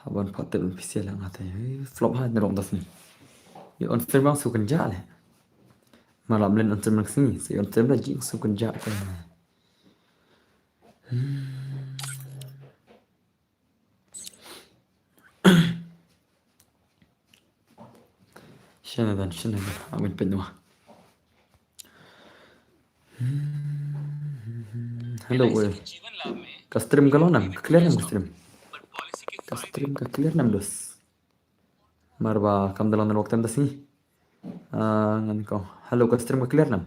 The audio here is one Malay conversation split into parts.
Haban patel official ang ate. Flop ha narong das ni. Yo on stream bang sukan ja le. Malam len on stream nang sini. Si on stream lagi sukan ja te. Shana dan. Amin penwa. Hello we. Ka stream ka lonam. Clear nam stream. Ka stream ka clear nam dos. Marba kam dalam waktu das ni. Ngan ko. Hello ka stream ka clear nam.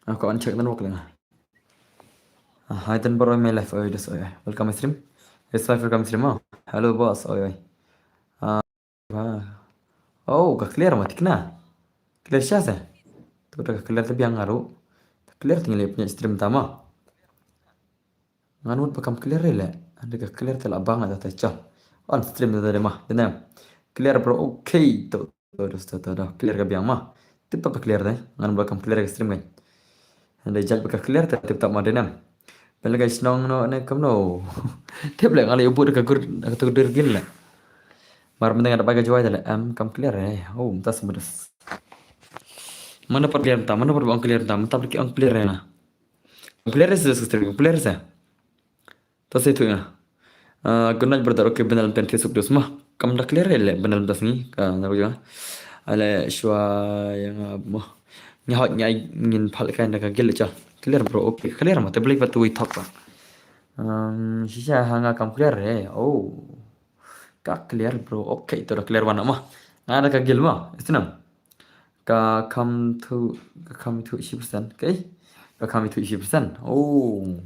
Ako an check dan waktu lang. Hai dan baru main live oi dos oi. Welcome stream. Yes live welcome stream. Hello boss oi oi. Oh, ka clear mati kena. Clear siapa? Tu dah clear tapi yang ngaruh. Clear tinggal punya stream tama. Nganut pakam clear le. Anda ka clear tel abang ada tecah. On stream tu ada mah. Denam. Clear bro. Okay. Tu clear ka biang mah. Tipe apa clear deh. Ngan pakam clear ka stream kan. Anda jal pakam clear tapi tak mah denam. Bela guys nong no ne kam no. Tiap le ngali ubur ka gur tu dirgin le. Mar penting ada pakai jual le. Kam clear Oh, entah sebedas. Mana per clear ta? Mana per ang clear ta? Mata pergi ang clear na. Clear sih stream. Clear sih. Tas itu ya. Gunanya berdarah ke benar dan Facebook dos mah. Kamu dah clear le benar das ni. Kan aku juga. Ala shua yang mah. Nyahot nyai ngin phal kan dah gel cha. Clear bro. Okay. Clear mah. Tapi lepas tu talk lah. Sisa hanga kamu clear Oh. Kak clear bro. Okay. Itu dah clear mana mah. Ada kagel mah. Itu nam. Come to 20%. Okay. Come to 20%. Oh.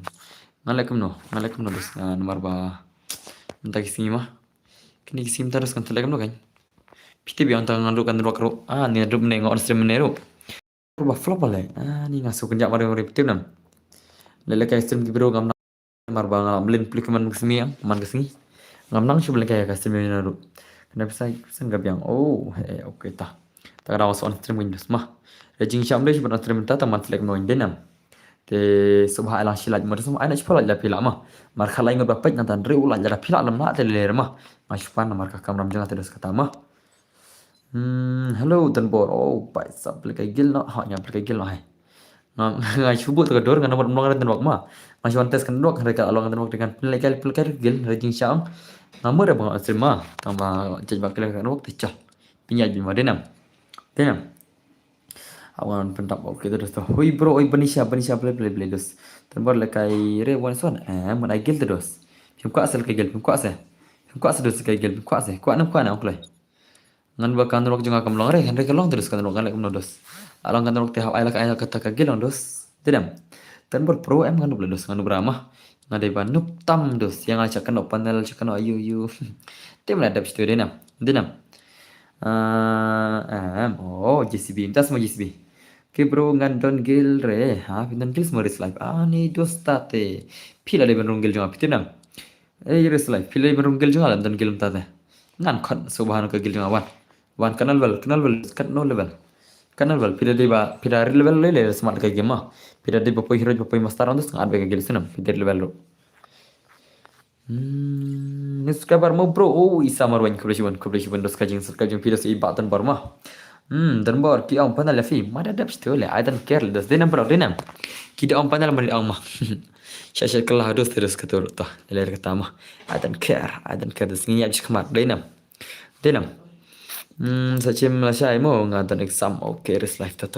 Ngalakum no dos nomor ba entah kisih mah kini kisih terus kan telekam no kan piti biang tangan lu kan ro ni aduk nengok on stream nero ba flop bale ni ngasuh kenjak mari piti nam lele kai stream biro ngam mar ba ngam lin plik man kesmi man kesmi ngam nang shub kai ka stream nero kenapa saya biang okay ta ada on stream windows mah rejing syam deh on stream ta teman telekam no denam te subha ala shilat mar sum ana chpala la pila ma mar khalai ngba paj na tan re ula la pila lam na te le ma shpan mar ka kamram janga te dos kata ma hello tan bor pai sab le kai gil no ha nya kai gil no hai ngai chubu to dor ngana mar mlong tan wak ma shwan tes kan dok ka along tan wak dengan le kai gil rejing syam ngamur ba asri ma tamba jej ba kele kan wak te cha pinya bi ma denam awan pentap oke terus tuh. Hui bro, Benisha play dos. Terbar lekai re wan son. Man agil terus. Pim kuat asal kegel, pim kuat dos kegel, pim kuat nam play. Ngan bakan rok junga kam long re, henre kelong terus kan rok kan lek dos. Along kan rok teh ai lak kata kegel on dos. Tidak. Terbar pro kan dos kan berama. Ngadai banup tam dos yang acak kan panel acak kan ayu. Tem ada situ denam. JCB, entah semua JCB. Oke bro, ngandon gil re, pindan gil semua res live. Ni dos tate, pila de benrung gil junga pitinam. Res live, pila de benrung gil junga dan gil tate. Ngan kon subhanu ke gil junga wan kanal bal, kat no level. Kanal bal, pila level le smart ke game mah. Pila de bapoi hero bapoi master on dos ngan be ke gil sunam, pila level ro. Nis kabar mo bro, isa marwan kublesiwan dos kajing pila si batan bar mah. Dan bor ki ang panal fi mada dap stole I don't care das denam bro denam ki da ang panal mari ang mah syashat kelah dos terus ketur tah ler kata mah I don't care das nginya bis kemar denam sacim la syai mo ngadan exam okay res life ta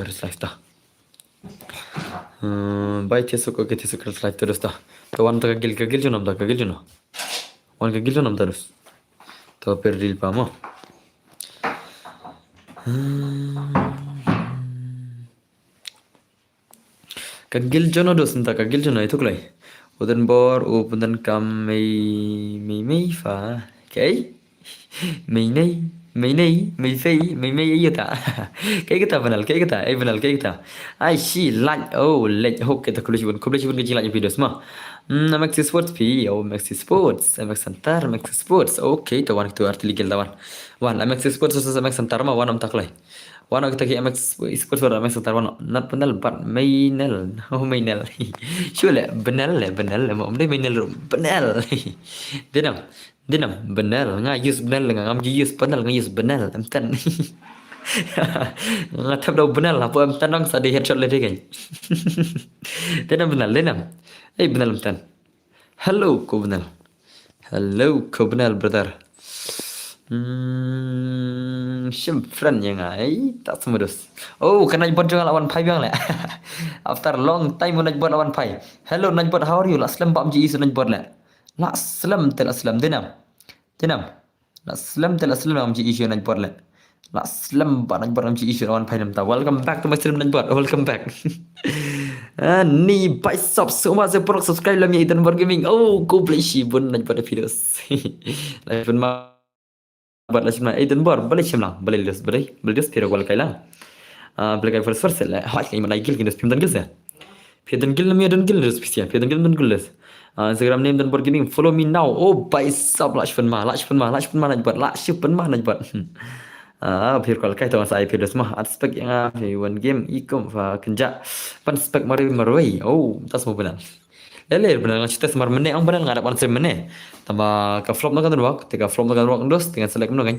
bai tesuk okay tesuk res life terus ta to wan ta gil junam wan gil junam terus to perdil pa mo kagil jono dos entah kagil jono itu kelai udan bor udan kam mei fa okay mei fei iya ta kayak kita benal ai si like like hook kita kuliah ke jilat video semua Maxi Sports Maxi Sports okay tu wan itu arti legal tawan wan Maxi Sports Max Santar mah wan am taklai wan kita ki Max Sports wan Max Santar wan nat penal bat mainel shule benal mau deh mainel benal denam Dinam benal nga use benal nga ngam use benal nga use benal am tan. Nga tab daw benal apa am tan sa di headshot le kan. Dinam benal dinam. Benal am tan. Hello ko benal. Hello ko benal brother. Friend yang tak semedus. Oh, kena buat jangan lawan pai biang le. After long time nak buat lawan pai. Hello nak buat how are you? Aslam pak mji isu nak buat le. La aslam tel aslam dinam. Dinam. La aslam tel aslam mji isu nak buat le. La aslam pak nak buat mji isu lawan pai nam ta. Welcome back to my stream nak buat. Welcome back. Ni baisop semua saya perlu subscribe lah mi Ethan Bar Gaming. Oh, go play shi bun nak buat videos. Live pun buat lah cuma Ethan Bar boleh cuma boleh lihat video gol kailang. Boleh kai first lah. Hak ini mana gil kini spin gil saya. Pidan gil namanya dan gil terus pisia. Pidan gil dan gil terus. Instagram name dan Bar Gaming. Follow me now. Oh, baisop lah cuma nak buat nak buat. Phir kol kai tahu saya phir semua aspek yang one game ikom fa kenja pan spek maroi oh tas mau benar lele benar cerita semar mene ang benar ngarap answer mene tambah ke flop nak kan wak tega flop nak kan wak dos dengan select mene kan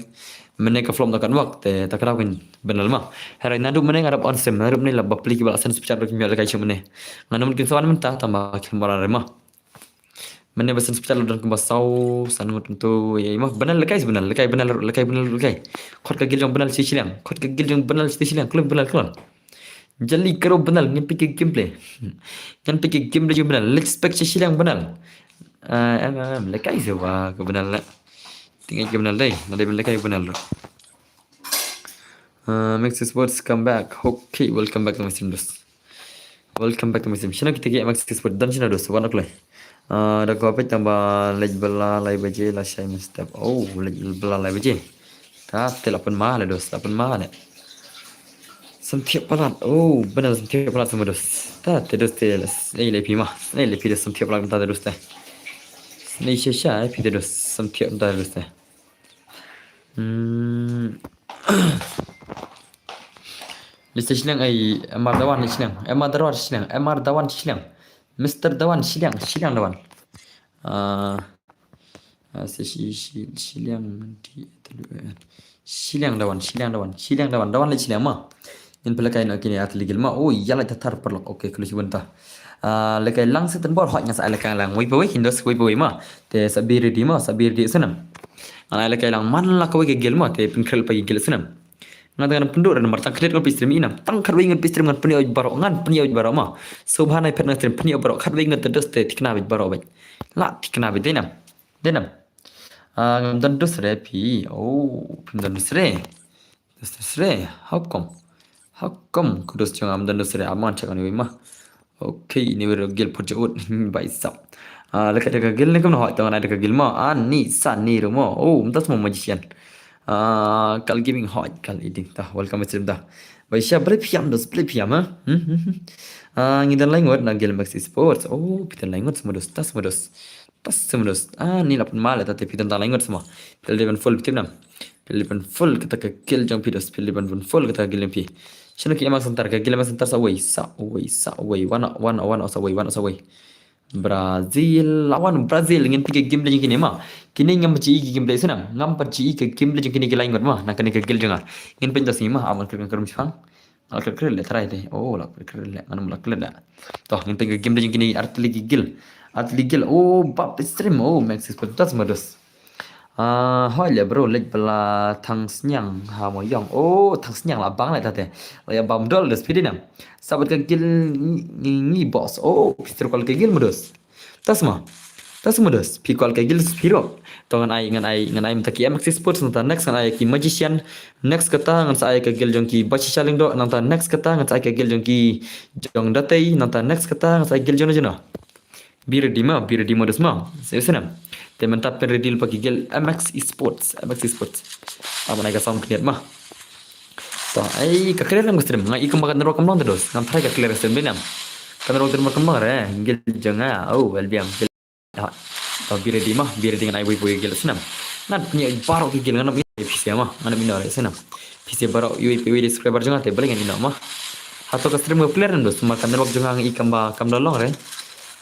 mene ke flop nak kan wak te tak kan benar mah hari nadu mene ngarap answer ngarap ni lah bapli ke balasan secara kimia kai cuma mene ngana mungkin sawan mentah tambah kembaran remah mana bahasa hospital dan kembasau sanut tentu ya imah benar lekai kot kagil yang benar sisilang kot kagil yang benar sisilang kelab benar kelab jali karo benar ngin pikir gameplay ngin pikir gameplay benar let's spec sisilang benar lekai sewa ke benar lah tinggal ke benar deh nanti lekai benar lo Max Sports come back okay welcome back to my stream dos welcome back to my stream sino kita ke Max Sports dan sino dos warna kulai dah kau apa tambah lej bela lej baje lah saya mesti oh lej bela lej baje tak telapun mahal dos telapun mahal setiap pelat oh benar setiap pelat semua dos tak terus teles ni lebih mah ni lebih dos setiap pelat tak terus teh ni syasha lebih dos setiap tak terus teh lista silang Amar Dawan silang Amar Dawan silang Mr. Dawan silang Dawan. Silang Dawan lagi silang mah. Yang pelakai nak kini atli gil mah. Oh, iyalah tatar perlu. Okey, kalau cuba entah. Lekai lang setan bor hot ngasa lekai lang. Wei hindos wei mah. Te sabir di senam. Ana lekai lang man lah kau gil mah. Te pengkel pagi gil senam. Ngan penduk dan nomor tangkret kau pistrim inam tangkar wingan pistrim ngan peniau barok ngan peniau barok mah subhanai pernah trim peniau barok khat wingan terus te tikna bit barok baik la tikna bit denam ngam dan dus re pi oh dan dus re hakom kudus jong am dan dus re aman chakan wi mah okay ni wer gil pojut baisap lekat gil ni kam na hot tangan ada gil mah ni san ni rumo oh mtas mo magician kal gaming hot kal eding dah welcome stream dah baisya beli piam ha ngidan lain ngot nagel Max Sports oh pitan lain ngot semua dos ni lapun mal tapi pitan lain ngot semua pilihan full pitan pilihan full kita ke kill jong pidos pilihan full kita gil pi sino ki emak sentar ke gil emak sentar sa way wana sa way Brazil lawan Brazil ngin tiga game lagi kini mah kini ngam ci game lagi senang ngam perci ke game lagi kini lain ngot mah nak kini ke gil jangan ngin penjas ni mah amal kerja misang al kerja le try deh oh lah kerja le mana mula kerja le toh ngin tiga game lagi kini arti gil oh bab stream oh Max Sports tas modus hoi le bro lek bela thang senyang ha mo yong oh thang senyang lah bang le tate ya bam dol des pidinam sabat ke gil ni boss oh pistol kol ke gil modus tas modus pi kol ke gil spiro tongan ai ngan ai mtaki Max Sports nanta next ngan ai ki magician next kata ngan sa ai ke gil jong ki bachi chaling do nanta next kata ngan sa ai ke gil jong ki jong datei nanta next kata ngan sa ai gil jong jona bir di modus ma senam teman tak peredil pagi gel MX Sports apa naik sound clear mah toh ai ka clear nang stream ngai ikam makan ro kamlang terus ngam thai ka clear stream benam kan ro terus kemang re gel janga oh welbiam toh bir di ngan ai boy gel senam nan punya baro ki gel ngan PC mah ngan bina re senam PC baro UPW subscriber janga te boleh ngan mah atau ka stream clear nang dos makan ro janga ikam ba kam dolong re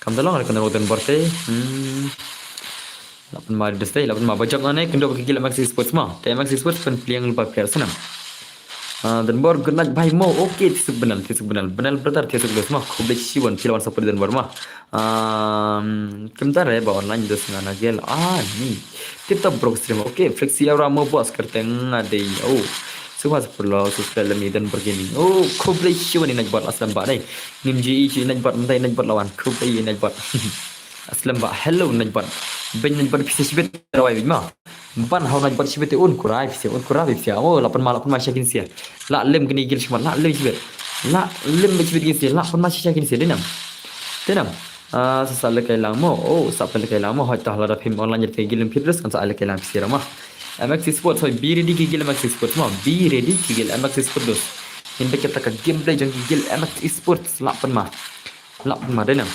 kan ro ten borte lapan ma des dai lapan ma bajak nane kendo bagi gila MX Esports ma. Te MX Esports pen pilihan lupa player senam. Dan bor genat bhai mo okay tisuk benal betar tisuk dos mah khub siwan silawan sapur dan bor mah kemtar ya ba online dos ngana gel ni kita bro stream okay flexi aura mo bos karte ngade oh semua seperlo sosial media dan begini oh khub siwan inaj bot aslam ba dai nimji chi inaj bot mendai inaj bot lawan khub inaj bot aslam ba hello inaj bot ben inaj bot pisi sibet rawai ma ban hau naj bot sibet un kurai pisi oh lapan ma syakin sia la lem kini gil shmat la lem sibet la lem sibet gil sia la pan ma syakin sia denam sesal kai lang mo oh sapel kai lang mo hoi tah la phim online jer kai gilem fitres kan sa ala kai lang pisi ramah MX Sports hoi be ready gigil MX Sports mo be ready gigil MX Sports dos hindi kita ka gameplay jang gigil MX Sports la pan ma denam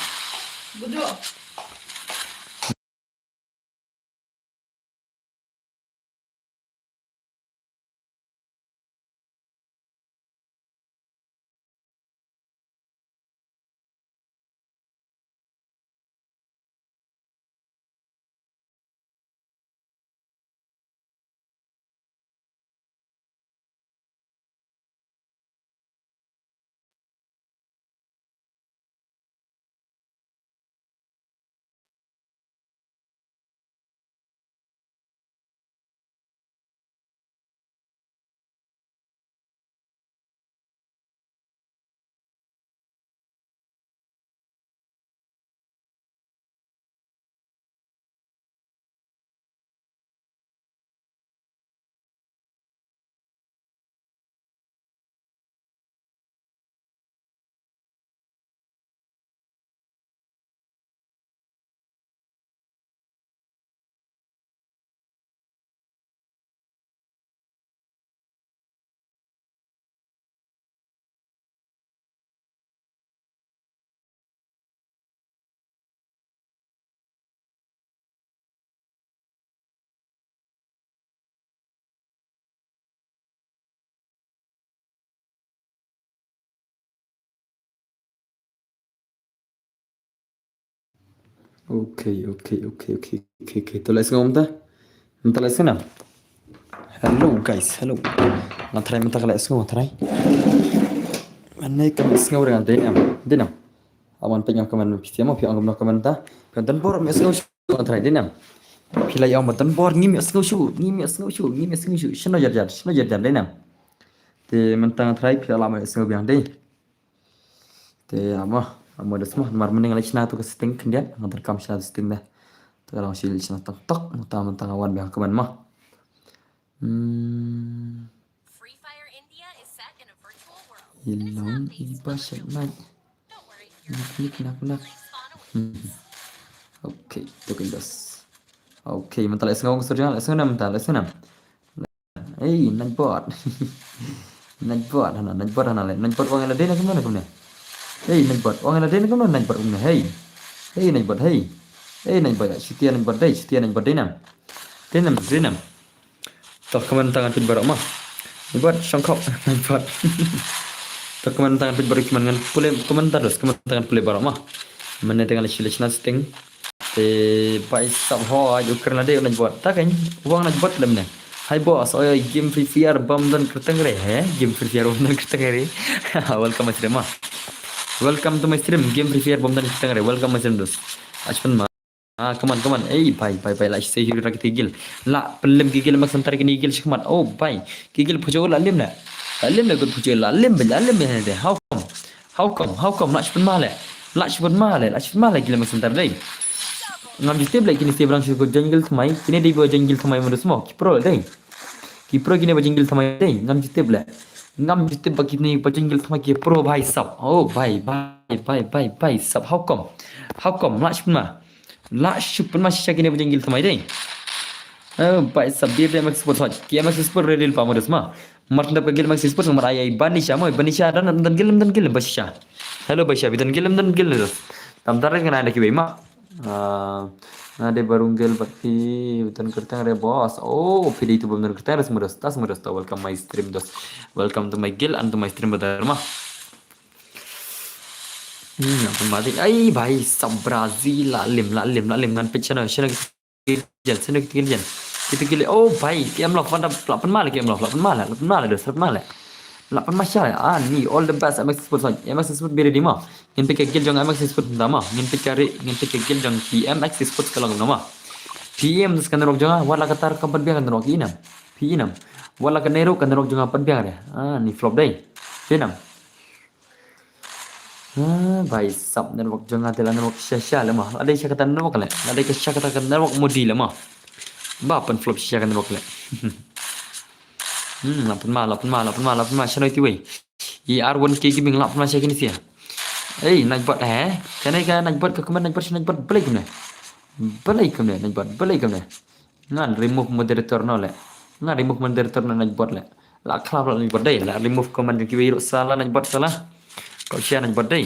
okay to let's ngom ta Minta lesson na. Hello guys, hello. Natry minta ka lesson, try. Manay ka lesson ora ngante am. Dinam. Awan penyam kaman piti mo pi angam na kaman ta. Kantan bor mes ngau try dinam. Pila yaw matan bor ngim mes ngau shu. Shino jar dinam. Te mentang try pila lama mes ngau biang dei. Te ama des mah mar mending lechna tu ka setting kendian ngantar kam shna setting dah. Terang sil shna tok mentang awan biang kaman mah. Free Fire India is set in a virtual world. Hilang iba segmen. Don't worry, your Nak. Okay, itu kindas. Okay, mental esngau surya esnam mental esnam. Hey, najbot. Najbot hana wang ala dena kemana kumne. Hey, najbot wang ala dena kemana najbot kumne. Hey. Hey, najbot hey. Hey, najbot setia najbot denam. Tak keman tangan pin barok mah. Najbot songkok najbot. Tak keman tangan pin barok keman pule keman tangan pule barok mah. Mana dengan lechna sting. Te pai sab ho ayo kerna de najbot. Tak kan wang najbot lemne. Hai bos, oh game Free Fire bom dan kerteng re, game Free Fire bom dan kerteng re. Welcome my stream, welcome to my stream. Game Free Fire bom dan kerteng re. Welcome my stream dos. Achpan ma. Come on. Bye. Like say hero rakit gigil. La pelem gigil mak santar kini gigil shikmat. Oh bye. Gigil pujo la lim na. Lim na good pujo la lim de. How come? Lachpan ma le gigil mak santar dai. Ngam jitib lagi kini seberang syukur jungle thamai kini di bawah jungle thamai menurut semua kipro kini bawah jungle thamai deh ngam jitib bagi ni bawah jungle thamai kipro bhai sab oh bye sab how come lachpan ma shisha kini bawah jungle thamai deh oh bye sab dia MX Sports hot MX Sports real pa menurut semua martanda pagil MX Sports nomor ayai banisha dan gilem basha hello basha dan gilem tamtar kan ada kibai ma Nade barunggel baki butan kertang re bos. Oh, video itu benar kertang tas mudas. Welcome my stream dos. Welcome to my guild and to my stream badar mah. Apa mati? Ay, bhai, sab Brazil lalim ngan pechana. jal sini kita jal kita gile oh भाई game lock pada 8 mal game lock 8 mal 8 mal ada 8 mal 8 masya ni all the best MX Sport son MX Sport beri di mah ngin pick gil jong MX Sport nama ngin pick gil jong PMX Sport kalau nama PM kan rok jong wala katar kapan biar kan rok inam P6 wala kan nero kan rok jong apan biar ni flop day P6 भाई सब network jangan adalah network syasya lemah ada yang kata network le ada yang kata network modi lemah bapan flop syasya kan network le lapan mal channel itu ER1K gaming lapan mal syasya ni sia naik bot kan naik bot ke kemana naik bot balik kemana naik bot ngan remove moderator no le ngan remove moderator no naik bot le la klap la naik bot dai la remove command kiwi salah naik bot salah kau share naik bot dai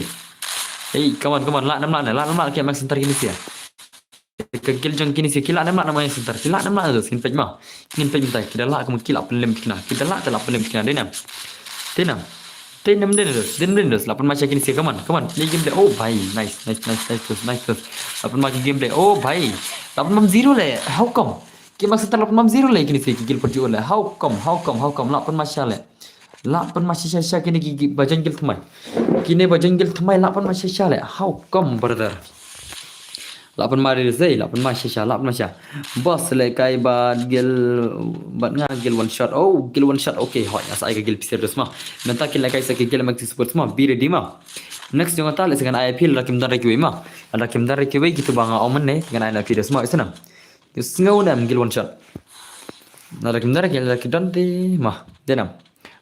kawan la nam la ke max center kini sia kegil jong kini sia kila nam la nama center kila nam la tu sin pej mah ngin pej minta kita la kamu kila pelim kena kita la telah pelim kena denam den lapan macam kini sia kaman ni game day oh bhai nice lapan macam game day oh bhai lapan mam zero le how come game max center lapan mam zero le kini sia gigil perju le how come lapan macam le lapan masih syasya kini gigi bajan gil thamai kini bajan gil thamai lapan masih syasya le how come brother lapan mari zai lapan masih syasya lapan masih boss le kai bad gil bad nga gil one shot gil one shot okay hot asa ai gil pisir dos mah nanta kil kai sa gil maxi support mah bi ready mah next jong ta le segan IP la kim dar kiwi mah ada kim dar kiwi gitu banga omen ne dengan ai IP dos mah isna ngau nam gil one shot nada kim dar gil la kidan ti mah denam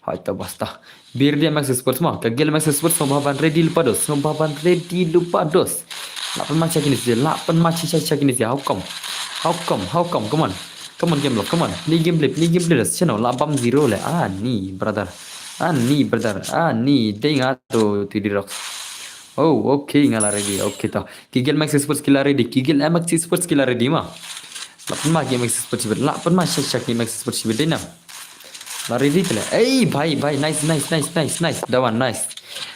hai ta basta bir dia max sports mah kagel max sports pembahaban ready lupa dos lapan macam kini sih lapan macam kini sih how come come on game lock come on ni game play channel 80 le ni brother ni dengar tu tidi rock okay ngala ready okay ta kigel max sports kila ready kigel max sports kila ready mah lapan macam game max sports lapan macam game max sports bedena lari di tele bhai nice dawan nice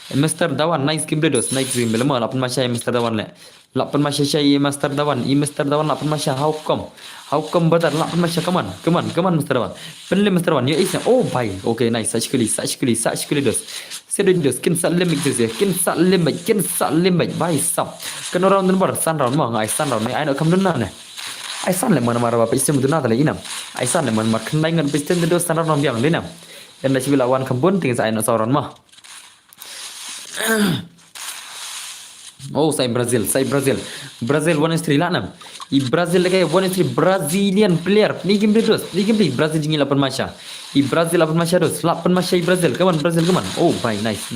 Mr. Dawan nice game dos nice game lama lapan masya Mr. Dawan le lapan masya syai Mr. Dawan lapan masya how come brother lapan masya come on Mr. Dawan penle Mr. Dawan ya isna oh bhai okay nice sach kali dos sedun dos kin sat limit dos ya kin sat limit bhai sap kan orang number san round mah ngai san round ai nak kam dun na ai san le mana mara ba istem dun na tale inam ai san le mana khnai ngan pistem dos san round biang lenam dan dah sibila wan kambun ting sa ai nak sauron mah saya Brazil 1-3 lanam Brazil lagi 1-3 Brazilian player ni game dos Brazil jingi 8 masya Brazil 8 masya dos 8 masya Brazil come on bhai nice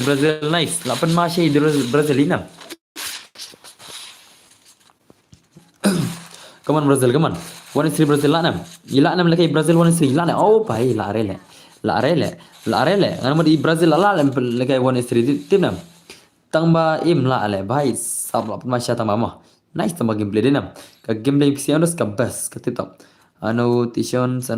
Brazil nice 8 masya Brazil lanam come on Brazil 1-3 Brazil lanam lagi Brazil 1-3 lanam bhai la rele ngam di Brazil la lagi 1-3 timnam tangba im la ale bhai sab la masya tangba mah nice tangba gameplay dinam ka gameplay pisianos ka best ka titap annotations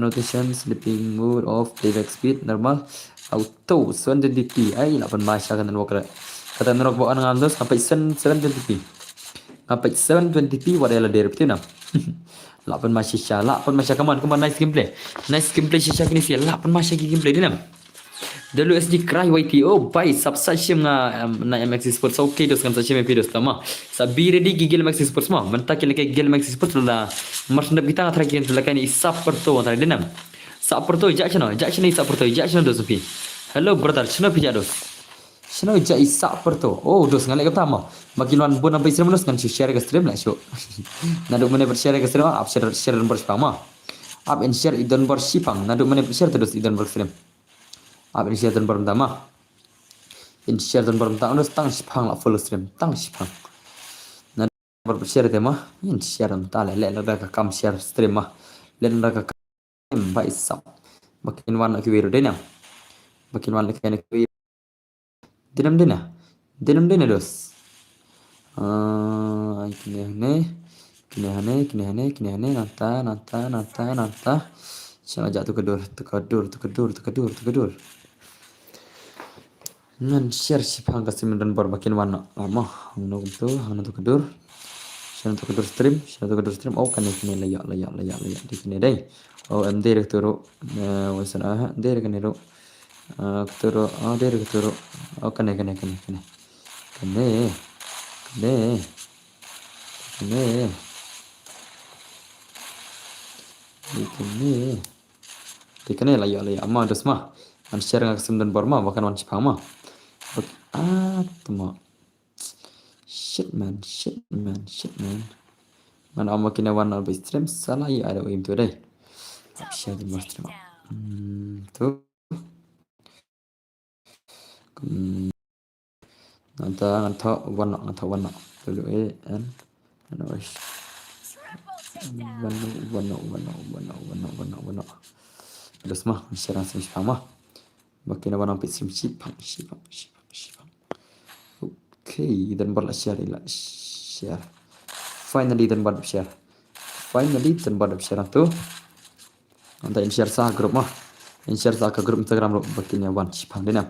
sleeping mode of playback speed normal auto 720p ai la masya kan nok kata nok bo an ngandos sampai 720p sampai 720p wadela der betina la masya come on nice gameplay shisha kini sia la masya gameplay dinam WSD cry YT bhai subscription na MX Sports okay dos kan subscription videos tama sabi ready gigil MX Sports mah mentak ke gigil MX Sports la marsna kita terakhir telakan isap perto antara denam saperto jakchano saperto jakchano dos pi hello brother chino pi dos chino ja isap perto dos ngalek pertama makin wan bon sampai stream dos kan share ke stream lah show nadu mene share ke stream up share dan pertama up and share idon bersipang nadu mene share terus idon berstream up and share dan pertama udah tang sipang lah full stream tang sipang nadu share tema share dan tale le ka kam share stream mah len ka baik sap makin wan ki wiru denam makin wan ki denam dos kini hane nanta sama jatuh kedur ngan share sipang kasih dan bar makin wan lama hanu tu kedur Siapa tu kedur stream. Oh kan ini layak di sini deh. Oh ende turu. Wasan ende ro. Turu. Oh ende turu. Oh kan. Kene. Di kene layak. Amma dos mah. Man share ngak sim dan borma bahkan wan cipang mah. Tuma. Shit man. Man amma kina wan al stream salah ya ada im tu deh. Share di mas stream. Tu. Nganta wana. Dulu an. Wis. Wana. Dos mah share ngak sim cipang mah. Bakina wan al stream cipang. Okay, dan buat share. Finally dan buat share tu. Anta share sah grup mah. Share sah ke grup Instagram lo bakinya wan cipang dena.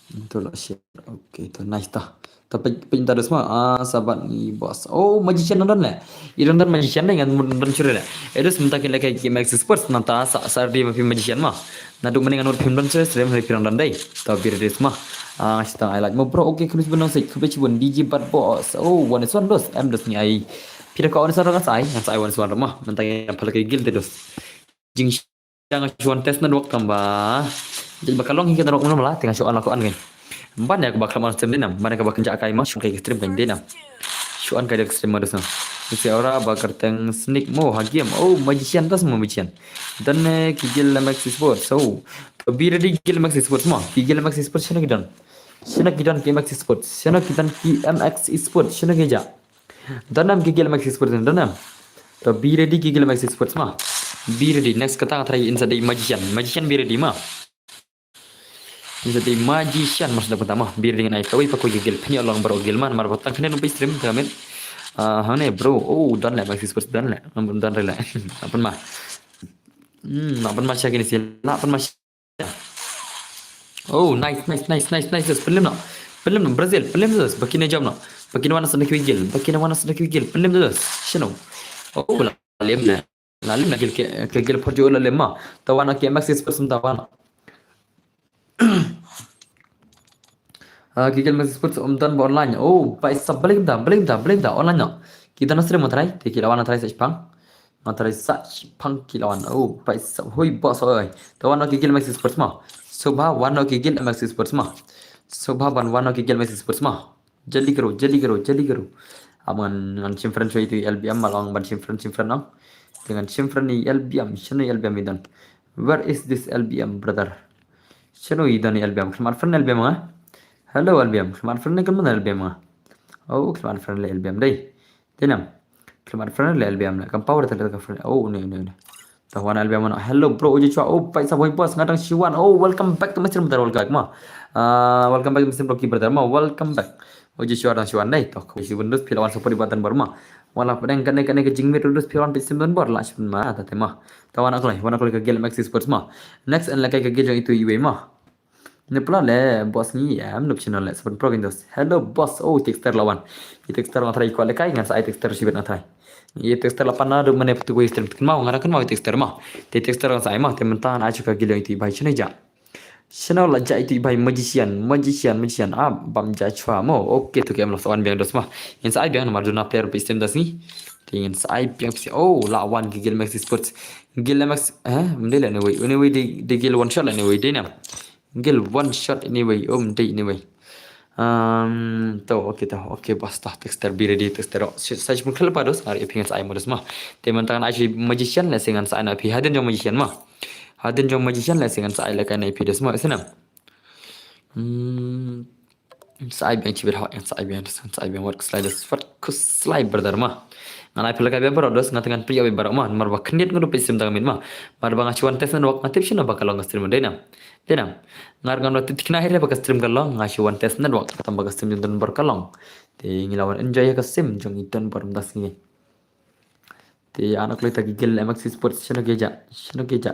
Itulah share. Okay, itu nice dah. Tapi pintar semua. Sahabat ni bos. Oh, magician nonton lah. Iran dan magician lah yang nonton curi lah. Itu sementara kita kayak game sports nanti saat dia film magician mah. Nadu mendingan orang film dan curi stream dari film dan day. Tapi dia semua. Kita highlight. Mau bro, okay, kulis benang sih. Kulis bun DJ bad boss. Oh, one is one dos. Dos ni ai. Pira kau one is one kan saya. Yang saya one is one mah. Nanti apa lagi guild dos. Jing jangan cuan tes nan waktu tambah. Jadi bakal long hingga tanok mana lah. Tengah soal aku kan. Ban ya bakal mana stream dinam. Ban bakal kerja kai mas kayak stream kan dinam. Soal kayak stream ada sana. Mesti orang bakal teng sneak mo hagiam. Oh magician tas mo magician. Dan kijil max sport. So bir di gil max sport mah. Kijil max sport sana kidan. Sana kidan ke max sport. Sana kidan PMX sport. Sana keja. Dan nam kijil max sport dan nam. To bir di kijil max sport mah. Bir di next kata try inside magician. Magician bir di mah. Jadi magician maksud pertama bir dengan air kawai pakai gigil punya orang baru gigil man marah potong kena numpis stream kami hane bro dan lah masih seperti dan lah rela apa mah apa mah sih gini sih apa mah nice film no Brazil film tu bakina jam no bakina wana sedang gigil film tu sino lalim gil ke gil perju lah lemah tawana ke masih seperti tawana Gigil masih sport dan online. Oh, baik balik dah online no. Kita nak stream matrai, teki lawan matrai search pang kilawan. Oh, baik hui bos oi. Tawan nak gigil masih sport mah. Subha wan nak gigil masih sport mah. Subha wan nak gigil masih sport mah. Jali karo. Aman dengan simfran itu LBM malang ban simfran no. Dengan simfran ni LBM, sino LBM idan. Where is this LBM brother? Sino idan LBM? Kemar friend LBM ah? Hello LBM, kemar friend kan mana LBM ah? Oh, kemar friend LBM deh. Tenam. Kemar friend LBM lah. Kan power terlihat kan friend. Oh, ni. Tahuan LBM mana? Hello bro, uji cua. Oh, baik sahabat bos ngadang Siwan. Oh, welcome back to Mr. Brother welcome mah. Welcome back to Mr. Rocky Brother mah. Welcome back. Uji cua dan Siwan deh. Toh, kau isi bundus pilawan support ibatan baru mah. Walau pedang kene ke jingmir bundus pilawan pisim dan baru lah Siwan mah. Tadi mah. Tahuan aku lah ke game Maxi Sports mah. Next and lagi ke game yang itu UA mah. Ini pula le bos ni ya, menurut channel le seperti pro Windows. Hello bos, oh texter lawan. Ini texter lawan try kuat lekai dengan saya texter sibet nak try. Ini texter lapan ada mana petu gue stream. Kan mau texter mah. Di texter lawan saya mah temen tahan aja ke gila itu baik channel ja. Channel lah ja itu baik magician. Bam ja chua mo. Oke tu game lawan biang dos mah. Yang saya biang nomor dua player pe stream das ni. Dengan saya biang oh lawan ke gila Max Sports. Gila Max mendela anyway di gila one shot anyway dia nam. Gil one shot anyway day anyway okay bos tah texter bir di texter saya pun kalau pados hari pingat saya modus mah teman tangan aja magician lah dengan saya napi hadin jom magician lah dengan saya lah kan napi dos mah senam saya biang cibir hak yang saya biang work slide brother mah Ngan apel kabe barados ngatangan priya be barak mah marba khnit ngodo pesim tangamin mah marba ngachuan tesan wak matip shina bakal stream denam ngar ngano titikna hele bakal stream kalong ngachuan tesan wak katam bakal stream jeng bar kalong te ngilawan enjoy ka sim jong itan barum das ni Te anak lita gigil MX Sports shano geja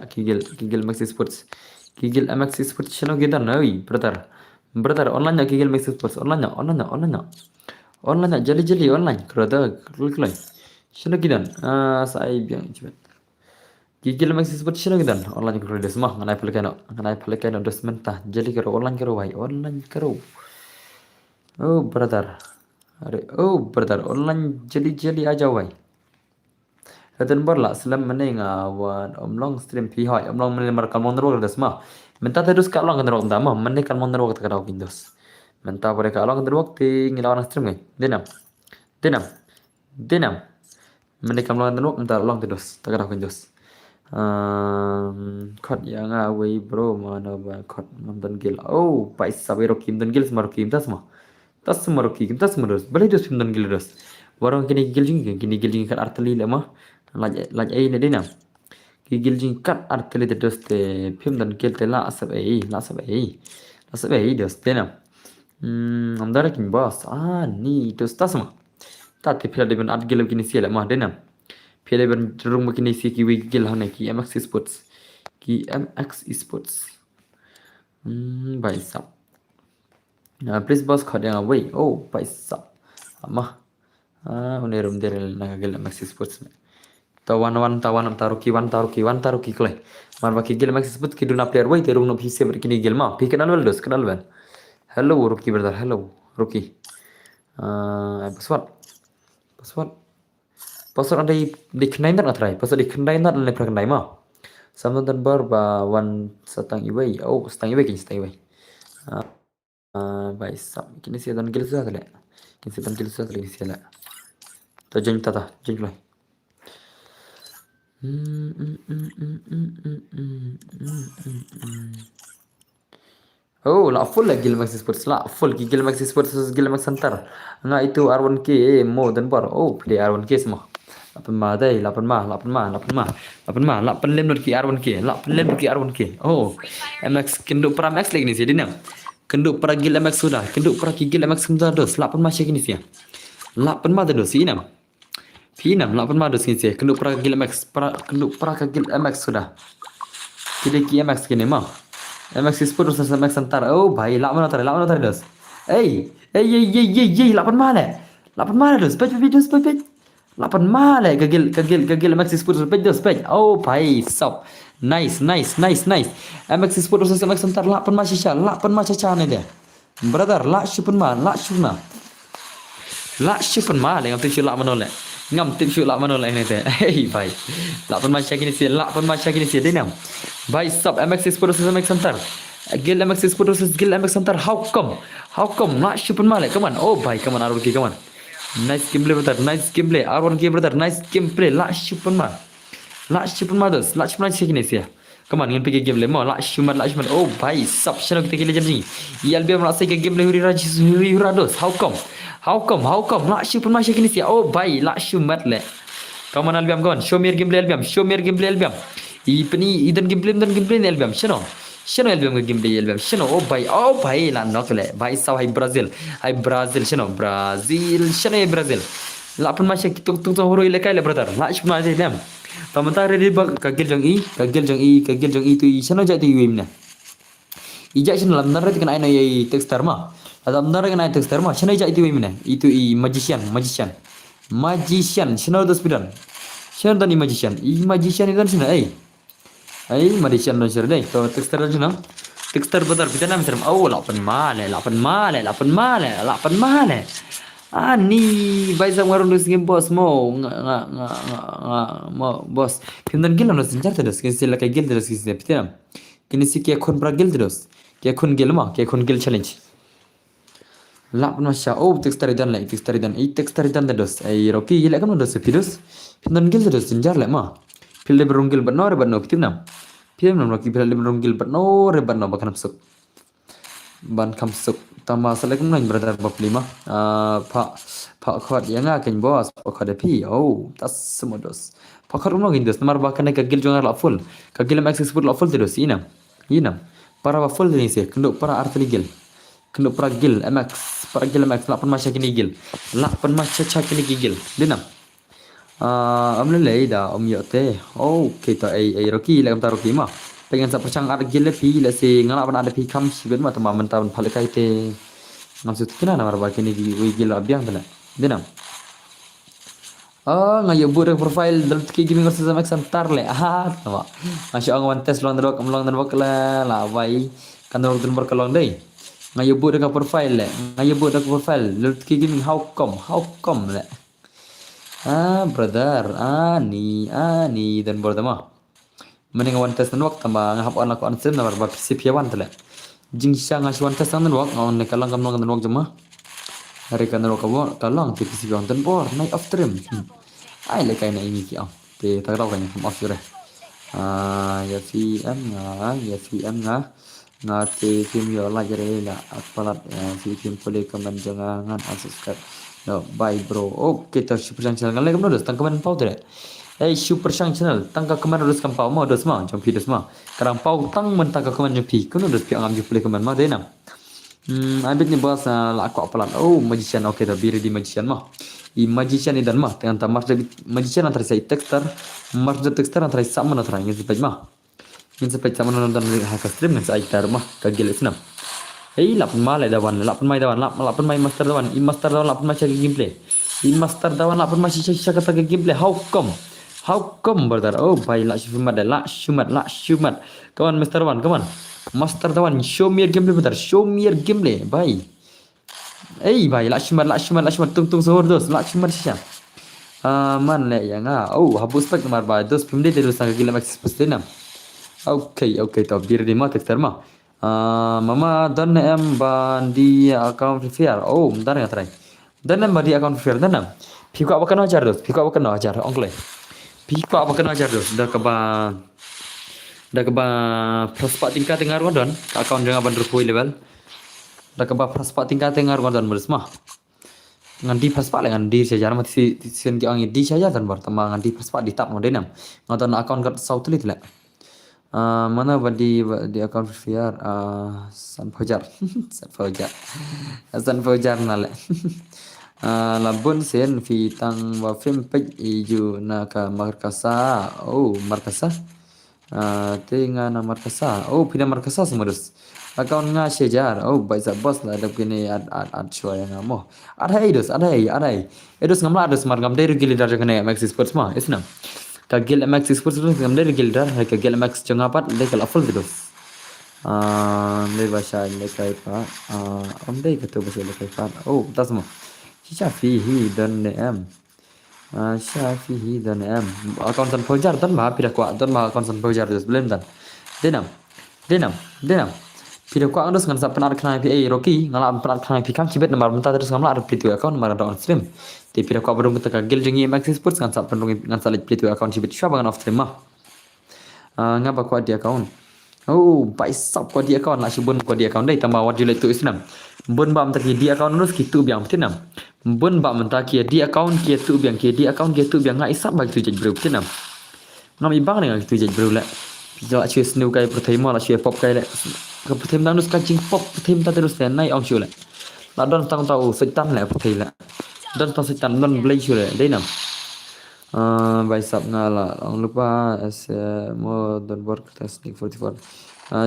gigil MX Sports gigil MX Sports shano geda nawi brother online nya gigil MX Sports online nya jeli online kerada kelai shano gidan sai biang cibat gigil MX Sports shano gidan online kerada desmah nganai pelekano dos mentah jeli kero online kero oh brother online jeli aja wai Hatan barla selam mana ngawan omlong stream pi hoi omlong mana mar kalmon ro das ma menta terus kalong kan ro ndama mana kalmon ro ta kadau kindos menta pore kalong kan ro ti ngilawan stream ngai denam mana kalmon ro menta long terus ta kadau kindos khot yang away bro mana ba khot mandan gil oh pai sabero kim dan gil smaro kim tas maro kim tas maro balik dos kim dan gil dos warong kini gil kan arteli lama laj ai ne dinam gigil jing kat arteli de dos te phim dan kel te la asab ai dos dinam amdara kin boss ni dos tasma ta te phila de ben at gel kini siala ma dinam phila ben rung kini si ki wi gil hane ki MX Sports bai sap please boss khadya wai oh bai sap ama unerum derel na gel MX Sports tawan taruki klay man baki gel MX Sports ki duna player wai terung no hisse kini gel ma pi kenal ben hello Ruki brother hello Ruki password ada di kenai nak atrai password di kenai nak le kenai ma samno dan bar ba wan setang iwai setang iwai bai sap kini si dan gel sa kale kini si la to jeng lai la full lagi Gilmax Sports la full ki Gilmax Sports Gilmax Center nga itu R1K mo dan bar play R1K semua lapan ma lem ki R1K MX kenduk para MX lagi ni sih dinam kenduk para Gilmax sudah kenduk para ki Gilmax sudah dos lapan ma sih ni sih lapan ma dos inam Pinam lapan ma dos kinsi kenduk para Gil MX sudah kide ki MX kini ma MX Sports sama MX Center bhai la mana tare dos lapan ma dos page lapan ma le gagil MX Sports page dos bhai sap nice MX Sports sama MX Center lapan ma caca ne dia brother la shupun ma le ngam tu la mana le ngam tip syuk lak mana lah ni teh bhai lapan macam gini sih dinam bhai sub MX Sports MX Center gil MX Sports gil MX Center how come nak shupun male come on bhai come on R1K come on nice gameplay brother R1K brother nice gameplay lak shupun ma dos lak shupun macam gini sih come on ngin pergi gameplay mau lak shupun bhai sub channel kita legend ni ILB merasa ke gameplay huri dos how come lak shupun macam gini sih bhai lak shumat le kawan albiam kawan show me gameplay albiam idan gameplay ni albiam shano albiam gameplay albiam shano bhai la nok le bhai saw hai Brazil shano Brazil lapan macam tung horo ile kai le brother lak shupun macam albiam tamantar ready bag kagil jong i tu shano jati wimna ijak shano lam narat kan aina yai textar ma adam narat kan aina textar ma shano ijak itu wimna itu magician shano dos pidan shano dan magician idan shano magician don shano to textar don shano textar badar pidan nam seram lapan male ni baisa ngarun dos game boss mo boss pindan gil nos senjar terus kisi la gil terus kisi pidan kini si kia kon gil terus kia kon gil challenge lapan masya textar idan terus Rocky gila kan dos pidus pindan gil terus senjar le ma pilih berunggil batno pitinam Rocky pilih berunggil batno bakan apsuk ban kamsuk tama salakum nang brother bab 5 pak khot yang akan bos pak khot pi tas semua dos pak khot umno gindos namar bakan ka gil jongar la full ka gil MX Sports la full dos inam para ba full ni se kenduk para arteli gil kenduk para gil MX lapan macam kini gil lapan macam kini gil dinam Lei da yote. Oh, kita Rocky la kam Rocky mah. Pengen sa percang ada gile pi la si ngala ban ada pi kam sibet mah tamam mentah phale kai te. Maksud kena na marba kini di wi gila biang tala. Denam. Ngayo buat profile dalam tiki gaming versus MX antar le. Tama. Masya Allah wan tes long dan wak la wai. Kan dok dan berkelong deh. Ngayo buat profile le. Ngayo buat profile dalam tiki gaming how come le. Brother, ani dan berdama. Mending wan tes dan wak tambah ngahap on aku ansem na marba PC wan tala. Jing syang ngas wan tes dan wak on ne kalang kam long dan wak jema. Hari kan wak kamu kalang ti PC wan dan bor night of stream. Ai le kai na ini ki te ta raw kan kam off re. Ya VM nga te film yo la jare la apalat film boleh komen jangan unsubscribe. No, bye bro. Kita super channel ngalai kam dos tang komen pau tre. Super channel tang ka komen dos kam pau mo dos ma jom pi dos ma. Karang pau tang men tang ka komen jo pi kuno dos pi angam jo boleh komen ma de na. Abit ni bos la aku apalat. Magician okay da biri di magician mah. Magician idan mah dengan tamar magician antara saya texter antara sama antara ingin sepaj mah ingin sepaj sama nonton haka stream dengan saya tar mah kagil senam lapan mai dawan lapan mai master dawan lapan mai cari gameplay master dawan lapan mai sisa kata gameplay how come brother bhai la shumat kawan master dawan show me your gameplay brother show me your gameplay bhai bhai Lakshman tung sohor dos Lakshman siya man le yang habus pak mar ba dos pimde de dos gila max pusdenam okay to bir di ma texter ma mama dan em bandi account fair bentar ya try dan em bandi account fair dan piko apa kena ajar dos ongle piko apa kena ajar dos dah keba prospak tingkat dengar don account jangan ban rupoi level dah keba prospak tingkat dengar don bersmah nganti prospak le nganti saja mati sen ki angi di saja dan bertambah nganti prospak di tap modenam ngadon account kat south lit le mana di account fair san fajar san fajar nale labun sen fi tang wa film page iju na ka markasa markasa tinga na markasa pindah markasa semudus account nga sejar baisa bos la ada kini ad show yang amo ada edos ngamla ados mar ngam dari gilidar kene max sports ma isna ka gil max sports ngam dari gilidar ka gil max jangapat le kal afal gitu le bahasa le kai pa dei kata bahasa le kai pa tasma Syafihi dan DM Syafihi dan DM account san fajar tan ma pira kwa tan ma account san fajar dos belum tan denam Video ko andos ngan sa penar kena pi Rocky ngala penar kena pi kam cibet nomor mentah terus ngamla ada play account nomor on stream di video ko abadung kita gil jengi max sports ngan sa penung ngan sa play account cibet sya bangan off stream mah ngapa ko di account baisap ko di account la subun ko di account dai tambah wajib itu islam bun ba mentaki di account nus kitu biang tinam bun ba mentaki di account kia tu biang kia di account kia tu biang ngai isap bagi tu jadi bro tinam ngam ibang dengan tu jadi bro la Pijak asyik senu kai pertama lah asyik pop kai le. Ke pertama nus kancing pop pertama tak terus naik ong syule. Lah don tang tahu setan le pertama. Don tang setan don beli syule. Dai nam. Baisap ngala. Jangan lupa mo don work testing 44.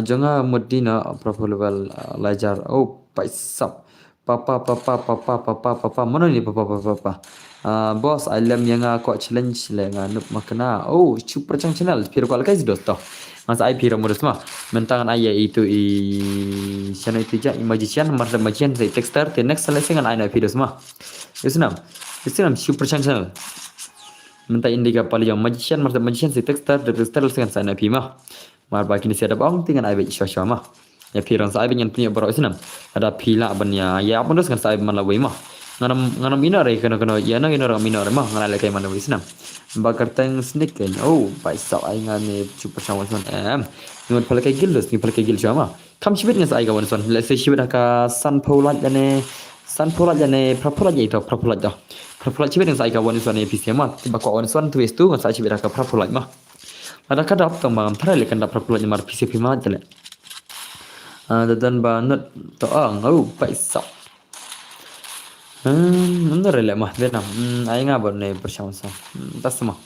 Jangan medina proper level lajar. Baisap. Papa mana ni papa. Bos alam yang aku challenge le nganup makna super channel piro kal guys dos toh mas ai piro modus mah mentangan ai itu channel itu ja magician saya texter the next selesai dengan ai videos mah isnam super channel mentai indiga paling yang magician saya texter dengan saya nabi mah mar bagi ni siada bang dengan ai syah mah ya piro saya dengan punya bro isnam ada pila banya ya apa dos dengan saya malawai mah nganam ina rai kana ya nang ina ram ina mah ngana le kai mana wisnam bakar tang snake kan baisa ai ngane super sama son ngot pala kai gildos ni pala kai gil sama kam shibit ngas ai kawan son le se shibit ka san paulat jane prapulat itu prapulat shibit ngas ai kawan son episode mah tiba ko on son tu estu ngas ai shibit ka prapulat mah ada kadap tambang thara le kan da prapulat mar PCP mah jale dan banget to baisa Bener lah mah Vietnam. Ayo ngabar nih bersama sama. Tas mah.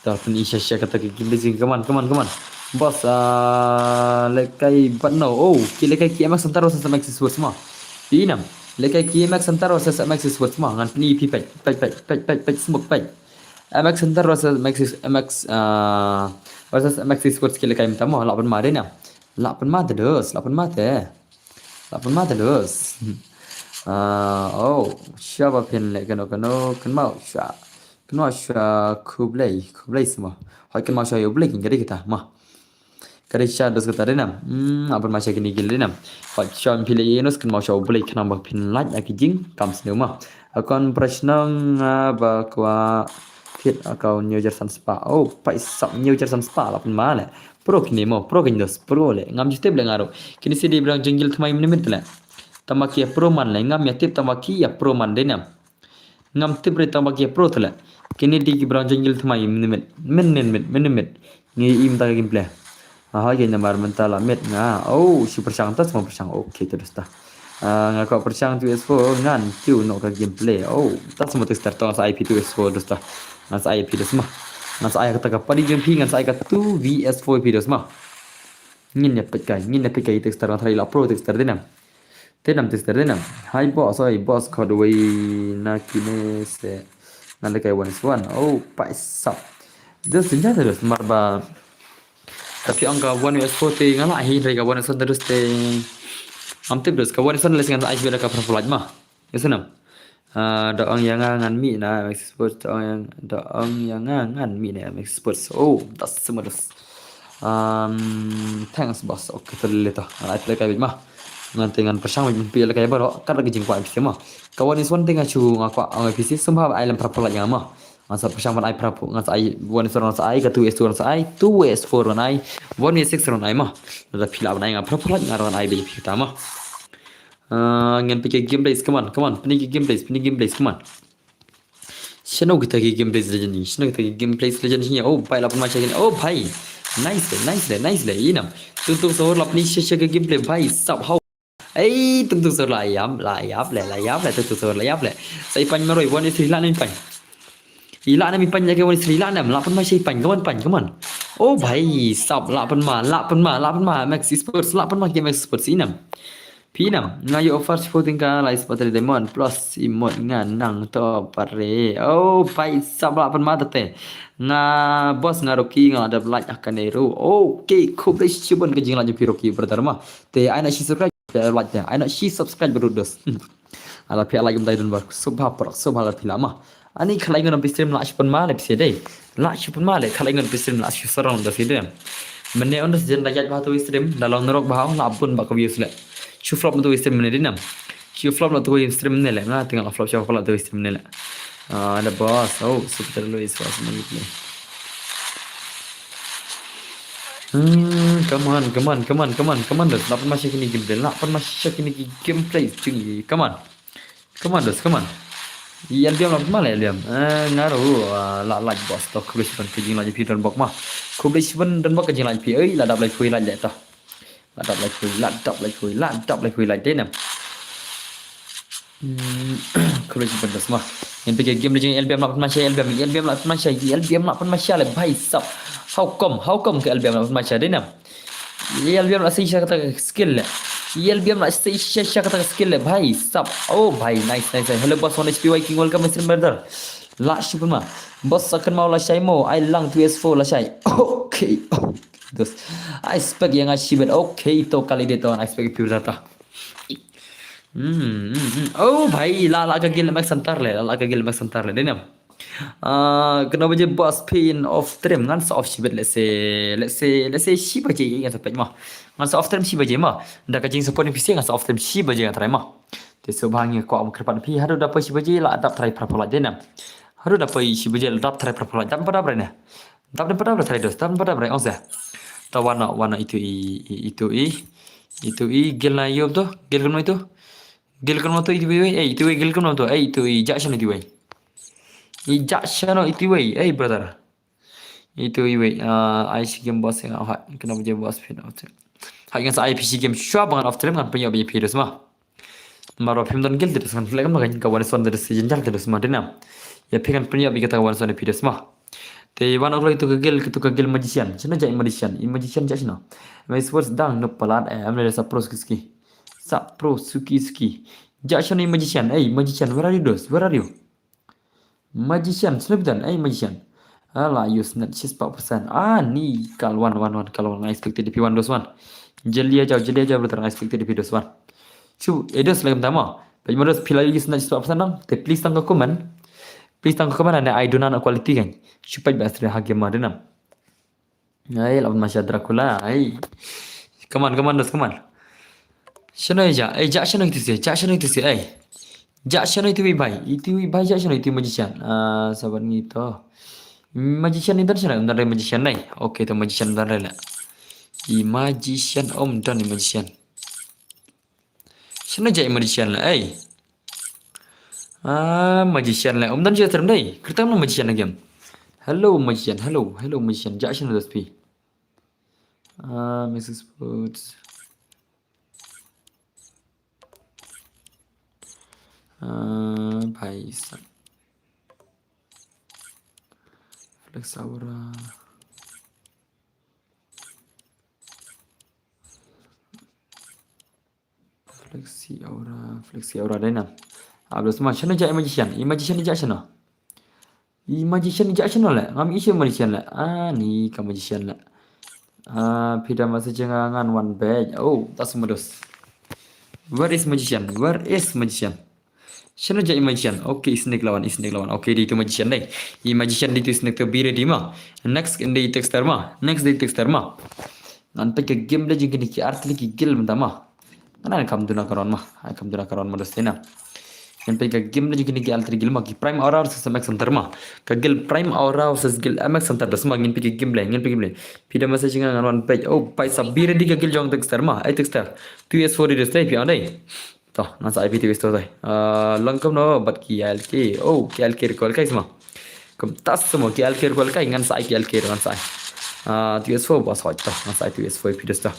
Tapi Isha kata game blazing. Come on. Boss, lekai but no. Oh, lekai KMX Santaro sa Maxis Words mah. Inam. Lekai KMX Santaro sa Maxis Words mah. Ngan pni pi pek smoke pek. MX Santaro sa Maxis MX versus Maxis Words lekai minta mah. Lapan mah deh nam. Lapan mah terus. Oh, siapa pin lek kan mau sya. Kan mau sya kublai semua. Hai kan mau sya yo blai kita kita mah. Kada sya dos kata denam. Apa masya kini gil denam. Hai sya pilih yenus kan mau sya blai kan ambak pin laj aki jing kam senu mah. Akon prasnang bakwa fit akau New Jersey Spa. Oh, paisap New Jersey Spa lapan mana. Pro kini mau pro kini dos pro le. Ngam jute belang aro. Kini sidi belang jenggil thamai menit le. Tamaki pro man le ngam ya tip tamaki ya pro man denam. Ngam tip re tamaki ya pro tele. Kini di belang jenggil thamai menit. Ni im ta gameplay. Ah, gini nambar mentala met nga. Oh, si persang tas mau persang. Oke terus dah. Ngakak persang tu S4 ngan tu no ka gameplay. Oh, tas mau tu start tong sa IP tu S4 terus dah. Ngan sa IP terus mah. Ngan sa ay kata ka padi jumpi ngan sa ay kata tu VS4 terus mah. Ngin ya pekai tu start ngan la pro tu start denam. Denam. Hi boss kau doi nak kini se. Ngan lekai 1 Oh, paisap. Terus senjata terus marba. Tapi angka 1 te ngala ahi rega 1 terus te amtip terus ka 1 les ngan ai bela ka perfulat mah yasenam da ang yang ngan mi na export da ang yang ngan mi na export oh das semua terus thanks boss okay terleta ai play ka mah ngan dengan persang pi la ka baro ka lagi jingkwa PC mah ka 1 tengah chu ngakwa ang PC sembah ai lam perfulat yang mah masa persang ai prapu ngan ai 1 ai ka 2 ai 2 ai 1 ai mah da pila ai ngan perfulat ngaran ai bi kita mah ngan pikir game plays come on pini game plays come on shano kita game plays legend ni shano kita game plays legend ni oh pai lapan macam ni oh bhai nice le inam tung sahur lap ni share game play bhai sab how tung sahur layap le tung sahur layap le sai pan meroi wan istri lan ni pan ila na mi pan jaga wan istri lan nam lapan macam pan come on oh bhai sab lapan ma max sports lapan ma game sports inam Pinam, ngayo offer supporting ka live battery demon plus imot nga nang to pare. Oh, pai sabla pan mata te. Nga boss nga Rocky nga ada like akan eru. Okay, खूप शुभन के जिंगला जो फिर Rocky berdarma. Te aina shi subscribe like te. Aina shi subscribe berudus. Ala pia like mdai dun bar. Subha la pilama. Ani khalai ngan stream la shpan ma le pise dei. La shpan ma le khalai ngan stream la shi sarang da side. Menne on jen rajat batu stream dalam nerok bahang la pun bak views le. Shuf flop na tu stream ni dinam. Shuf flop na tu stream ni le. Nga tinggal flop shuf flop tu stream ni le. Ada boss. Oh, super terlalu is boss ni play. Come on. Lapan masih kini gameplay. Lapan masih kini gameplay. Cungi. Come on. Iyan diam lapan malah diam. Ngaruh. La boss. Tok kubis pun kejing lagi pi dan bok mah. Kubis pun dan bok kejing lagi pi. La dap lagi kui lagi dah. Ladap like kui like denam. Kalau kita dah semua. Yang pergi game legend LBM lapan masya le bhai sab. How come ke LBM lapan masya denam. LBM lah sih kata skill le. LBM lah sih kata skill le bhai sab. Oh bhai nice. Hello boss on HPY King welcome Mr. Brother. La super mah. Boss akan mau lah syai mo. I lang 2S4 lah syai. Okay. Terus, I expect yang achievement. Okay, itu kali dia tuan. I expect pure data. Oh, bhai, la ka gil max santar le. Denam. Kenapa je boss pin off trim ngan sa off shibet let's say shi baje yang sampai mah. Ngan sa off trim shi baje mah. Ndak ka jing support ni PC ngan sa off trim shi baje yang try mah. Te subhangi ko am kerpan pi hadu dapat shi baje la adapt try prapola denam. Hadu dapat shi baje la adapt try prapola. Dan pada berapa? Dan pada try dos. Dan pada berapa? Onsa. Ta warna itu gel na yob to gel kan itu gel kan to itu gel kan to itu jackson itu jackson itu brother itu IC game boss yang kenapa dia boss pin out hanya sa IPC game shop bangan off time kan punya BP semua Maro film dan gil terus kan film kan kawan son dari season jar terus mah denam. Ya pengen punya bagi kawan son video semua. Te wan orang itu kegel magician. Cina jadi magician. In magician jadi cina. Mais words dang no palat amne sa pros kiski. Sa pro suki. Jadi cina magician. Magician, where are you dos? Where are you? Magician, Snapdan, magician. Alah, you snap 4%. Ni kalau kalau expected DP 1 dos 1. Jeli aja brother expected DP dos 1. Cu, edos lagi pertama. Bagi mana pilih you snap 4% dong? Te please tangkap komen. Please tangkap komen ada I don't know quality kan. Supaya bahasa hagi madena. Lawan masih Dracula. Come on dos, come on. Shano aja, shano itu sih. Jackson itu भाई Jackson itu magician. Sabar gitu. Magician itu benar magician nih. Oke itu magician benar lah. Magician om dan magician. Sana jadi magician lah. Magician lah. Om dan jadi term nih. Kita mau magician lagi. Hello magician. Jackson itu sih. Mrs. Sports. Baisan Flex Aura Flexi Aura deh nah. Abis macam mana jadi magician ni Jackson lah. Ngam isu magician lah. Ni kamu magician lah. Pida masa jangan one page. Tak semua dos. Where is magician? Shana jadi magician. Oke, snake lawan. Oke, dia itu magician deh. Magician dia itu snake terbiri di mah. Next dia texter mah. Nanti ke game dia juga ni arti lagi gil mentah mah. Mana kamu tu nak karon mah dos tena. Nanti ke game dia juga ni arti gil mah. Prime aura versus max center mah. Ke gil prime aura versus gil max center dos mah. Nanti ke game lain. Pida masa jangan one page. Pai sabir dia ke gil jong texter mah. Texter. 2S4 dia stay pian deh. Toh, nasa IPTV itu tadi. Lengkap no, buat KLK. KLK recall kai semua. Tas semua KLK recall kai ngan sai KLK ngan sai. TS4 bos hot toh, ngan sai TS4 video dah.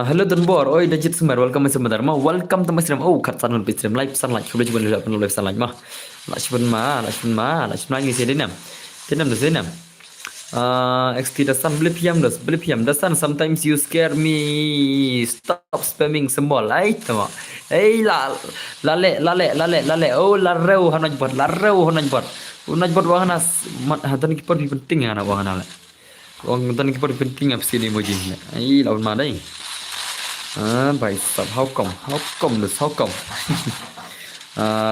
Hello Dunbor, Dajit Sumar, welcome sebentar mah. Welcome to my stream. Kat sana lebih stream live sunlight. Coba live sunlight mah. Lachman ni sedinam. Sedinam. XT Dasan beli PM Dasan sometimes you scare me, stop spamming symbol tama lale lareu hanaj bot wahana hatan kipor penting ana wahana wang hatan kipor penting apa sih emoji lawan mana baik stop how come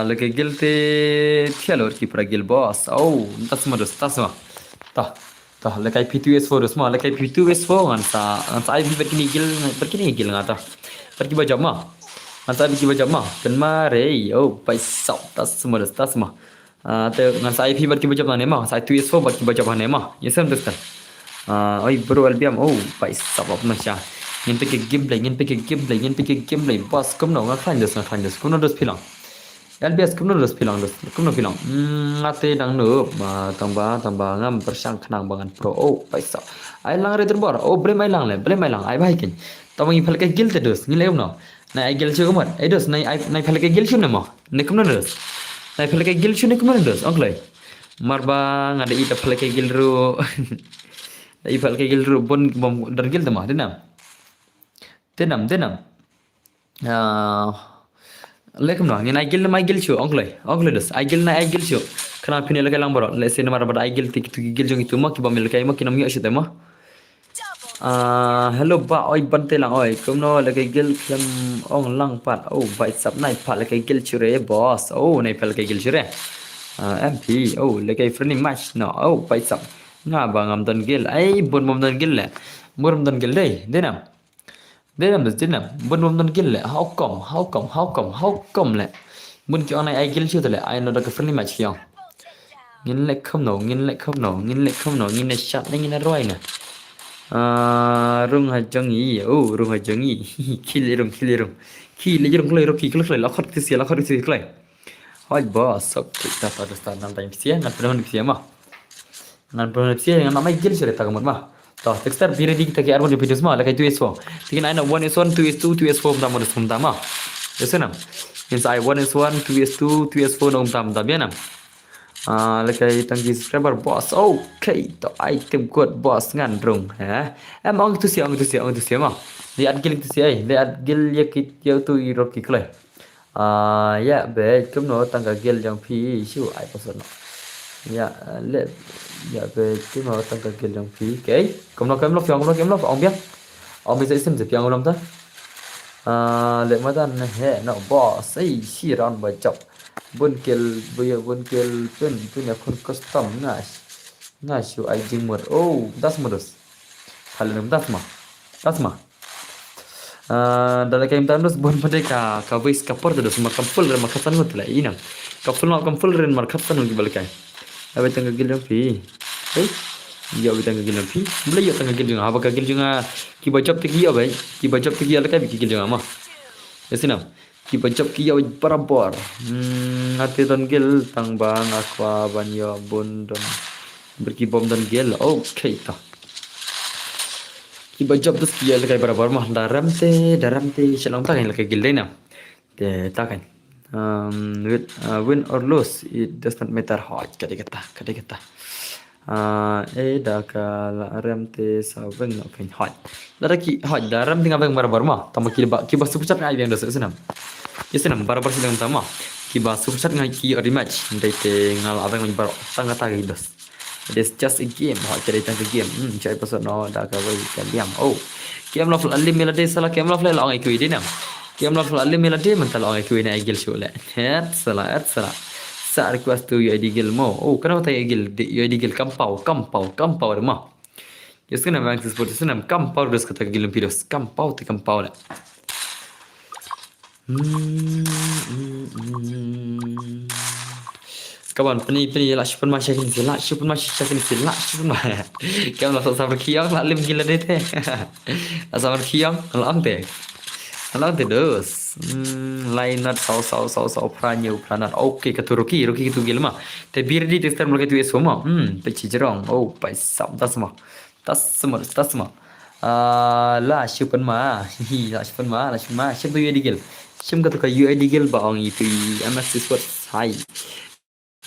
lagi gilte thialor ki para gil boss tasma Tah, lekai P2S4 semua, lekai P2S4 kan sa ai berkini gil ngata. Pergi baca mah. Masa pergi baca mah. Kan mare, paisau tas semua. Te ngan sa IP pergi baca mana mah, sa 2S4 pergi baca mana mah. Ya sam tu kan. Bro albiam, paisau apa macam. Ngin pergi gameplay. Pas kum no ngakan dos. Kum no dos pilang. LBS kumno pilang. Ngate dang no tambah ngam persang kenang bangan pro paisa. Ai lang re terbor. Blem ai lang. Ai bai kin. Tamang ifal ke gil te dos. Ngile no. Na ai gil chu kumar. Ai dos nai fal ke gil chu ne mo. Ne kumno dos. Nai fal ke gil chu ne kumno dos. Onglai. Marba ngade ita fal ke gil ru. Dai fal ke gil ru bon bom dar gil tama denam. Lekum no, ngin agil chu onglai dos agil chu kana pine leka lang boro le sen mara bada agil tik gil jong itu ma ki bamil kai ma ki nam yashite ma hello ba bante lang kum no leka gil kem ong lang pat bai sap nai pat leka gil chu re boss nai pat leka gil chu re MP leka friendly match no bai sap nga bangam don gil bon mom don gil le bon don gil dei denam bon mom don gil le how come le mun ki onai ai gil chu le ai no da friendly match ki ngin le khom no ngin le chat ngin roi na rung ha jangi kil rung klei ro ki klei la khot si klei hoi boss sok ta ta sta nan time sia ngan pernah sia ma ngan pernah sia ngan mai gil chu ta kamot ma Toh texture biri di kita ke armo di video semua lakai 2s4. Tikin aina 1s1 2s2 2s4 mta modus mta ma. Yesenam. Means I 1s1 2s2 2s4 no mta bianam. Lakai tangki subscriber boss. Okay, to item code boss ngan rung. Em ong tu sia ma. Lihat gil tu sia lihat gil ya kit ya tu iro kiklai. Ya be kum no tangga gil yang pi siu ai pasal no. Ya le ya về cái mà tăng cái kia đồng phí cái cũng nó kém nó ông biết ông bây giờ xem gì phiền ông ta lệ mà ta hệ nó bỏ xây xì ron bởi chọc buôn kia bây giờ buôn kia bên nhà con custom ngay siêu ai dừng một that's modus hal that's mà dalam game tanus buat mereka kawis kapur terus makan full dan makan tanut lah ini kapul dan makan tanut di balik Abang tengah gil pi. Ya abang tengah gil pi. Beli ya tengah gil juga. Apa gil juga? Ki bacap tiki ya baik. Ki bacap tiki ala kai gil juga mah. Ya sinam. Ki bacap ki ya parabor. Hati don gil tang bang aqua banyo bun don berkibom don gil. Okay ta. Ki bacap terus ki ala kai parabor mah. Daram te selang tak ala kai gil deh nam. Te tak kan. Win or lose it does not matter hot kadai kata dah kala ram te saveng no kan hot dah ki hot daram tinggal bang barabar mah tama ki bas super chat ngai yang dosa senam barabar sedang tama ki bas super chat ngai ki rematch dai te ngal abang baro tanga ta dos it's just a game hot kadai tang game cai pasal no dah ka wei kan diam game lo alim melade sala game lo la ngai kui dinam Kiam lah alim melade mental orang kuih nak igil show lah. Salah. Sa request tu you igil mo. Kenapa tak igil? You igil kampau mah. Just kena memang seperti itu nam kampau terus kata igil piros. Kampau lah. Kawan peni lah super masih ini lah super masih Kiam lah sabar kiang lah alim gila deh teh. Sabar kiang lah angte. Alang terus, lain nak sau peranyu peranan. Okay, kata Rocky itu gila mah. Tapi di tester mereka tu semua, peci jerong. Pai sab tas mah. Lah siapa mah, siapa tu UID gil. Siapa kata kau UID gil baong itu MS Sport Hai.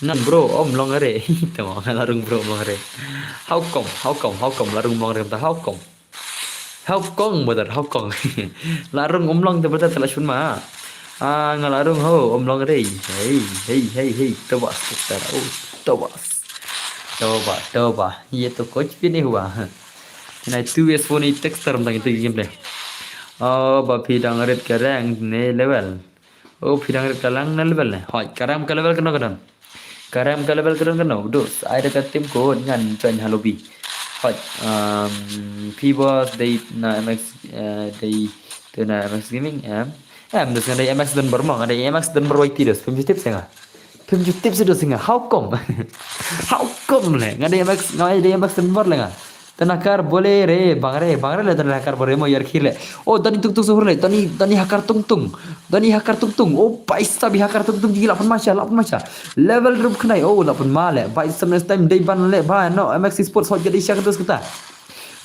Nan bro, om long are. Tengok, larung bro long are. How come larung long are kata how come? How kong larung omlong tu betul telah cuma ngalarung omlong rei hey tobas ये तो कुछ भी नहीं हुआ ना 2s4 ni texture tentang itu gameplay bapi dangaret kerang ne level pidang ret kalang ne level ne hoi karam ka level kena dos ada kat tim ko ngan join halobi hot P-Boss day na MX day tu na MX gaming dus ada MX dan bermang ada MX dan berwai tidos 50 tips enggak 50 tips itu singa how come le ada MX dan ber lenga tanakar boleh re bangre le tanakar boleh mo yar khile tani tuk suhur le tani hakar tung paisa bi hakar tung gila pun masya level drop kena lapun male paisa next time day ban le ba no MX Sports hot jadi syak terus kita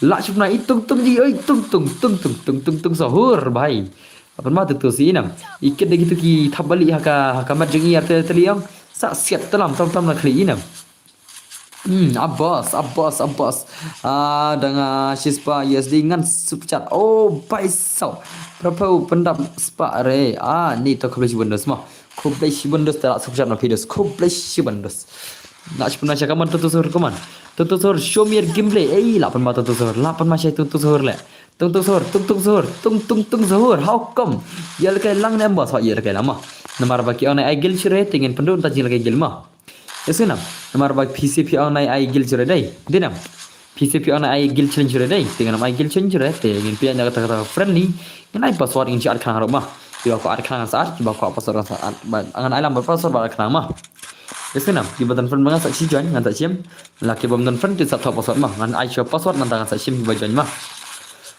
la chupna tung suhur bhai apun ma tu sinam ikit de gitu ki thabali hakamat jengi arte teliang sa siat telam la khli inam Abbas dengan Shispa USD dengan super chat paisau berapa pendap spa re ni to kubleshi bonus tak super chat na videos kubleshi bonus nak pernah cakap man tutur show me your gameplay 8 mata tutur 8 masih tutur le tung suhur how come ya le lang ne boss ya le lama nomor baki on ai gil chure tingin pendun tajil ke gil mah Yesunam, nomor bag PCP online ai gil cure dai. Dinam. PCP online ai gil challenge cure dai. Dengan ai gil challenge cure te ngin pian jaga kata friendly. Ngai password ingin chat khang mah. Tiba ko ar khang saat, tiba ko password saat. Angan alam password ba khang mah. Yesunam, tiba dan friend bangat sak si join ngan tak sim. Laki bom dan friend tu sat password mah. Ngan ai show password ngan tangan sak sim tiba join mah.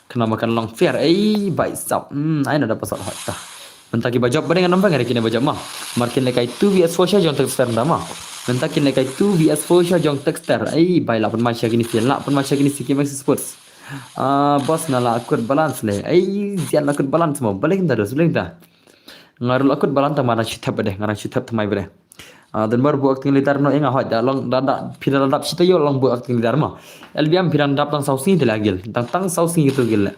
Kena makan long fair baik sap. Ai ada password hot. Mentaki bajab dengan nambang hari kini bajab mah. Markin lekai 2vs4 saja untuk stand mah. Mentakin lekai 2 vs4 sha jong texter. Ai baiklah pun macam gini sih. Lah pun macam gini sih Max Sports. Bos nala akut balance le. Ai zian akut balance mo. Balik dah dos, balik dah. Ngarul akut balance tamara chithap bade, ngarang chithap thamai bade. Dan baru buat acting leader no enga hot long dada piran dap chita yo long buat acting leader ma. Elbiam piran dap tang sausi de lagil. Tang sausi gitu gil.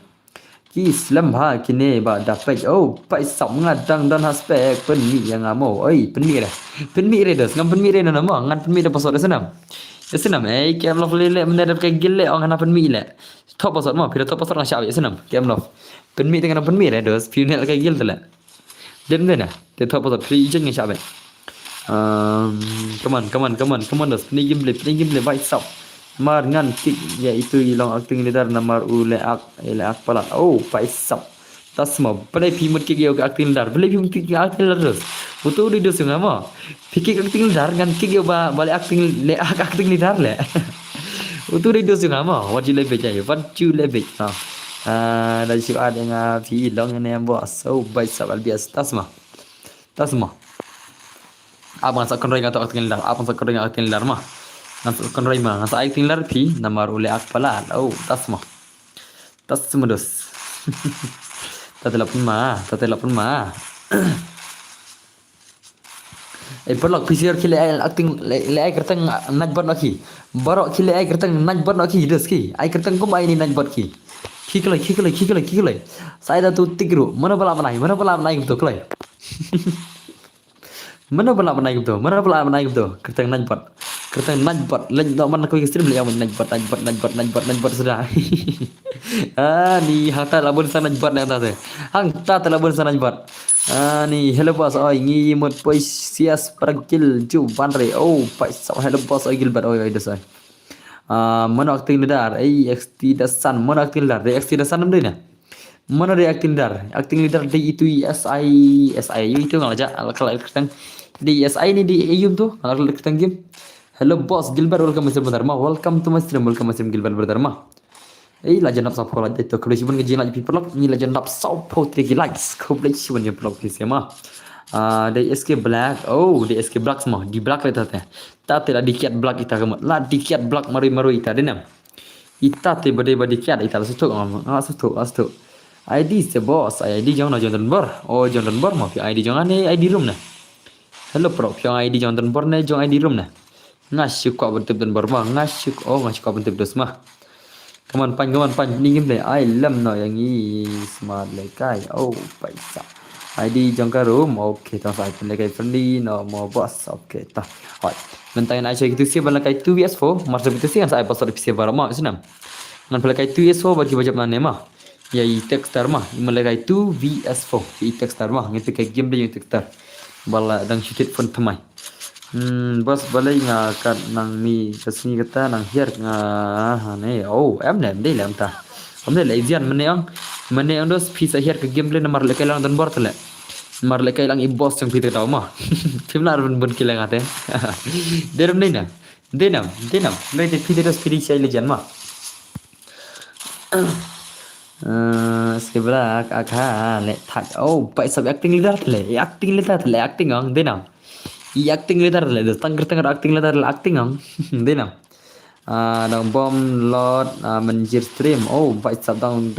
Ki Islam ha kini ba dapat pai song ngadang dan haspek penmi yang amo oi penmi dah penmi redos ngam penmi rena nama ngan penmi dah pasal senam ya senam kem lof lele menadap ke gile orang ngana penmi le top pasal ma pira top pasal ngasya ya senam kem lof penmi dengan penmi redos final ke gil tela dem dena te top pasal free jen ngasya be come on dos ni gimble bai sap mar ngan kick yaitu ilong acting leader namar ule ak pala pai sap tasma pada pimut kick yo acting leader beli pimut kick acting leader utu di dos ngama kick acting leader ngan kick yo balik acting leader le utu di dos ngama what you leverage dari si ada nga pi long ne bos pai sap albias tasma abang sakon ring atau acting leader abang sakon ring acting leader mah nasa kon ray ma nasa acting lar pi namar ule ak pala tasma dos tatelapun ma perlok PCR kile ay acting le ay kertang najbat laki barok kile ay kertang najbat laki dos ki ay kertang kum ay ni najbat ki kikle saya dah tu tigru mana bala menai gitu klay mana bala menai gitu kertang najbat lain dak mana kau stream le yang najbat sudah ni hata labun sana najbat na ta hang ta labun sana najbat ni hello boss oi ngi mot poi sias pergil ju banre pai so hello boss oi gilbat oi desai mana acting leader xt dasan mana acting leader xt dasan namde na mana acting leader di itu si itu ngalaja kalau kita di si ni di ayum tu kalau kita game hello boss Gilbert welcome to my stream Gilbert Dharma la janap sa phola to kole sibun ngi la people ni la janap sa pho 3 likes kole sibun ni blog ki sema de SK black de SK black semua di black le ta te la dikiat black ita kamu la dikiat black maru ita denam ita te bade kiat ita la sutuk astu ID se boss ID jong na jondan bor jondan bor ma fi ID jong ane ID room na hello pro fi ID jondan bor ne jong ID room na ngasih kau bentuk dan berma ngasih kau bentuk dos mah kaman pan ni game I love no yang ini smart lekai paisa ID jangka room okay tang sai pen lekai friendly no mo boss okay ta hot mentain aja gitu sih balakai 2vs4 masa itu sih kan saya pasal PC barama senam ngan balakai 2vs4 bagi bajap nane mah ya i texter mah balakai 2vs4 i texter mah ngerti kayak game dia texter bala dang shit phone thamai bos balai nga kat nang mi kasni kata nang hier nga ne em nem dei lam ta amne le zian mane ang dos pisa hier ke gameplay namar le kelang dan bor tele mar le kelang i boss yang pita taw ma timlar bun kilang ate deram nei na denam le te pita dos pidi chai le jan ma sebelak akha le thak pai sab acting leader acting ang denam acting leader le tang acting leader acting ang denam dang bom lot menjir stream bai sab dang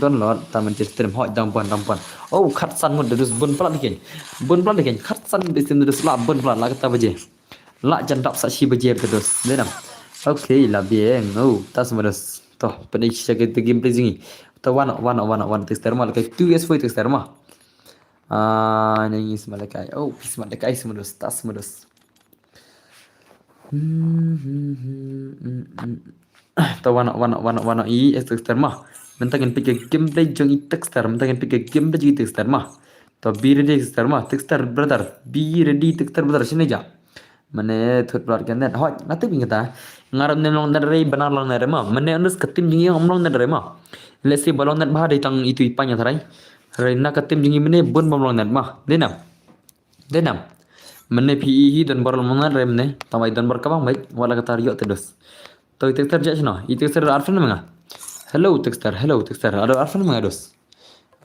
don lot ta menjir stream hoi dang pon khat san mun dus bun plat diken khat san bisin dus la bun plat la kata baje la jandap sa si baje terus denam okay la bien tas modus toh pedai check the game playing to one texter mal kai 2s4 texter mah ini semalakai semalakai semudus tas semudus to wana i texter mah mentangin pikir gameplay jong i texter mentangin pikir gameplay jong i texter mah to be ready texter mah texter brother be ready texter brother sini ja mane thot blar kan net hot natu bingata ngarap nem long dare banar long dare mah mane anus ketim jing om long dare mah lesi balong net bah datang itu ipanya tharai Rena katim jingi mene bun bamlong net mah denam mene pi dan bar longan remne tamai dan bar kabang baik wala kata riyo terus to texter ja chno itu texter arfan menga hello texter ada arfan menga dos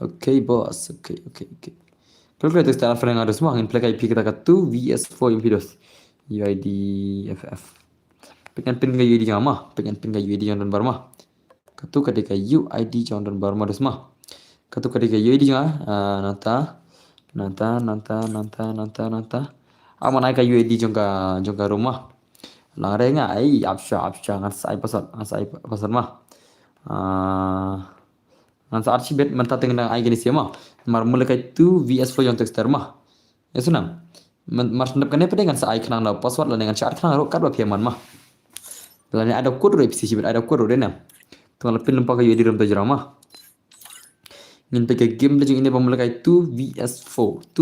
okay boss okay kalau texter arfan menga dos mah in play kai pi kita 2vs4 impidos UID FF. Pengen pin ke UID jang mah, pengen pin ke UID jang dan bar mah. Katu kadika UID jang dan bar mah dus mah. Katu kadika UID jang nanta. Aman ai ka UID jang ka rumah. Lang re nga ai apsha ngan sai pasal mah. Ngan sa archibet manta tengah ai gini siapa mar mulai tu VS4 yang texter mah. Ya sunam. Mar sendap kan apa dengan sa ai kenang na password la dengan syarat kenang ro kad ba piaman mah. Lah ni ada kod ro ipsi sibet ada kod ro dena. Tungal pin lempa ka UID rom ta jrama. Ngin pe game le jing ini pemulai tu VS4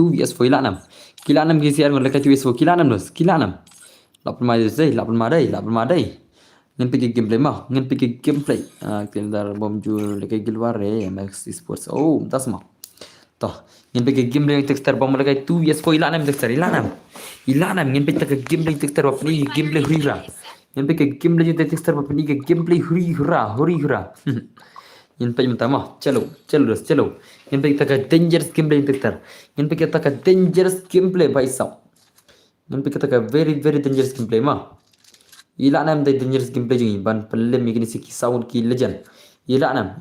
ila 6. Kila 6 gisi ar mulai tu VS4 kila 6 dos kila 6. 8 madai. Ngin pergi gameplay mah, ngin pergi gameplay. Kalendar bom jul dekai gilwar Max Esports. Oh, tas mah. Toh, ngin pergi gameplay texter bom lagi tu yes ko ilanam texter ilanam. Ngin pergi gameplay texter bom ni gameplay hurira. Ngin pergi gameplay texter bom ni gameplay hurira. Ngin pergi minta mah, chalo. Ngin pergi taka dangerous gameplay texter. Ngin pergi taka dangerous gameplay by sab. Ngin pergi taka very dangerous gameplay mah. Ila nam day dangerous gameplay jing ban pelem igini siki sound ki legend. Ila nam.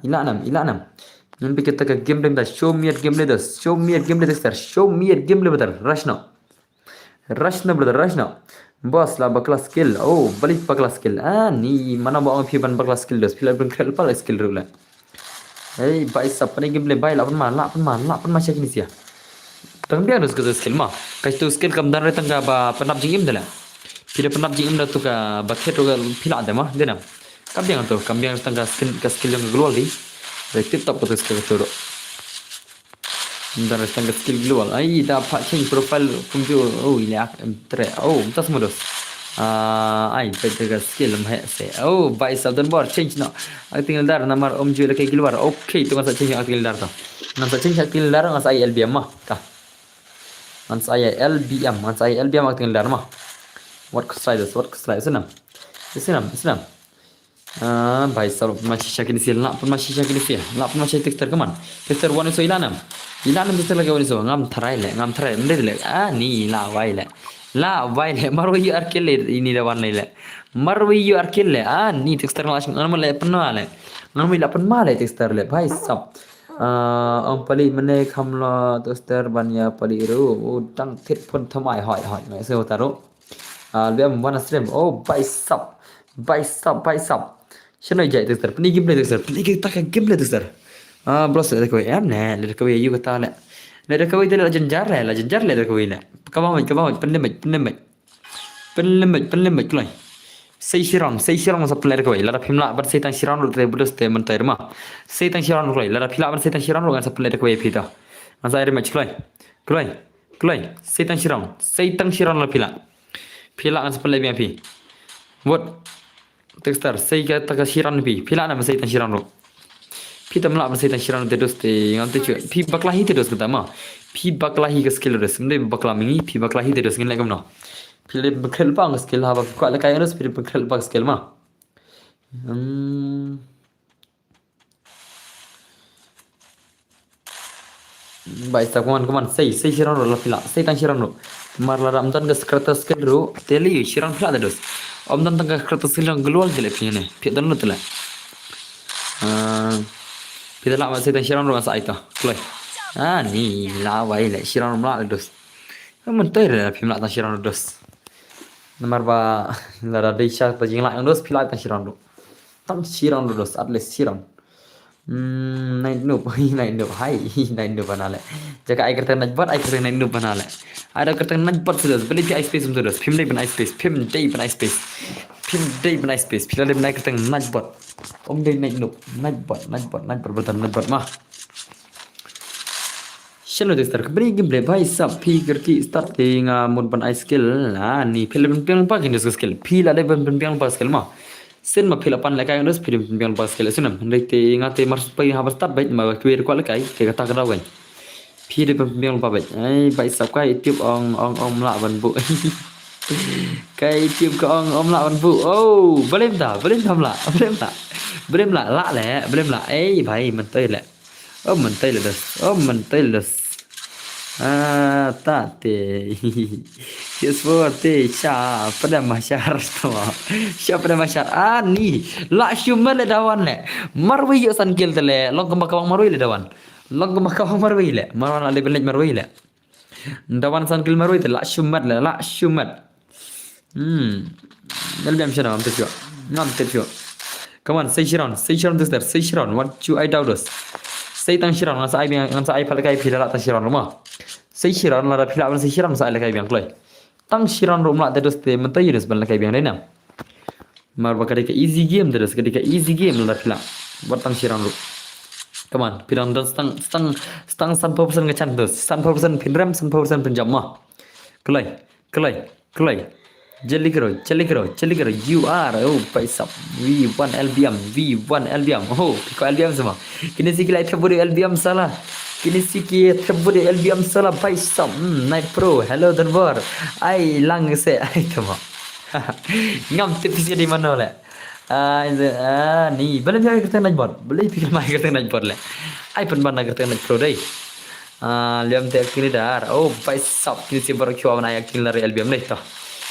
Ngin pikir taka gameplay da show me gameplay das. Show me gameplay betar. Rush now brother. Boss lah bakla skill. Oh, balik bakla skill. Ni mana bawa pi ban bakla skill das. Pila ben krel pala skill rula. Hey, bai sap pani gameplay bai la pan ma check ni sia. Tang dia harus ke skill mah. Kai tu skill kam dan retang ka ba penap jing im dala. Pila penap jing imda tu ka bakhet roga pila ada mah dena. Kambiang tangga skill yang global di. Tip top tu skill tu. Ndar tangga skill global. Ai da change profile kumju oh ile tre. Oh tas modos. Ai tangga skill mah se. Oh by southern bar change no. Ai tinggal dar namar ju le kai global. Okay tu ngasa change tinggal dar tu. Ngasa change tinggal dar ngasa LBM mah. Ka. Ngasa LBM tinggal dar mah. Work slide senam. Baik sahabat masih syakin isi lap pun masih texter keman texter wani so ilanam texter lagi wani so ngam tharai mende ni la wai le marwa yu arkelle ini da wan le marwa yu arkelle ni texter ngam le penna le ngam la penma le texter le bhai sab ông pali mene khamla texter banya pali ro tang thit pon thamai hoi ngai se taro Liam one stream. Oh, bicep. Shano jai texter. Peni gameplay texter. Peni kita kan gameplay texter. Bros le koi am ne. Le koi yu kata le. Le koi de la jenjar le koi le. Kabang penlemet kloi. Sei sirang sa player koi. Lara pimla bar sei tang sirang ro te budos te mentai ma. Sei tang sirang kloi. Lara pila bar sei tang sirang ro kan sa player koi pita. Masa air match kloi. Sei tang sirang la pila. Pila kan sepele biang pi. Buat texter saya kata kasiran pi. Pila nama saya tansiran ro. Pi tamla apa saya tansiran ro terus te ngante cu. Pi baklahi terus kata mah. Pi baklahi ke skill terus. Mende baklamingi pi baklahi terus ngin lagi mana. Pi le bakel bang skill haba ko ala kaya terus pi bakel bang skill mah. Baik tak kawan saya siran ro la pila. Saya tansiran ro. Marla ramdan ga skrata skill ro teli shiran pla dos omdan tanga skrata skill ang global jele pine pidan no tela pidala ma se tan shiran ro sa aita kloi ni la wai le shiran mla dos mun tay re pimla tan shiran dos namar ba la da deisha pa jingla ang dos pila tan shiran ro dos at least shiran naik noob banale jaka ai kerta najbat ai kerta naik noob banale ada kerta najbat sudah beli pi ice space sudah pim day ban ice space pila le naik kerta najbat day naik noob najbat betul najbat mah Shalo texter beri gameplay bhai sab pi kerti starting mod ban ice skill ni film pa kin skill pila le ban pa skill mah sen ma phila pan lekai ndos film biang pas kele sunam ndai te ngate mars pai ha start bait ma kwer kwa lekai ke kata ka daw phile biang pa bait ai bai sap kai tip ong la ban bu kai tip ka ong la ban bu oh belem la ai bhai man tai le das ta te seperti siapa dah masyar tama. Siapa dah masyar? Ni la shumal le dawan le. Marwi yo san kil tele. Long kemakawang marwi le dawan. Long kemakawang marwi le. Marwan ale belaj marwi le. Dawan san kil marwi le la shumat le la shumat. Nalbiam shana am tepyo. Nam tepyo. Come on, say Shiron this there. Say Shiron. What you I doubt us. Say tang Shiron. Ngasa ai palakai pila la ta Shiron rumah. Say Shiron la pila say Shiron sa ai lakai biang kloi. Tang Shiron rumah terus te mentai terus ban lakai biang lainam. Mar ketika easy game terus ketika easy game la pila. Buat tang Shiron ru. Come on, pirang dan stang 100% ngechan terus. 100% pinram 100% penjamah. Kloi. Jelly kero. You are paisa. V1 LBM. Oh, kau LBM semua. Kini sikit lagi terbudi LBM salah. Paisa. Night Pro. Hello Denver. Ai lang se ai tama. Ngam tipis di mana le? Ni boleh jangan kereta naik bot. Boleh pikir mai kereta naik bot le. Ai pun mana kereta naik Pro deh. Liam te akini dar. Oh, paisa. Kini si baru kau mana akini lari LBM le toh.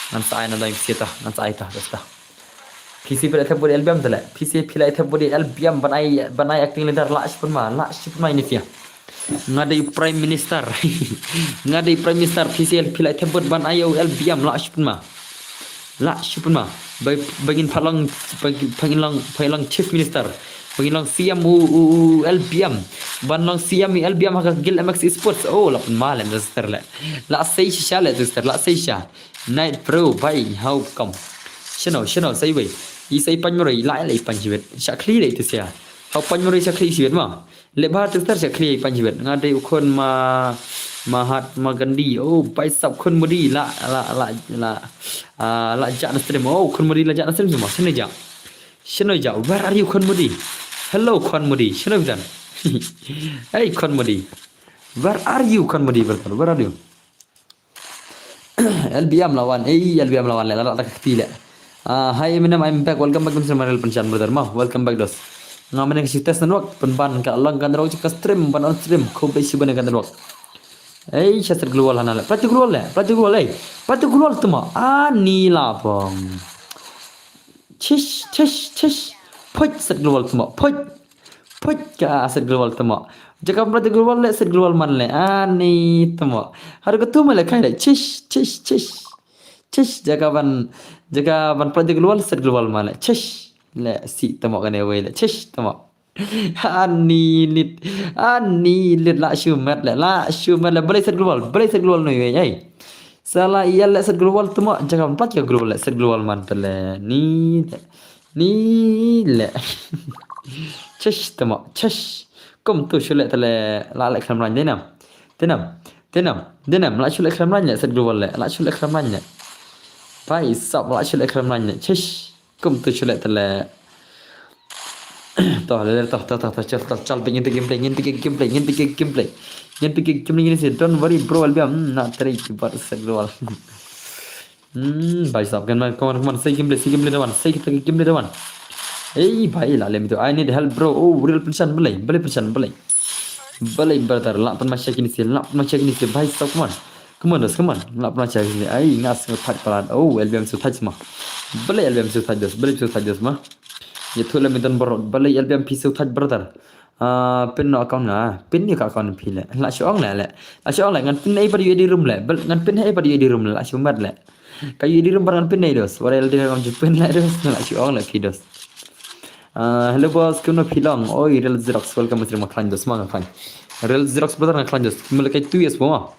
Nanti saya nanti kita nanti dah. PC pilih terbudi LBM tu lah. PC pilih terbudi LBM banai acting leader lah pun mah ini dia. Ngadai Prime Minister. PC pilih terbudi banai LBM lah pun mah. Bagin palang Chief Minister. Bagin lang CM LBM. Ban lang CM LBM haka Gil MX Sports. Oh, lapun malam tu lah. La say sha le tu la say sha. Night Pro bhai how come shino say wei I say panmori lai panjibet shakli le tu sia how panmori shakli sibet ma le ba tu tar shakli panjibet ngadai ukon Mahatma Gandhi oh pai sap kon modi la ja na stream oh kon modi la ja na stream semua shino ja where are you kon modi hello kon modi shino bidan hey kon modi where are you kon modi where are you LBM lawan le la kepila. Hi Eminem, I'm back. Welcome back to Marel Pencan brother. Welcome back dos. Ngamen ke test network penban ka lang kan raw ka stream ban on stream ko be siban kan network. Shasar global hanala. Prati global tuma. Ni la bang. Chish. Poj sat global tuma. Poj ka sat global tuma. Jaka berarti global le set global man le ni temo harga tu male kai le chish jaka ban berarti global set global man le chish le si temo kan we le chish temo ani lit la shumat le boleh set global no we ai salah iya le set global temo jaka ban plat global le set global man le ni le chish temo chish Kom tu syulik tele la kram ran denam la syulik kram ran set global la syulik kram ran pai sap la syulik kram ran chish kom tu syulik tele toh chal pengen gameplay ini sih don't worry bro album nak try buat set global pai sap kan kawan say gameplay dewan Bhai la lem tu I need help bro real pensan belai brother la pen masya kini sil bhai stop come on la pen masya kini ai ngas ngat palat LBM su touch ma belai LBM su touch dos ma ye thula midan borot belai LBM pi su touch brother pin no account na pin ni ka account pi le la shong la ngan pin ai pada di room le ngan pin ai pada di room la shumat le kayu di room ngan pin ai dos warel di room pin la dos la shong la pi dos hello boss kuno pilong Real Xerox welcome to maklan dos mang kan Real Xerox brother maklan dos melekai 2 years bo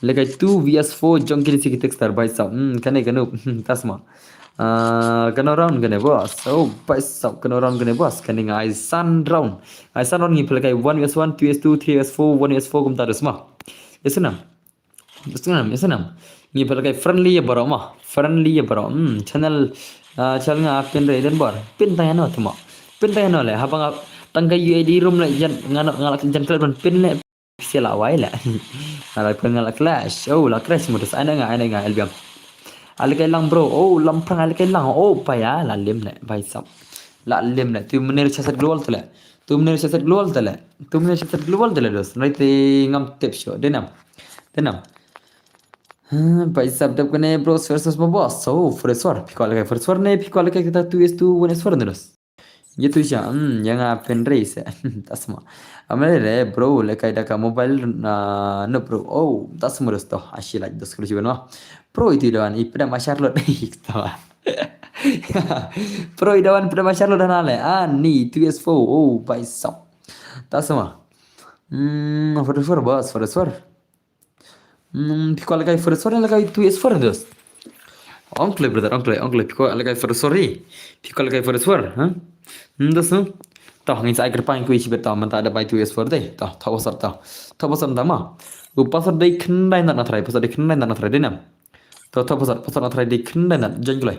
lekai 2 vs4 jongkili sikit textar by sab kane tasma kano round kane boss by sab kano round kane boss kane ngai sun round ni pelekai 1 vs1 2 vs2 3 vs4 1 vs4 kum tarus ma yesunam ni pelekai friendly ya baro channel nga pin re den bor pin tayano tuma pin tayano le habang tangkai UID room le jan ngalak jan klan pin le sila wai le ala pin ngalak clash la clash modus ana nga LBM alkai lang bro lampang alkai lang paya la lim le bai sap la lim le tu menir chasat global tele dos right ngam tip show denam भाई साहब जब कने bros versus bos. So, first war ne pikol kai kita 2:2 one is for terus. Gitu siya. Yang pen race. Tasma. Amele bro le kai da ka mobile na no bro. Oh, tasma terus toh. Asyik like dos kilo no. Pro itu doan ipda Charlotte tawa. Pro idawan pada Charlotte dan ale. Ni 2:4. Oh, भाई साहब. Tasma. First war. Pikol kai first war le kai 2:4 terus. Oncle brother, oncle, piko alagay for sorry. Piko alagay for swar, ha? Das no? Tah ngin sa pain ko isi beta man ta ada bai tu es for dai. Tah thawasar ta. Thawasar da ma. Upasar dai khnai na thrai, pasar dai khnai na thrai dinam. To pasar na thrai dai khnai na jenglai.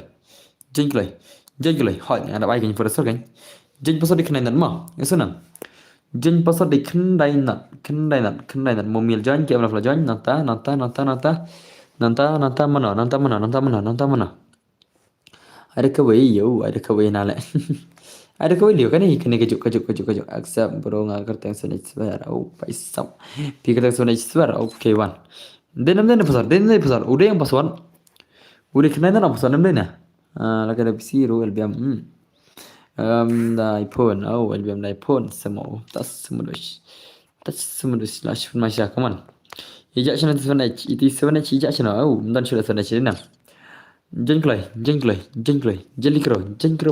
Jenglai. Jenglai. Hoi ada bai kin for swar kan. Jeng pasar dai khnai na ma. Esunam. Jeng pasar dai khnai na momil jan ke amla jan nanta mana. Ada kawai yo, ada kawai nale. Ada kawai liu kan ni kene kejuk. Accept bro ngagar teng sunai swear. Oh, paisam. Pikir teng sunai swear. Okay one. Den pasar. Udah yang paswan. Udah kena na paswan nem na. Lagi ada bisiru LBM. Da iPhone. Oh, LBM da iPhone semua. Tas semulus lash pun masya come on. Ijak chana sunai itu sunai ijak chana. Oh, dan sudah sunai chana. Jenkloi,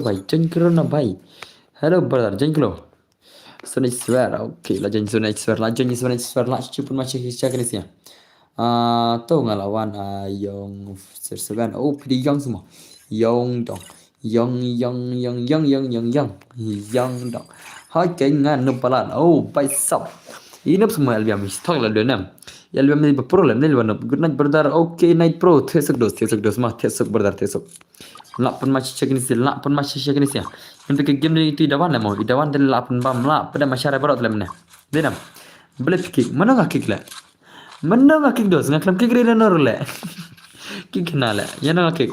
भाई, जेंकरो ना भाई. Hello brother, जेंकलो. Sunai swear, okay, la jen sunai swear, la cipun macam hisya kan sih. Tahu ngelawan Yong serseban, oh pilih Yong semua. Yong dong. Yong dong. Hai kengan numpalan, oh by sub. Ini semua LBM, stok lah denam. LBM ni berproblem ni luar. Good night brother, okay night pro. Tesuk dos mah, tesuk brother, tesuk. Lap pun masih cek ni sih. Yang pergi game ni itu idawan lah mau. Idawan dari lap pun bam lap. Pada masyarakat berat lah mana. Denam. Boleh kick. Mana ngak kick lah? Mana ngak kick dos? Ngak kick rela nor lah. Kick kena lah. Yang ngak kick.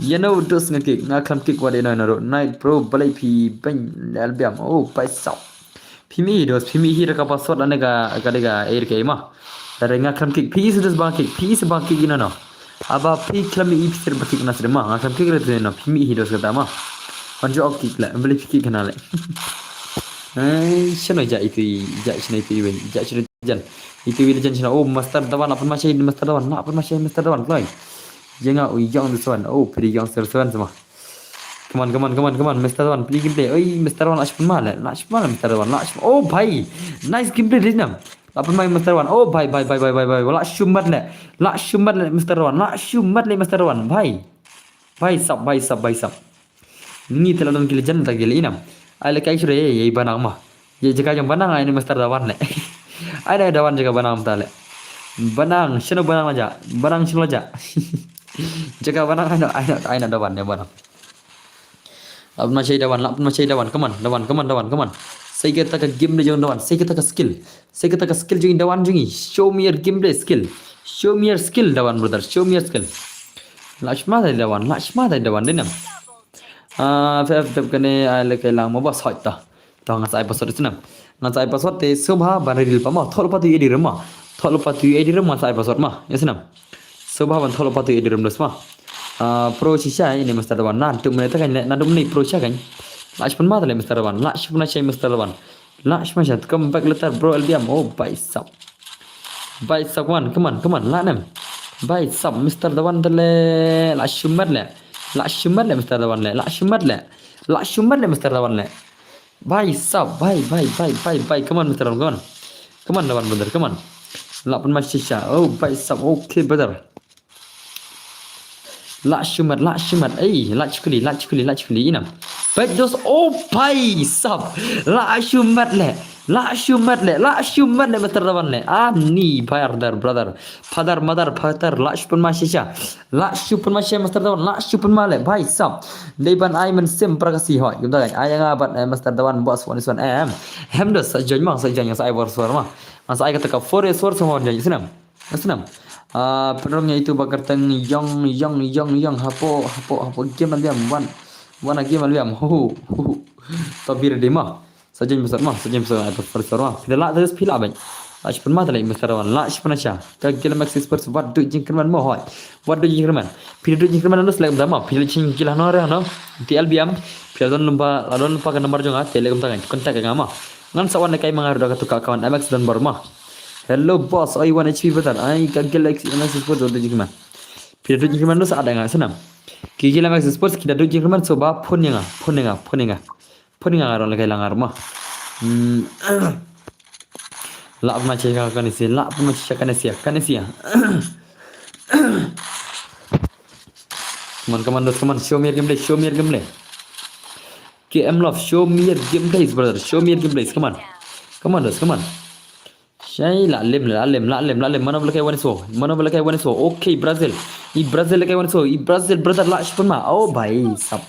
Yang dos ngak kick. Ngak kick wadi nor. Night pro boleh pi ben LBM. Oh, paisau. Pimi hira ka password ane ka air ke mah. Dari ngakam kick peace dos bang kick gina no. Aba pi klami ipsir bakik nasre mah ngakam kick rete no pimi hidos kata mah. Anjo ok kick la beli kick kana le. Shano ja itu wen ja shino jan. Itu wi jan shino oh master dawan apa masih master dawan loy. Jenga uyang desuan oh pri yang sersuan semua. Come on, Mr. One, play gameplay. Oi, Mr. One, Mr. One. Oh, bhai, nice gameplay, Rinam. Apa main Mr. One? Oh, bhai. Wala shumat le, Mr. One. Bhai, sab. Ni telah dalam kilijan tak gili inam. Ala kai sure ye banang mah. Ye jika yang banang ini Mr. One le. Ada dawan jaga banang tale. Banang, sino banang aja. Jika banang ada dawan ya banang. Lapun macam dawan, come on. Saya kata ke game dia dawan, saya kata ke skill juga dawan jungi. Show me your gameplay skill. Dawan brother, show me your skill. Lashma dah dawan denam. FF kene ale ke lang mabas hot ta. Tang ngasai password senam. Ngasai password te subha banadil pama thol patu edi rema. Ngasai password mah, ya senam. Subha ban thol patu edi rem mah. Pro sisa ini Mr. One. Nanti mereka kan nanti menik pro sisa kan. Lash pun mata le Mr. One. Lash pun aja Mr. One. Lash macam come back letar bro LBM. Oh baisap one. Come on. Lanam. Baisap Mr. One tele. Lash shumat le Mr. One le. Lash shumat le Mr. One le. Baisap. Bye. Come on Mr. One. Come on One brother. Come on. Lak pun masih sisa. Oh baisap. Okay brother. Lak shumat. Lak cukuli inam. Baik dos oh pai sab. Lak shumat le Mr. Rawan le. Ni bayar dar brother. Father mother lak shupun masya. Mr. Rawan lak shupun male bai sab. Deban ai men sim prakasi hoi. Gimana kan? Ai ngabat Mr. Rawan bos one M. Hem dos sajanya yang saya bersama. Masa ai kata ka 4 source ho jadi senam. Penerangnya itu bakar teng yang hapo game albiam wan game albiam tabir dema sajen besar apa persor tidak lah terus pila banyak Lash pun mata lagi Mr. Wan. Lash pun aja. Kagil Maxis Spurs what do jingkerman mo hoy. What do jingkerman? Pilih do jingkerman nus lagi pertama. Pilih cingkilah nore no. TLBM. Pilih don lupa ke nomor jonga. Telegram tangan. Kontak ke ngama. Ngan sawan kai mangar dah tu kawan MX dan Burma. Hello boss. I 1 HP betul. I kagil Maxis Spurs do jingkerman. Pilih do jingkerman nus ada nggak senam. Kagil Maxis Spurs kita do jingkerman soba pun yang ngaron lagi langar mah. Lak macam kan isi, lak macam kan isi. Come on, show me your gameplay. KM Love, show me your gameplays, brother. Show me your gameplays. Come on, dos. Shay, la lem. Mana boleh kai one so. Okay, Brazil. Brazil kai one so. Brazil brother la shpun ma. Oh, bhai, sab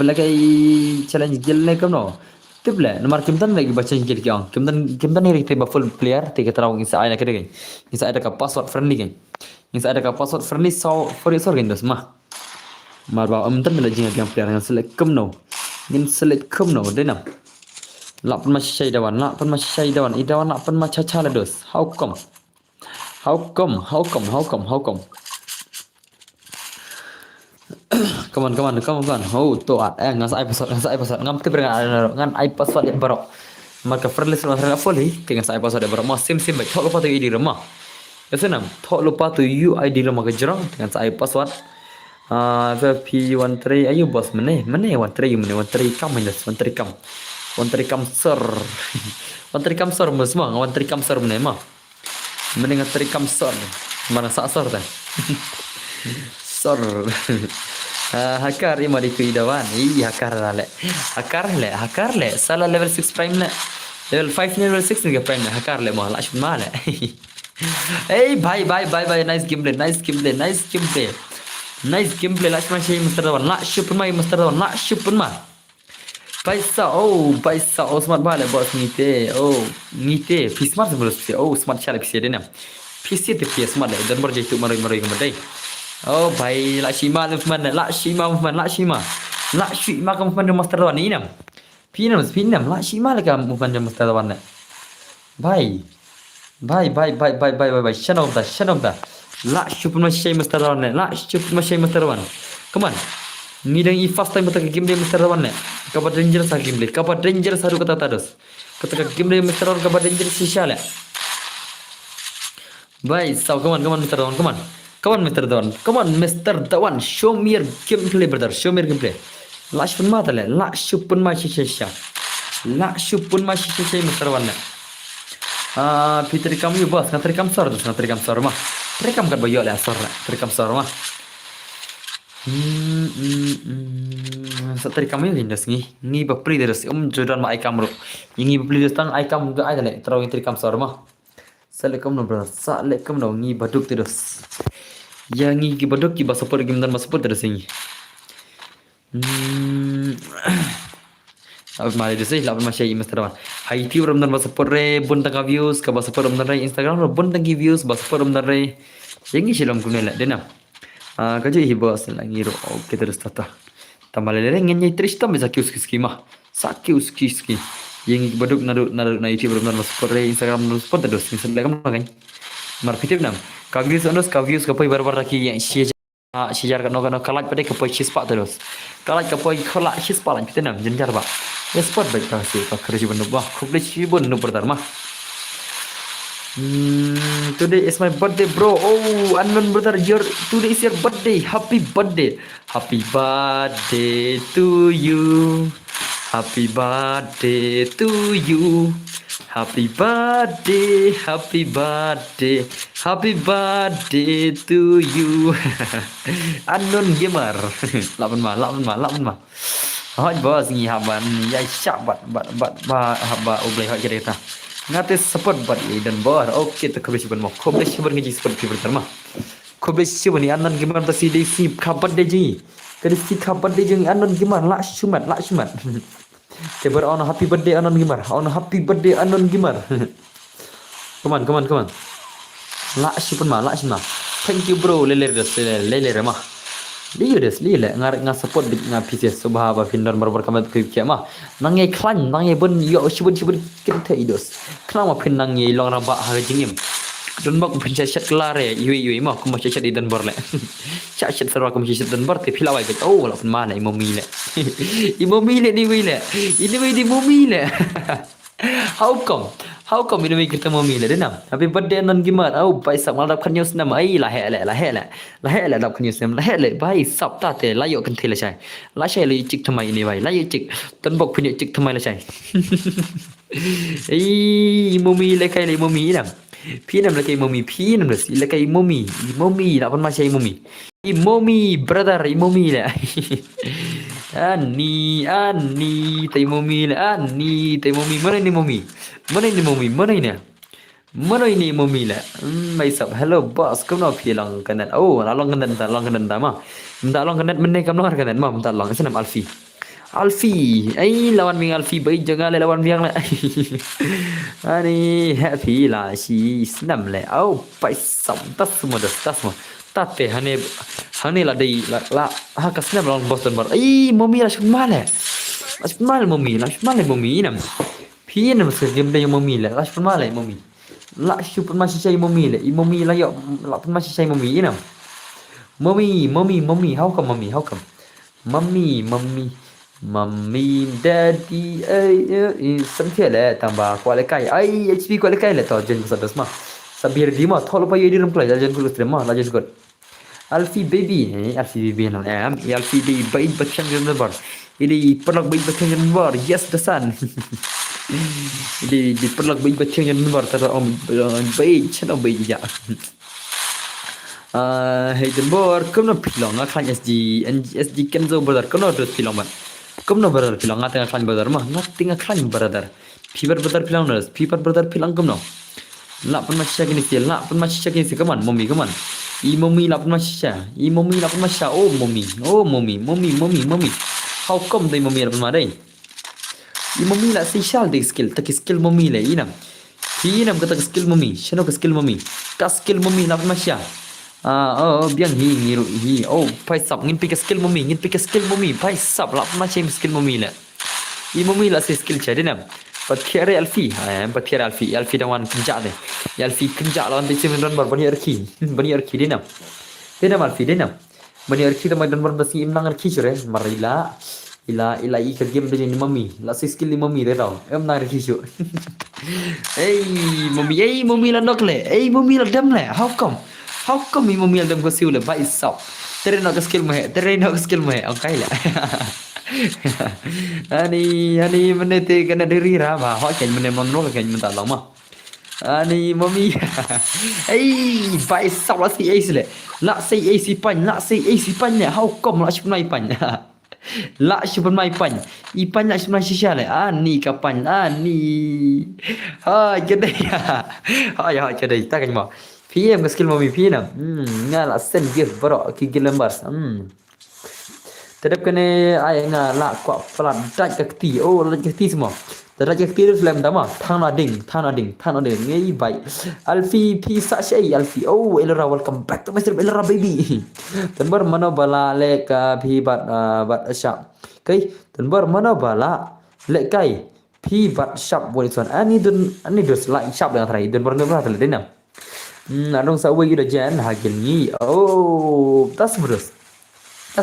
lagi challenge gel kam no. Tiple, nomor kimtan lagi baca jil kiang. Kimtan ni rite full player. Tiga terang insa ada kena kan. Insa ada ka password friendly kan. Insa ada ka password friendly so for isor kan dos mah. Marba amtan bela jinga kiang player yang select kam no. Ngin select kam no denam. Lak pun masih syai dawan. Idawan lak pun macam caca lah dos. How come? Come on. Oh, tu ngas iPad. Ngam tu ngan iPad yang baru. Maka friendly sama friendly fully. Dengan iPad yang baru. Mas sim baik. Thok lupa tu ID rumah. Yasenam. Thok lupa tu UID rumah kejerang dengan iPad. FP13 ayo bos mana 13 kam sir. 13 kam sir semua. 13 kam sir mana mah. Mending 13 kam sir. Mana sak sir dah. Sir. Hakar ini mari tu idawan. Hakar le. Salah level 6 prime le. Level 5 ni level 6 ni prime le. Hakar le mah. Lash mal le. Hey bye. Nice gameplay. Lash man shay Mr. Dawan. Lash pun mah. Baisa. Oh smart bala bos ngite. P smart sebelum PC. Oh smart chala PC dia nam. PC tu PS smart le. Dan berjaya tu maroi kemadai. Oh bhai lak shima movement lak shima kamu movement master lawan ni nam pinam lak shima lak movement master lawan bhai shanov da lak shupun masih master lawan come on ni dang first time betul game dia master lawan kabar dangerous game dia haru kata terus ketika game dia master lawan kabar dangerous sisya bhai so come on master lawan Come on, Mr. Dawan. Show me your gameplay, brother. Lak pun mata le. Lak pun masih sisa, Mr. Dawan le. Pitri kamu bos. Ngatri kam sor mah. Tri kam kat bayo le sor le. Tri kam sor mah. Satri kamu ni das ni. Ni bapri das. Jordan ma aikam ro. Ini bapri das tang aikam ga ai le. Terau tri kam sor mah. Assalamualaikum no brother. Assalamualaikum no ni baduk terus. Yang ni baduk ki basapor game dan basapor terus ni. Ab mari desi lap masih Mr. Dawan. Hai ti ram dan basapor re bun tang views ka basapor ram dan re Instagram ro bun tang views basapor ram dan re. Yang ni silam kunela denam. Kaje hi bos lagi ro. Okay terus tata. Tamalele ngin ni trista me sakius mah. Sakius ski. Yang baduk naru na YouTube ram dan basapor re Instagram ro spot terus Instagram kan. Marketing nam. Kagis onus kavius kapai barbar lagi yang sijar kan kalak pada kapai sispak terus. Kalak kapai kalak sispak lan kita nam jenjar ba. Ya spot baik kasih pak kerja benda bah. Kublesi benda pertama. Today is my birthday bro. Oh, unknown brother, today is your birthday. Happy birthday to you. Happy birthday to you. Happy birthday to you. Unknown gamer. Lapan mah. Hot bos ni haban ya syabat haba oblay hot cerita. Ngate support bat dan bor. Okey tu kebesi ban mo. Kebesi ban ngaji support ki pertama. Kebesi ban ni unknown gamer tu si desi kabar de ji. Kadi si kabar de jeng unknown gamer lak syumat. Tebar on happy birthday unknown gamer. Come on. Lak syupan mah. Thank you bro. Leler mah. Liu des li le ngar support bit nga PC subha ba pindon barbar kamat ke kiama nangai klan nangai bun yo shibun kin te idos kna ma pin nangai long raba ha jingim don bak pin chat klare yui ma kuma chat idan bor le chat sarwa kuma chat dan bor te pilawai ke oh la pun mana imomi le imomi le ni wi le ini wi di momi le how come ini kita momi le denam happy birthday non gimat au bai sak mal dap khan news nam ai la he le dap khan news nam la he le bai sap ta te la yo kan the la chai la chai le chik thamai ni bai la yo chik ton bok phin chik thamai la chai ai momi le kai le momi nam phi nam le kai momi phi nam le kai momi la pon ma chai momi momi brother momi le Ani tay momi le ani tay momi mana ini momi mana ini momi le mai sap hello boss kau nak pilang kanan oh long kanan ta ma minta long kanan menai kam long kanan ma minta long senam Alfi ai lawan ming Alfi bai jangan le lawan biang le ani happy lah si senam le oh pai sap tas semua tate hane la dei la ha kasna long Boston bar ai momi la shmal momi nam phi nam se game dei momi la shmal momi la super ma shai momi le momi la yo la pun ma shai momi nam momi how come mommy daddy ai sam thia le tamba kwale kai ai hp kwale kai le to jen sadas ma sabir di ma thol pa yedi ram play jen kulu stream ma la jen god Alfi baby nam am Alfi di bait bachang jen bar ini perlak bait bachang jen bar yes the sun ini di perlak bait bachang jen bar ta om bait chano bait ja hey jen bar kom na pilong khan SG Kenzo brother kom na dos pilong man kom na brother pilong ngata khan brother ma ngatinga khan brother Fever brother pilang kom na la pun masya gini si kaman mommy kaman I mommy la pun masya oh mommy how come dai mommy la pun madai I mommy la si shal dai skill mommy le inam kata skill mommy shano ka skill mommy la pun masya biang hi oh pai sap ngin pick skill mommy pai sap la pun masya skill mommy la I mommy la si skill chai dinam Patiare Alfi dawan kenjak deh. Alfi kenjak lawan tim dan bar bani arki dinam. Alfi dinam. Bani arki tamai dan bar basi imnang arki cure marila ila I ke game de ni mami. La skill ni mami de tau. Em nang arki cu. Mami la nok le. Mami la dam le. How come I mami la dam ko siu le bai sap. Tere nak skill me. Okay le. Ani menete kena diri rama ho chen mene mon no ken minta lama ani mami bai sau la si ace le la si ac pan ne how come la ship mai pan la ship mai pan I pan la ship mai shisha le ani ka pan ani ya jadi ta kan ma PM ke skill mami PM ngala sen gift bro ki gilembars Terap kene ai nga la kwa pelan daj ke ti semua. Daj ke ti film dama thang na ding ngai bai. Alfi pisa shai Alfi Elra welcome back to Mr. Elra baby. Tanbar mana bala le ka phi bat shap. Kai tanbar mana bala le kai phi bat shap boleh tuan. Ani dos like shap dengan trai dan bar ngapa tele denam. Adong sa wi ida jan hagil ni. Tas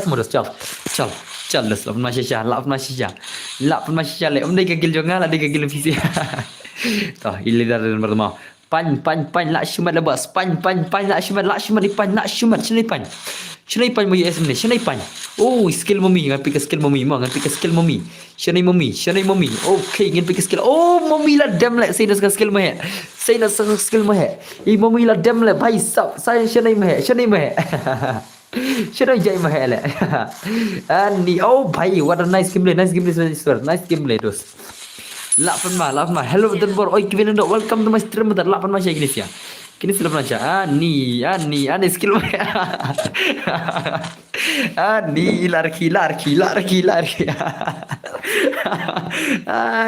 modus chal les la masya le dai gagil jonga la dai gagil fisi toh ili dar dan pertama pan la shumat la bas pan la shumat chnai pan mo yes ne chnai pan skill mommy ngan pick skill mommy chnai mommy okay ngan pick skill mommy la dam le sai nas skill mo he I mommy la dam le bhai sab sai chnai me Should I jai mahal? And bhai, what a nice gameplay dos. Lapan ma. Hello dan bor. Oi Kevin and welcome to my stream. Dan lapan ma shay gini siya. Kini sila pernah ani skill ma. Ani larki.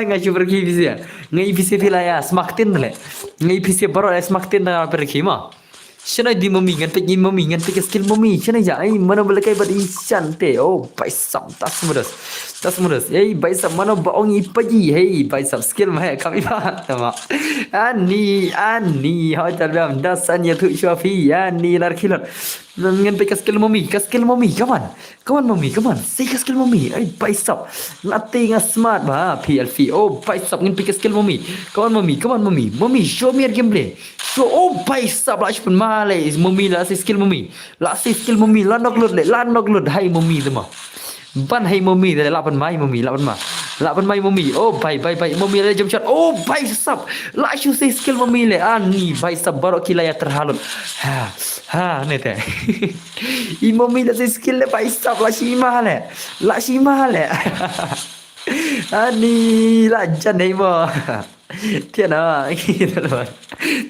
Ngai super ki bisa. Ngai bisa pila ya smaktin le. Ngai bisa bor smaktin na pergi ma. Shanai di mami ngan pek mami ngan pek skill mami shanai ja ai mana boleh kai badi shante oh baisap tas mudas hey baisap mana baong ipaji hey baisap skill mah kami ba tama ani ha jalbam dasan ya tu shafi ani lar khilat ngan pek skill mami come on mami come on say skill mami ai baisap nothing smart ba PLV oh baisap ngan pek skill mami come on mami show me your gameplay so oh baisap lah pun male mami lah si skill mami la nok lut hai mami tu mah ban hai mami dah lapan mai mami oh bai mami ada jump shot oh baisap la si skill mami le ani baisap baru kilaya terhalut ha ni teh i mami lah si skill le baisap la si mahal ani la jan hai mo Tiada lah,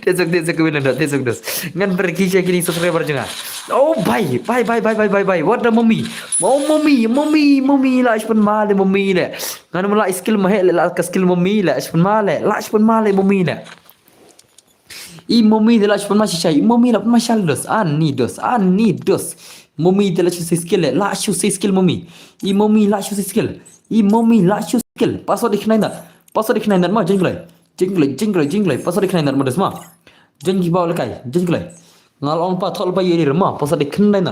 tiada kebenaran dah, tiada dos. Ngan pergi saya kini subscriber juga. Oh, bye. What the mommy? Oh, mommy lah, ispun male mommy le. Ngan mula skill mahal lah, skill mommy lah, ispun male mommy le. I mommy de la ispun masih saya, mommy lah pun masih dos. Ani dos. Mommy de la skill le, la skill mommy. I mommy la skill. Password dikenai mah jinglai pasal dikenai mah desma janji bawa lekai jinglai ngalong pa thol pa yedi remah pasal dikenai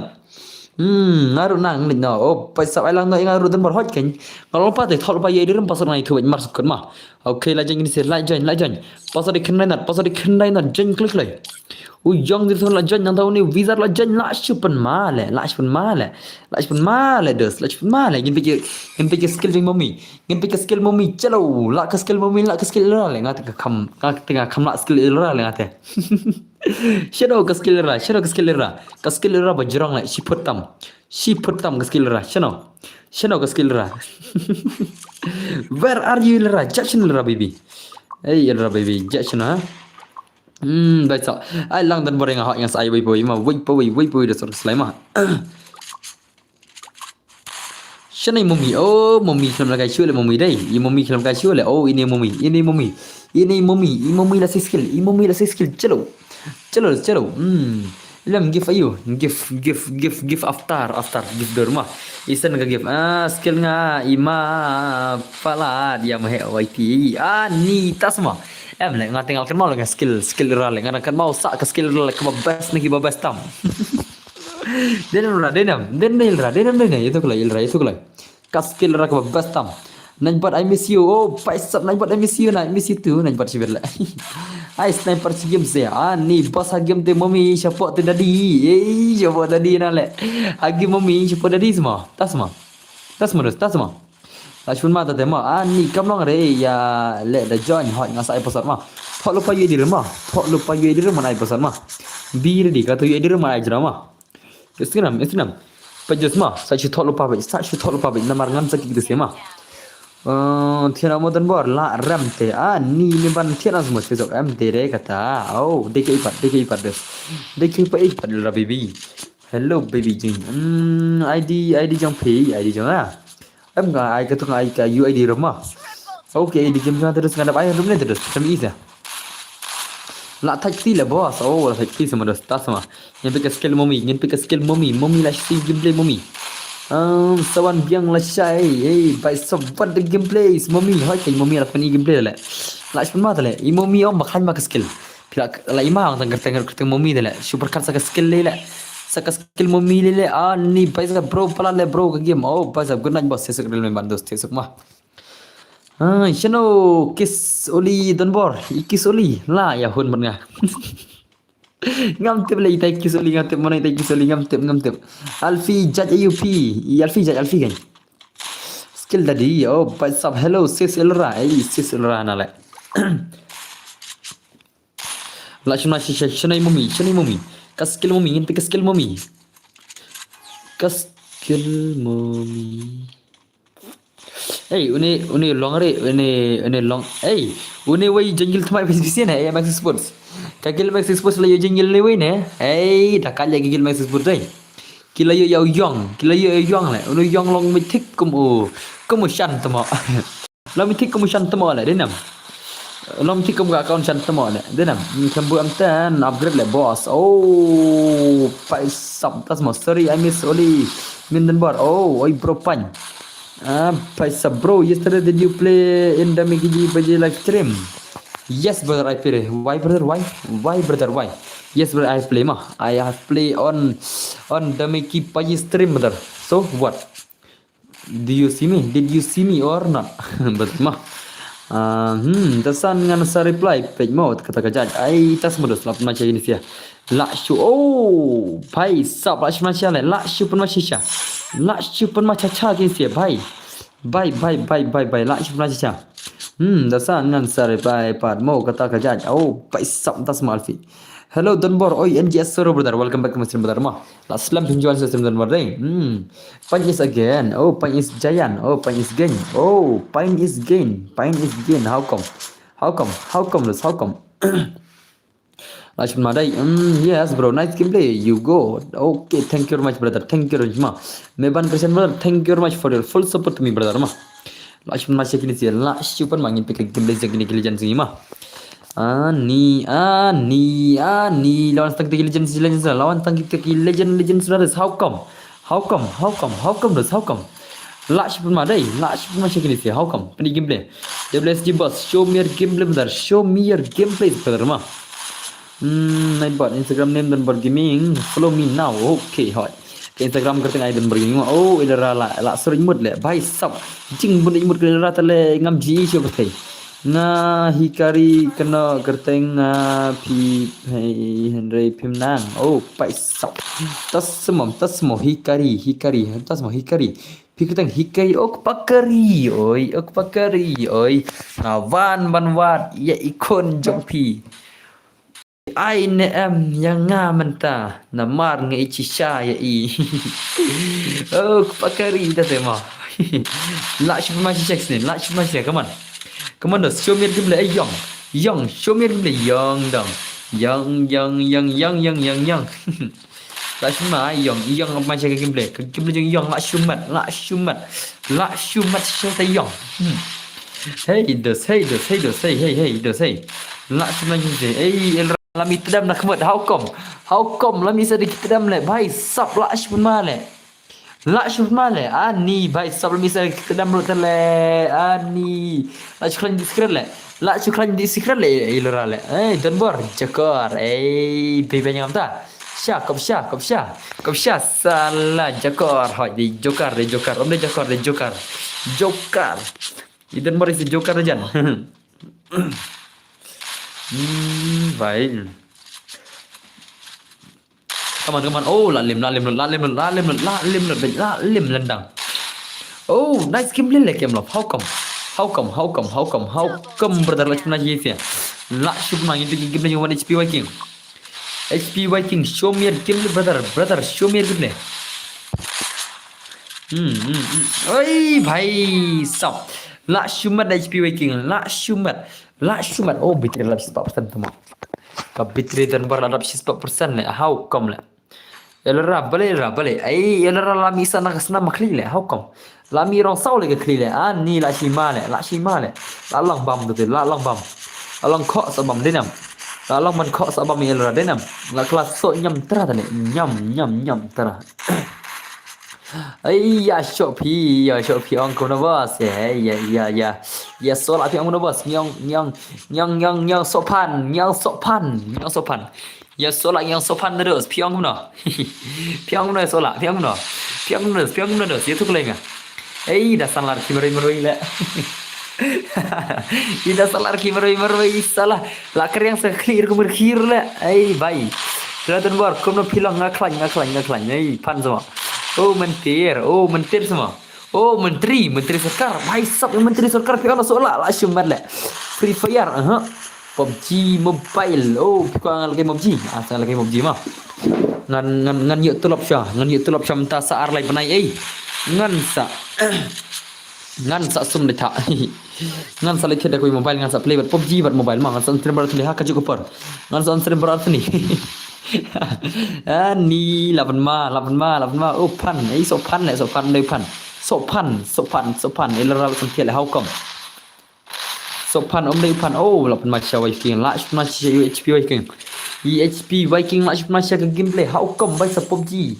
ngaru nang ni no oh paisa ailang no ngaru dan berhot kan ngalong pa thol pa yedi rem pasal nai thuin masuk kan mah okay la jangi ni la join pasal dikenai jeng klik lai Ujang di sana lajan yang tahu ni visa lajan lach pun male dos gin pikir skill jeng mami chalo la ka skill ra le ngat ka kham la skill ra le ngat shadow ka skill ra bajrang la shiput tam ka skill ra shadow ka skill ra where are you ra jackson ra baby hey ra baby jackson ha baik so. Ai lang dan boreng hak yang saya wei ma wei poi dah sor selai mah. Shanai mami oh mami kelam lagai shule mami dai. I mami kelam lagai shule oh ini mami la skill. Chalo. Lam give ayu give after give derma. Isan ka give skill nga ima pala dia mah waiti ni tasma. Em lại ngat tinggal kan mau dengan skill ra le ngat kan mau sak ke skill ra ke best ni best tam denam itu kelai ka skill ra ke best tam nan buat I miss you oh paisap nan buat I miss you tu nan buat sibir la ai sniper si game saya ni bos game te mami siapa te dadi siapa tadi na le agi mami siapa dadi semua tas semua Ashun mata tema ni kamlong re ya le da join hot ngasai pasar mah thok lupa ye di rumah nai pasar mah bir di kata ye di rumah ai drama Instagram pajus mah sa thok lupa be namar ngam sakit gitu mah thiana modan bor la ram te ni ban thiana semua besok am te re kata oh deke ipat la baby hello baby jing ID jang pay ID jang em nggak ai ka UID rumah okay di game terus ngadap ayam rumah terus kami isa la taksi lah bos oh la taksi sama dos tas sama yang pakai skill mami lah si gameplay mami sawan biang lah syai by sobat the gameplay mami hai kai mami lah pani gameplay lah la pun mata lah i mami om makan mak skill pila la imang tengah mami dah lah super cut sak skill lah saka skill mami le ni paisa bro pala le bro ke game oh paisa gunaj bos sesuk rel memban dos sesuk mah shano kiss oli donbor ikis oli la ya hun man nga ngam tip le itai kiss oli ngam tip mana itai kiss oli ngam tip alfi judge alfi kan skill tadi oh paisa hello sis elra na le la shuna shanai mami Skill mami hey une long hey une way jungle thmai bisi ne max sports kagil max sports la yo jungle le way ne hey dakal ya gigil max sports dai kila yo yong le une yong long mi thik kum shan tamo la mi thik kum shan tamo la denam Long tikom ga account chan tamo le. Denam. Kambu amtan upgrade le boss. Oh, pai sap tas mo. Sorry, I miss Oli. Mindenbar. Oh, oi bro pan. Pai sap bro. Yesterday did you play in the Migi Baji live stream? Yes, brother, I play. Why, brother? Why? Why, brother? Why? Yes, brother, I play mah. I have play on the Migi Baji stream, brother. So what? Do you see me? Did you see me or not? Brother mah. Tasan ngan sa reply page mo kata kajaj. Ai tas modus lap macam ini sia. La shu oh, bhai sab la shu macam le. La shu pun macam sia. La shu pun macam cha ke sia, bhai. Bye. La shu pun macam sia. Tasan ngan sa reply pad mo kata kajaj. Oh, bhai sab tas malfi. Hello Donbor, oi NGS Soro brother, welcome back to my stream brother mah. Last slam pinjuan stream Donbor deh. Pain is again. Oh, pain is giant. Oh, pain is gain. Oh, pain is gain. Pain is gain. How come? How come this? How come? Last one madai. Yes bro, nice gameplay. You go. Okay, thank you very much brother. Thank you very much mah. Meban Christian brother, thank you very much for your full support to me brother mah. Last one masih kini sih. Last one mangin pakai gameplay segini legend sini mah. Ani lawan tangki legends lawan tangki legends brothers. How come this? How come Lash pun madai Lash pun macam ni sih. How come ini gameplay WSG boss, show me your gameplay brother, show me your gameplay brother mah. My bot Instagram name dan gaming, follow me now. Okay hot ke Instagram kerting ai dan gaming. Oh ilera la sering mood le bhai sab jing bun imut ke ilera tale ngam ji siapa thai nga hikari kena kerteng pi Henry Pimnang. Oh pai sap tas semua hikari tas mau hikari pi kerteng hikari ok pakari oi wan banwat ya ikon jompi ai ne em yang nga menta namar nge ichisha ya i ok pakari dah tema la ship ma check ni la ship ma check come on show me gameplay young show me gameplay young dong young la shuma young apa macam gameplay young la shumat siapa young hey dos hey la shuma hey lami tedam nak kemut how come lami sedikit tedam le bhai sab la shuma le ani bhai sab lami sedikit tedam lu tele ani la shukran di secret le ilora le Donbor jakor bebe nyam ta Syah salah jakor hoi di jokar om de jokar Iden Boris di jokar jan baik kaman oh la lim lendang oh nice game le kem lo how come brother like na yes la shub ma itu game ni 1 HP Viking show me your game brother show me your game oi bhai sab la shumat HP Viking la shumat oh bitri lab 4% tuma ka bitri dan bar lab 4% le how come le elra bale elra la mi sana kasna makli le how come la mi rong sau le ke kli le ani la shima le la lang bam tu la lang bam alang kho sa bam denam la lang man kho sa bam elra denam la kelas so nyam tera tane nyam tera ya Shopee on kono bos ya sola pi on bos nyang sopan ya sola yang sopan terus piang no sola piang no terus itu kelenga dah salar kimeroi le ida salar kimeroi salah la yang seklir kumir le bye Selatan bar kono pilang ngaklan pan semua oh mentir semua oh menteri serkar bhai sab yang menteri serkar piano sola la shumat le Free Fire PUBG Mobile oh pikang lagi PUBG asal lagi PUBG mah ngan yuk tulap syah minta saar lai penai ngan sa sum le tha ngan sa le keda koi mobile ngan sa play bat PUBG bat mobile mah ngan sa stream barat liha ka cukup par ngan sa stream barat ni ni 8 ma oh pan sopan le pan sopan elra sentiat le how come Sopan om dai pan oh la pan macha Viking la shun macha UHP Viking EHP Viking la shun macha ke gameplay how come by sa PUBG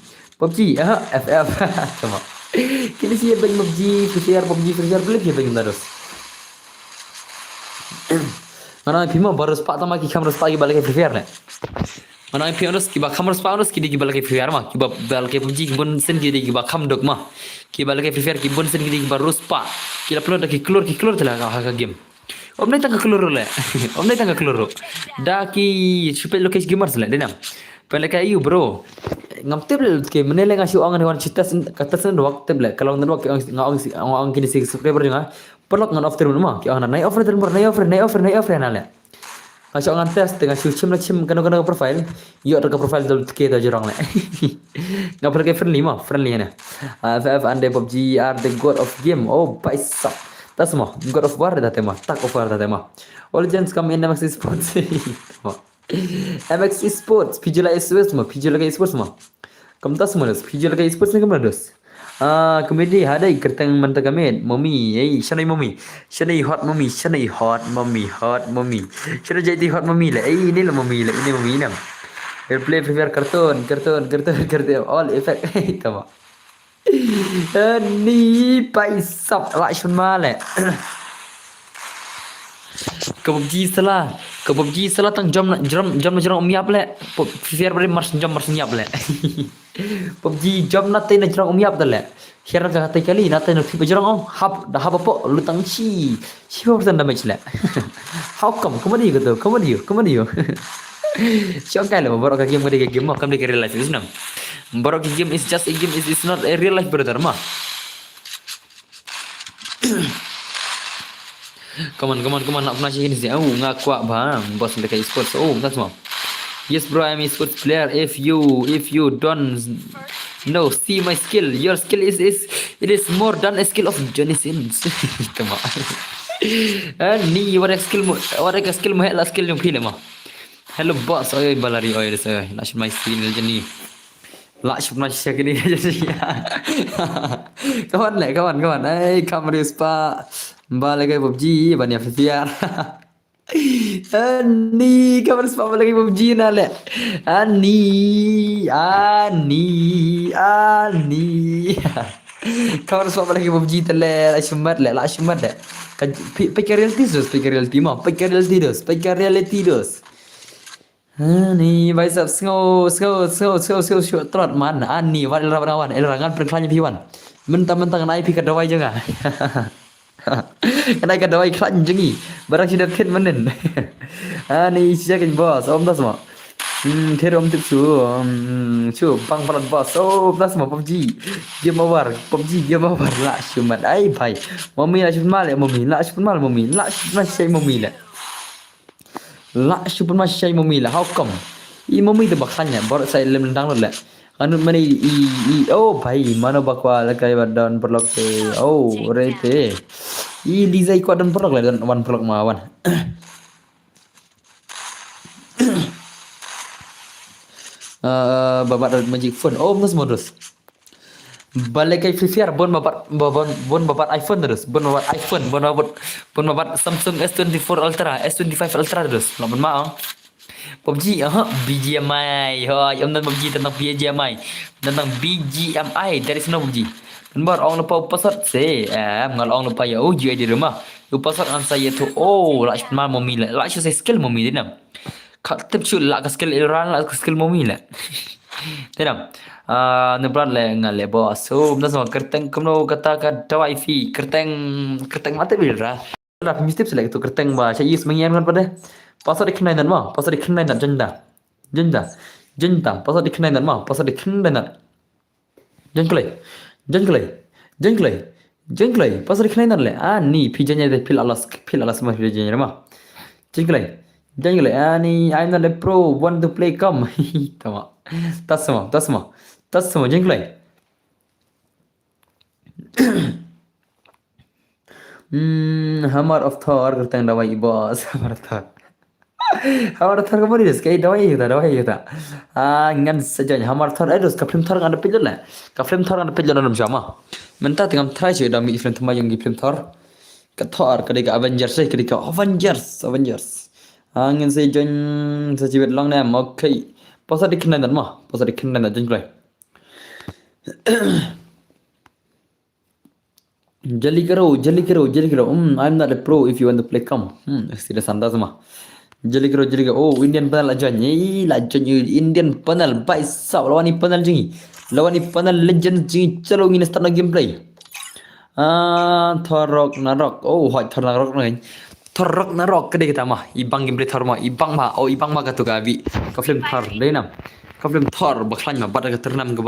FF sama kini sih bagi PUBG beli dia bagi terus mana pima baru sepak tama ki kamera sepak balik Free Fire mana pima terus kiba kamera sepak terus ki balik Free Fire mah kiba balik PUBG bun sen ki kiba kam dok mah ki balik Free Fire ki bun sen ki baru sepak ki upload ki keluar telah ka game om nay tangga keluar le om nay tangga keluar da ki supaya lokasi gamers le denam pelak ayu bro ngam tebel ke menele ngasih orang dengan cerita kata sen doak tebel kalau ngan doak ang kini sih subscriber juga perlok ngan offer rumah ki orang naik offer nale ngasih orang tes dengan cim kena profile yo ada profile dal ke da jorang le ngap pergi friendly na FF and PUBG are the god of game oh paisa tas mo god of war da tema tak of war da tema all legends come in MX Sports MX Sports Pijula Esports mah kam tas mo Pijula Esports ni kam dos kemudian ada kertang mantap kami mommy shanai hot mommy shanai jadi hot mommy lah ini lah mommy lah play Free Fire kartun all effect tama ni paisap lah cuma le ke PUBG salah tang jam umiap le Free Fire beri mars umiap le PUBG jam natai na jam umiap le Kira kata kali natai na tiba jam hab apa lu tang si persen damage le how come kamu dia siapa kali baru ke game mah kamu di real life is nam baru ke game is just a game is not a real life brother mah Come on nak pernah ini sih ngak kuat bang bos mereka esports tak semua yes bro I'm esports player if you don't know see my skill your skill is it is more than a skill of Johnny Sins come on ni what skill mo hela skill yung pila mo hello boss oy balari oy nak my skill jadi Laks pernah siap ini jadi kawan kamera spa balik ke PUBG banyak Free Fire ani kamera spa balik ke PUBG nale ani kamera spa balik ke PUBG tele la shumat le pikir reality dos ni baisap sengau trot man ani rawan elangan perkelanya piwan mentang-mentang naik pikir dawai juga naik dawai klan jengi barang sudah ten menen ani siakin bos om tas mo terom tip chu bang palat bos tas mo PUBG game over la shumat ai bhai mommy la shumat le mommy la shumat mommy la super masih memila how come mommy tu bakanya baru saya lendang le anu mana bhai mana bakwa lakai badan perlok rete Liza ikut dan perlok le dan wan perlok mawan babat magic phone terus balik ke Free Fire bon babat iPhone terus bon babat Samsung S24 Ultra S25 Ultra terus lamun mau PUBG BGMI yang tentang PUBG tentang BGMI dari sana PUBG dan baru orang lupa password ngal orang lupa ya juga di rumah lupa password am saya tu lak mal momi la saya skill momi dinam tip chu lak skill iran lak skill momi la dinam nebrat le ngale bos nas ma kerteng kamno kata dawai fi kerteng mate bilra la mistip selek tu kerteng ba saya is mengian kan pada pasal dikenai nan jenda pasal dikenai nan jengklai pasal dikenai nan le ni pijanya de pil alas ma pijanya ma jengklai ni I'm not a pro want to play come tama tas semua jengklai hammer of Thor kerteng dawai bos hammer of Thor kamu dis kayak dawai yuta ngan saja hammer Thor terus ka film Thor ada pijol la ka film Thor ada pijol dalam sama mentah tengam try sih dami film tema yang di film Thor Thor ketika Avengers ketika Avengers angin saya join sejibet long nam oke pasal dikenan dan mah pasal dikenan dan join jali karo I'm not a pro if you want to play come tidak santai semua jali karo oh Indian panel aja ni Indian panel baik sab lawan ni panel jengi lawan ni panel legend jengi calo ngin start na gameplay Thorok narok oh hot thor narok này Thorok narok cái đây kita mah ibang gameplay thor mah ibang mah katu gabi ka film thor đấy nam ka film thor baklan mah bad ka ternam ka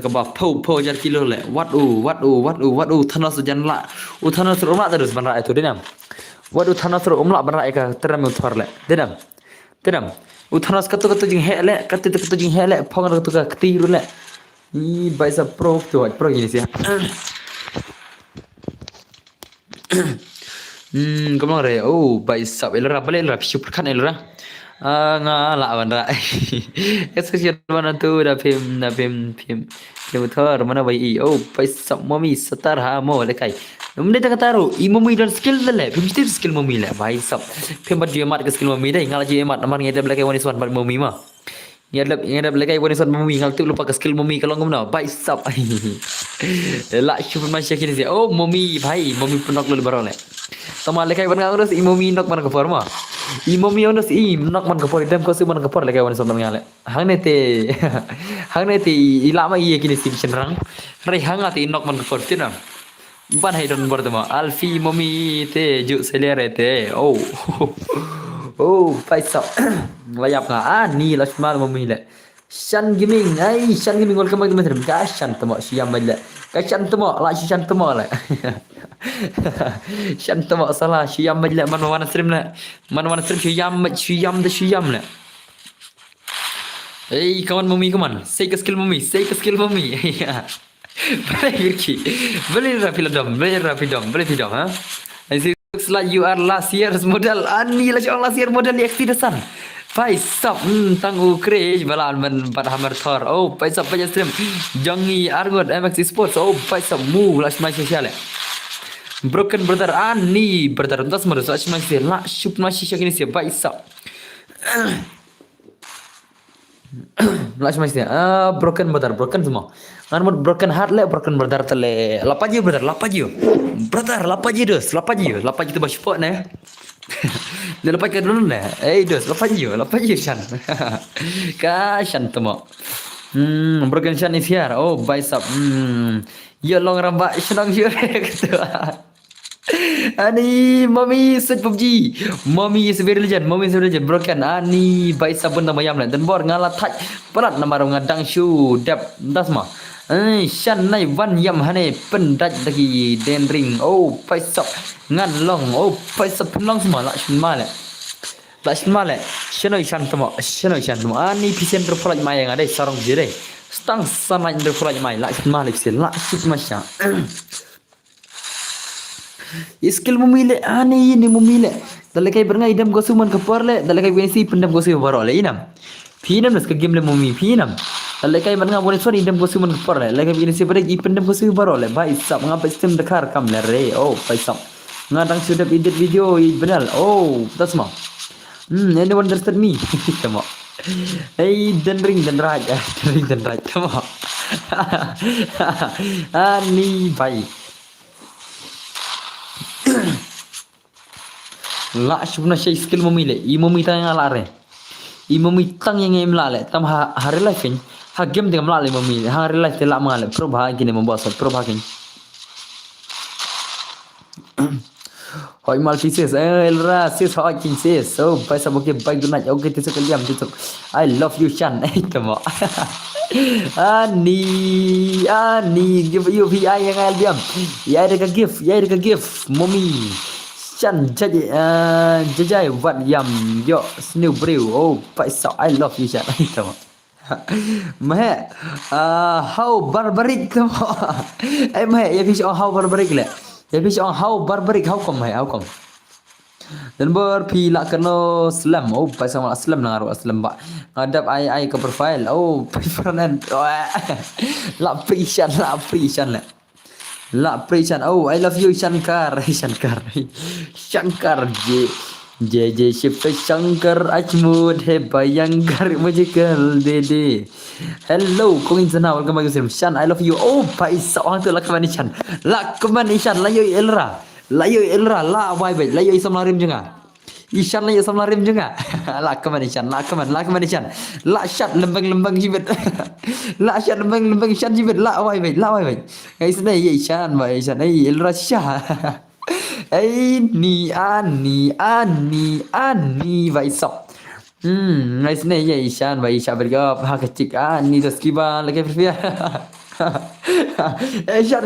ba po jar kilo le what thanas jan la thanas rumah terus ban itu đấy nam thanas rumah ban ka ternam thor le đấy nam thanas katu jing he le katu jing he le phong katu ka ketiru le ni baisa pro tu pro ini sih Kamu ngare oh baik sab elra balik elra super kan elra ngala bandra esok mana tu dah film thor mana bayi oh baik sab mami setar ha mo lekai Mende tak taruh mami dan skill le film still skill mami le baik sab film bad dia mat ke skill mami dai ngala je mat namar ngedap lekai wani swan bad mami mah ngedap lekai wani swan mami ngal tu lupa ke skill mami kalau ngomna baik sab la super masya kini sih oh mami bhai mami penok lu barang le sama lekai wan ngurus mami nok man ke forma mami onus nok man ke for dem ko su man ke for lekai wan som ngale hang ne te ilama iya kini sih cenrang rai hang ati nok man ke for tina ban hai don bordama alfi mami te ju selere te oh paisa layap nga ni lashmal mami le Shan Gaming welcome back to my stream. Shan temo siam bala. Shan temo la Shan temo la. Shan temo salah siam bala mana stream la. Mana stream siam la. Hey kawan mami kawan. Say ke skill mami. Boleh rapidom ha. It looks like you are last year's model. Ani lah last year model di Expedesan. Pai sap tanggu crash balan men pada hammer thor oh pai sap pai stream jangi argot MX Sports oh pai sap mu las mai social broken brother ani brother tas mer so mai se la shup mai shisha kini se pai sap las mai se broken semua kan broken heart le broken brother tele lapaji tu bas sport ne dia lepas ke dulu ne dos lepas je shan shan temo broken shan is here oh bicep ya long rambak senang je gitu ani mami set PUBG mami is very legend broken ani bicep pun nama yam dan bor ngala touch pelat nama ngadang shoe dap dasma shan nai van yam hane pendat lagi den ring oh paisap ngan long oh paisap long semua la shma le shanoi shan temo ani pisen terpulaj mai yang ada sarong jere stang sanai terpulaj mai la shma le sha skill mumile ani ni mumile dalakai berngai idam gosuman keporle dalakai wensi pendam gosu barole inam pinam nas ke game le mumi pinam Lekai mana boleh suara idam kosu mana kepar le. Lekai ini siapa lagi pendem kosu baru le. Baik sab ngapa sistem dekar kam le re. Oh baik sab. Ngadang sudah edit video benar. Oh that's mah. Anyone understand me? Tama. Hey dan ring raj. Tama. Ani baik. La shubna shay skill memile. Mumi tang yang lare. Mumi tang yang emlale. Tam hari life ni. Game dengan melalui mami, hari life telak mengalir. Pro bahagia ni membuat pro bahagia. Hoi mal pieces, elra sis hoi king sis. So paisa boke baik dunaj. Okay tisuk kaliam tisuk. I love you Shan. Tama. Ani give you VI yang albiam. Ya ada ke gift, mami. Shan jajai wat yam yo snew brew. Oh paisa I love you Shan. Tama. Meh how barbaric tu meh ya fish on how barbaric le ya fish on how barbaric how come dan berpila kena slam oh pasal malah slam nak slam ba ngadap ai ke profile oh preference la prishan le La Prishan. Oh, I love you Shankar. Shankar. Shankar J Shift Shankar Ajmud है भयंकर मुझे कर दे दे. Hello, kung insana welcome back to stream. Shan, I love you. Oh, pai seorang tu lakman Shan. Lakman Shan, layo Elra. Layo Elra, la wai bai. Layo isam larim juga. Ishan layo isam larim juga. Lakman Shan, lakman Shan. La shat lembang jibet. La shat lembang Shan jibet. La wai bai. Guys, ni Shan bai Shan. Elra Shah. Ani vai sọc. Ngày xưa này vậy Shan vậy Shan bây giờ ha cái chiếc Ani đó skiba là cái phía.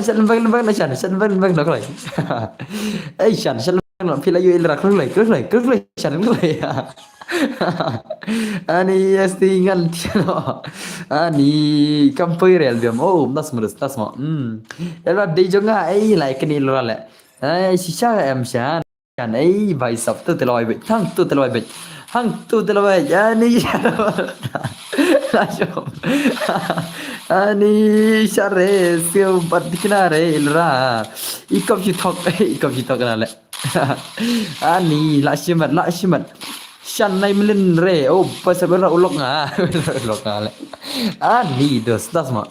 Shan vâng nó lại. Shan nó phía là yêu là cứ lại Shan cứ lại. Ani esti ngan tiano. Ani kampai real biam. Oh, das semua. Ela đi cho ngay lại cái này lại. Shisha em Shan ấy vài sập tôi tự lòi bị thằng tôi tự lòi bị hăng tôi tự lòi ani ani share siêu bật kena re ra ikam chitok na le ani la shimat Shan này mình re oh pasal berak ulok nga le ani das ma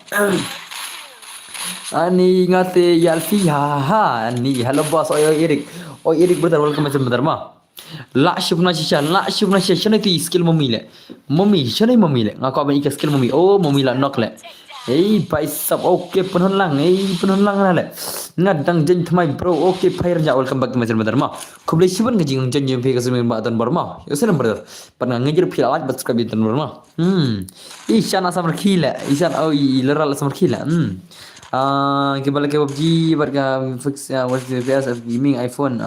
Ani ngate Yalfi ha ani hello boss Erik betul welcome macam betul mah la shubna shisha itu skill mummy shana mummy le ngaku abang ikat skill mummy oh mummy la knock le pai sab okay penhun lang na le ngadang jen thmai bro okay fire ja welcome back macam betul mah kublai shiban ngajing jen pe kasum ba tan barma yosen brother pernah ngajir pil alat subscribe tan barma ishan asam khila ishan oh ileral asam khila Kembali ke PUBG Berga fix what's the best of gaming iPhone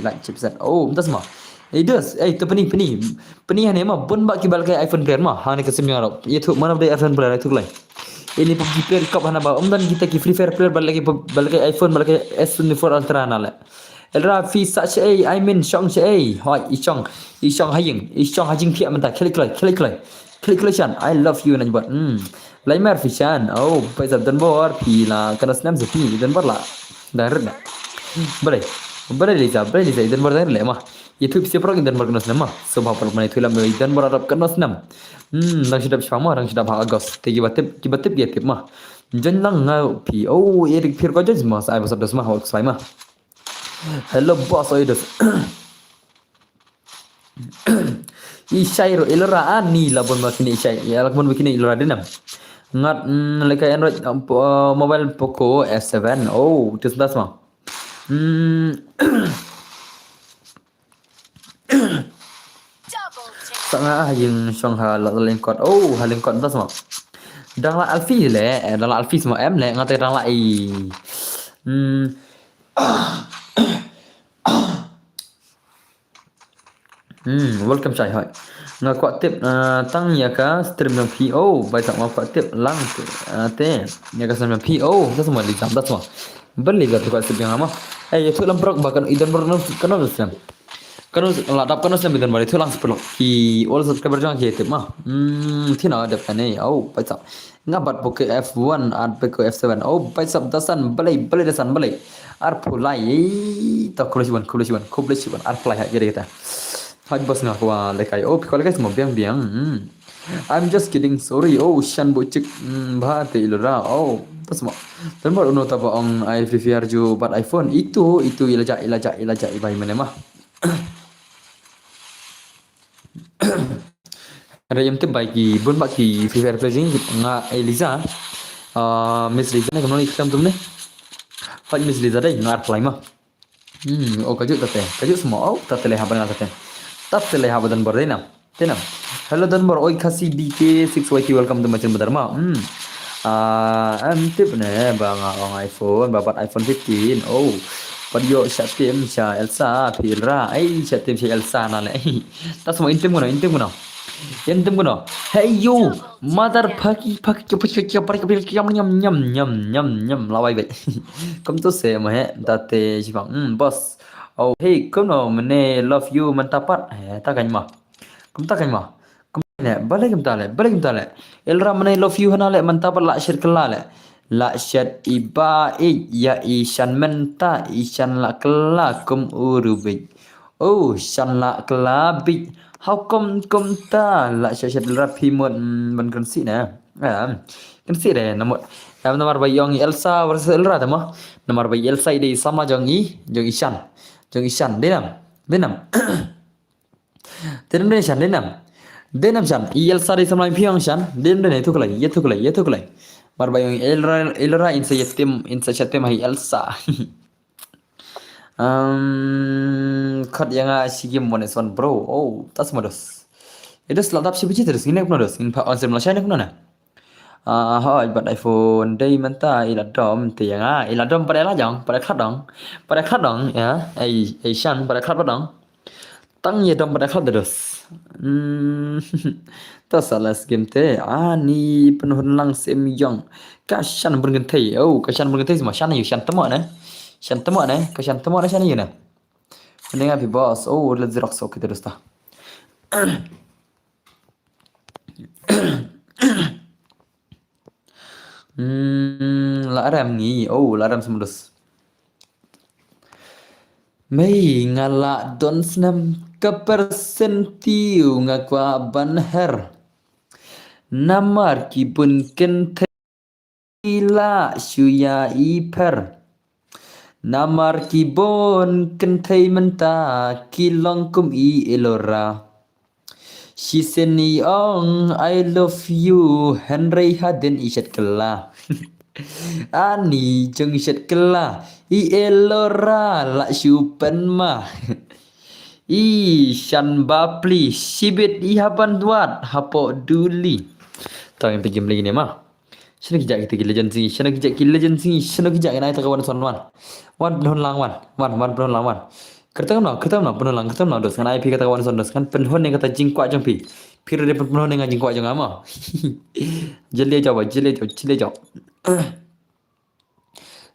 like chipset. Oh, entah semua. Dos, tu pening hane mah pun bak kibal ke iPhone player mah hane kesim ngarap. Ye tu mana ada iPhone player tu lai. Ini PUBG player kap hana ba dan kita ki Free Fire player balik iPhone balik S24 Ultra nala. Elra fi such I mean Shong hoi Ishong hajing pia mentah klik Shan I love you nan buat Laimer Fishan oh pai sab dan bor pi la kana snam sepi dan bor la dar na boleh Liza dan bor dar le mah YouTube siapa orang dan bor kana snam mah sebab per mana itu lam dan bor arab kana snam lang sidap syama lang sidap agos tegi batip dia tip mah jan lang ngau pi oh Erik pir ko jaj mah sai basab das mah hok sai mah hello boss oidos Isyairo ilra ani labon makini Isyai ya lakon makini ilra denam ngat like Android mobile Poco S7 oh itu sudah semua Double tap. sangat yang Shanghai lengkot oh lengkot sudah semua dang la Alfi le dang la Alfi semua em le ngat dang la welcome Chai hoi nga kuat tip tang ya ka stream ng PO bai tak mau kuat tip lang te ya ka stream ng PO dah semua di jam dah semua beli ga tu kuat tip yang ama itu lamprok bahkan idan berno kana stream kana ladap kana stream idan bari tu lang sepuluh ki all subscriber jang ke tip mah thina ada kan bai tak ngabat Poco F1 at Poco F7 bai sab dasan beli dasan beli ar pulai tak kulasiban ar pulai jadi kita Haj bos nga kwa lekai oh kalau guys mau biang I'm just kidding sorry oh Shan bocik bhate ilra oh tas mo dan baru no taba ong iPhone ju bat iPhone itu ilajak ibai mana mah ada yang tem bagi bun bagi Free Fire playing nga Eliza Miss Liza ne kamno ikam tumne Haj Miss Liza dai ngar play mah oh kaju semua oh tate leha bana tate Tap terlihat badan berdena, tenam. Hello dan ber, oi kasih DK6YT welcome to macam berderma. Tip ne bang orang iPhone, babat iPhone 15. Oh, pada Syatim Syah Elsa, Pilra, Syatim Syah Elsa nale. Tas semua intim guna. Hey you, mother paki nyam lawai bet. Kamu tu saya mah date sibang boss. Oh hey kono mene love you mentapat takkan mah ne balik kita le elra mene love you hana le mentapat la share kala le La syad iba ya isyan menta isyan la kelakum urubik. Oh syan la kelabik. How come ta la syad rapi mon kan si nè. Kan si deh nomor bayong Elsa versus Elra tama. Nomor bay Elsa ini sama jong isyan. Jong isyan denam. Denam isyan denam. Denam syan. Elsa di sama piang syan. Denam itu kelai. Marba yung Elra insa yatim hay Elsa. Kat yang sige mo son bro. Oh, tas modos. Itu selatap si biji terus ini modos. In pa on sem lasya ne kuna. Hoi bat iPhone day menta iladom ti yang iladom pada lah jong, pada khat dong ya. Shan pada khat dong. Tang ye dom pada khat terus. Tas alas game te ni penuh lang sem yang kasyan bergentai. Oh, kasyan bergentai semua syan yu syan temo ne. Syan temo ne, kasyan temo ne syan yu ne. Mendengar pi boss. Oh, let's rock so kita terus ta. Laram ni. Oh, laram semudus. May ngala don snam kepersentiu ngakwa banher. Namar kibun kentila syuya iper. Namar kibun kentai menta kilong kum I elora. She said ni ong I love you Henry Haden isyat kela. Ani jeng isyat kela. I elora la syupen ma. I syan bapli sibit I haban duat hapo duli. Tahu yang pergi lagi ni mah. Sino kijak kita legend sini. Sino kijak naik kawan son wan. Wan penhun lang wan penhun lang wan. Kerta kam na penhun lang dos kan IP kata kawan son dos kan penhun yang kata jingkwa jong pi. Pir de penhun yang jingkwa jong ama. Jele jauh.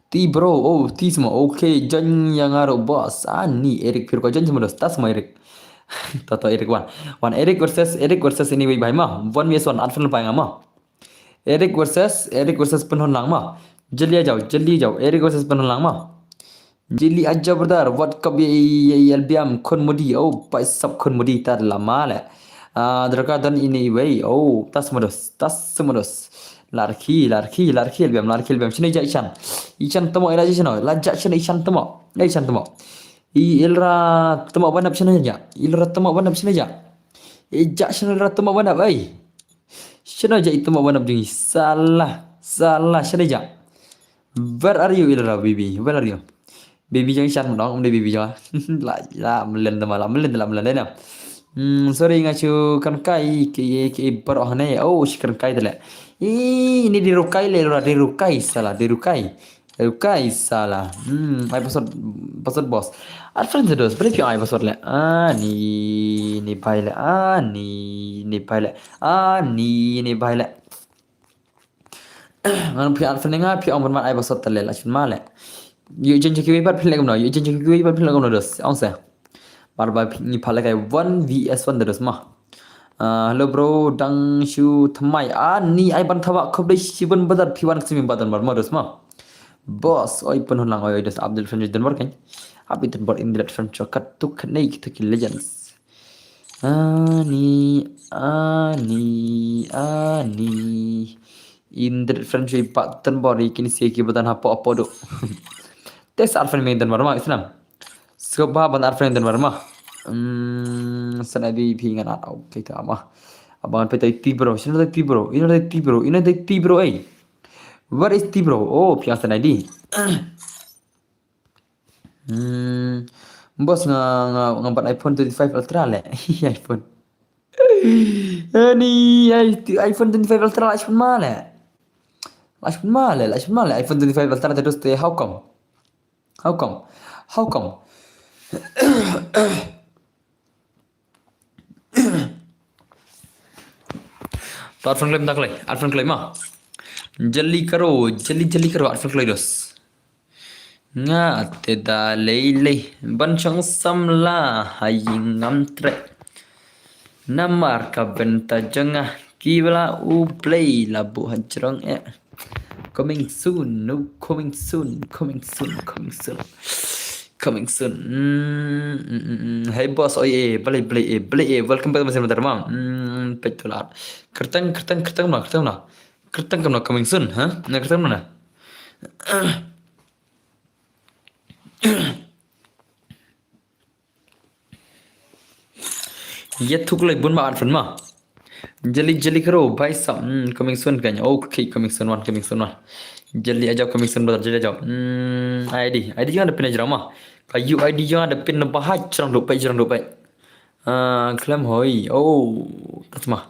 Ti bro, oh ti semua okay jan yang aro bos. Ni Eric pir ko jan semua dos tas semua Eric. Tato Eric wan Eric versus ini bai mah. 1v1 advance pai ngama. Eric versus penhun lang mah. Jeli jauh. Eric versus penhun lang mah. Jeli aja berdar. What kab yalbiam kon mudi. Oh, pai sab kon mudi tar lama le. Derkadan ini way. Oh, tas semodos. Larki albiam. Sini ja Ishan temo ila jishno. Lajak sini Ishan temo. Ilra temo banap sini ja. Jak sini ilra temo banap ai. Sino ja itu mau banap jengi. Salah sini ja. Where are you ilra baby? Where are you? Baby jangan shan dong, baby jangan. La melen na. Sorry ngacu kan kai ke baroh ne. Oh, kan kai tele. Ini dirukai salah. Ai password boss. Advance dos, berarti ai password le. Ni baile. Ni baile. Ngan pi advance nga pi on ai password tele la chin male. Yu jen jeki bar pin lagam dos. Onse. Barba ni pala kai 1vs1 dos mah. Hello bro, dang shu thamai. Ni ai ban thawa khob dei siban badar p1 ksimi badan bar modus ma. Boss, oi penhun lang oi dos Abdul Fanjid dan bar kan. Abi dan bar indirect fan chokat tu kanai kita ki legends. Ani indirect fan joi patan bar ikini seki badan apa do. Tes arfan me dan bar ma Islam. Skop ban arfan dan bar ma. Sanabi pingan okay ta mah. Abangan petai ti bro. Sino ti bro? Ino ti bro eh. What is ti bro? Oh, piang sanadi. Bos ngambat iPhone 25 Ultra le. iPhone. Ni iPhone 25 Ultra iPhone male. iPhone 25 Ultra terus te how come? तो orphan claim मा जल्दी करो आर्फन क्लेडोस nga te da lei ban chang samla hayingam tre namar ka benta janga kibla u play la bu hajrong Coming soon, no, coming soon, coming soon, coming soon. Coming soon. Hey boss, oh yeah, beli, welcome back masih bentar mam. Petulat. Kertang mana? Kertang kemana coming soon, hah? Nah kertang mana? ये थुक ले बुन मार फन मा जल्दी करो भाई साहब कमिंग सून कहीं ओके कमिंग सून वन जल्दी आ जाओ कमिंग सून बता जल्दी आ जाओ ID jangan ada pin aja mah kayu ID jangan ada pin bahaj cerang lupa klaim hoi oh tas mah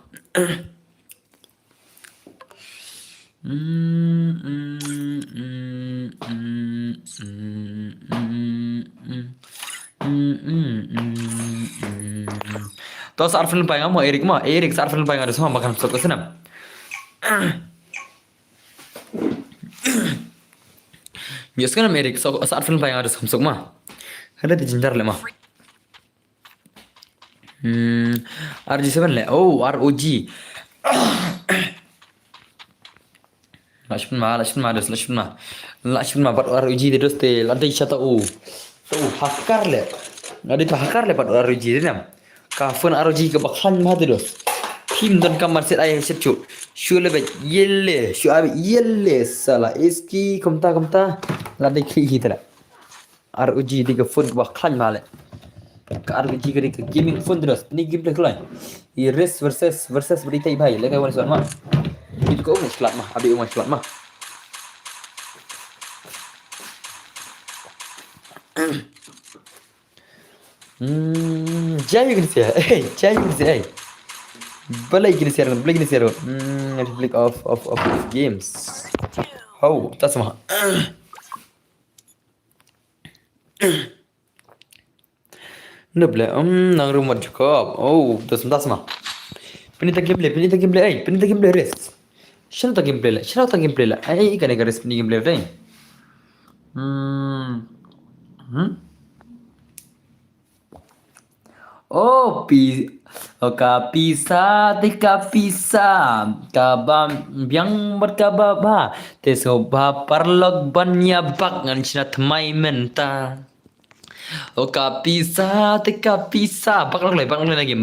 तो सार फिल्म पाएगा मो एरिक सार फिल्म पाएगा रेसो हम बकन सो कसना Biasa kan Erik saat film paling harus masuk mah ada di jenjar le mah RG7 le oh ROG Lashman buat ROG terus te lantai siapa hakar le ada itu hakar le buat ROG ni nam kafan ROG ke bakhan mah terus Kim dan kamar set ayah set cu Shu le bet yelle salah iski komta lantai kiri kita lah ROG di ke phone ke bakhan mah le ke ROG ke gaming phone terus ni game le kelai Iris versus berita ibai le kawan suan mah itu kau musklat mah abi musklat mah Jaya gini sih Balai gini sih Republic of games how tak sama Nubla nang rumah cukup oh tak sama Penita gameplay rest Siapa tak gameplay lah ikan rest ni gameplay dah Oh, tika pisa, kabam biang berkababa, tesoba parlog banya bak ngan cina temai menta. Oh, tika pisa, bak lagi,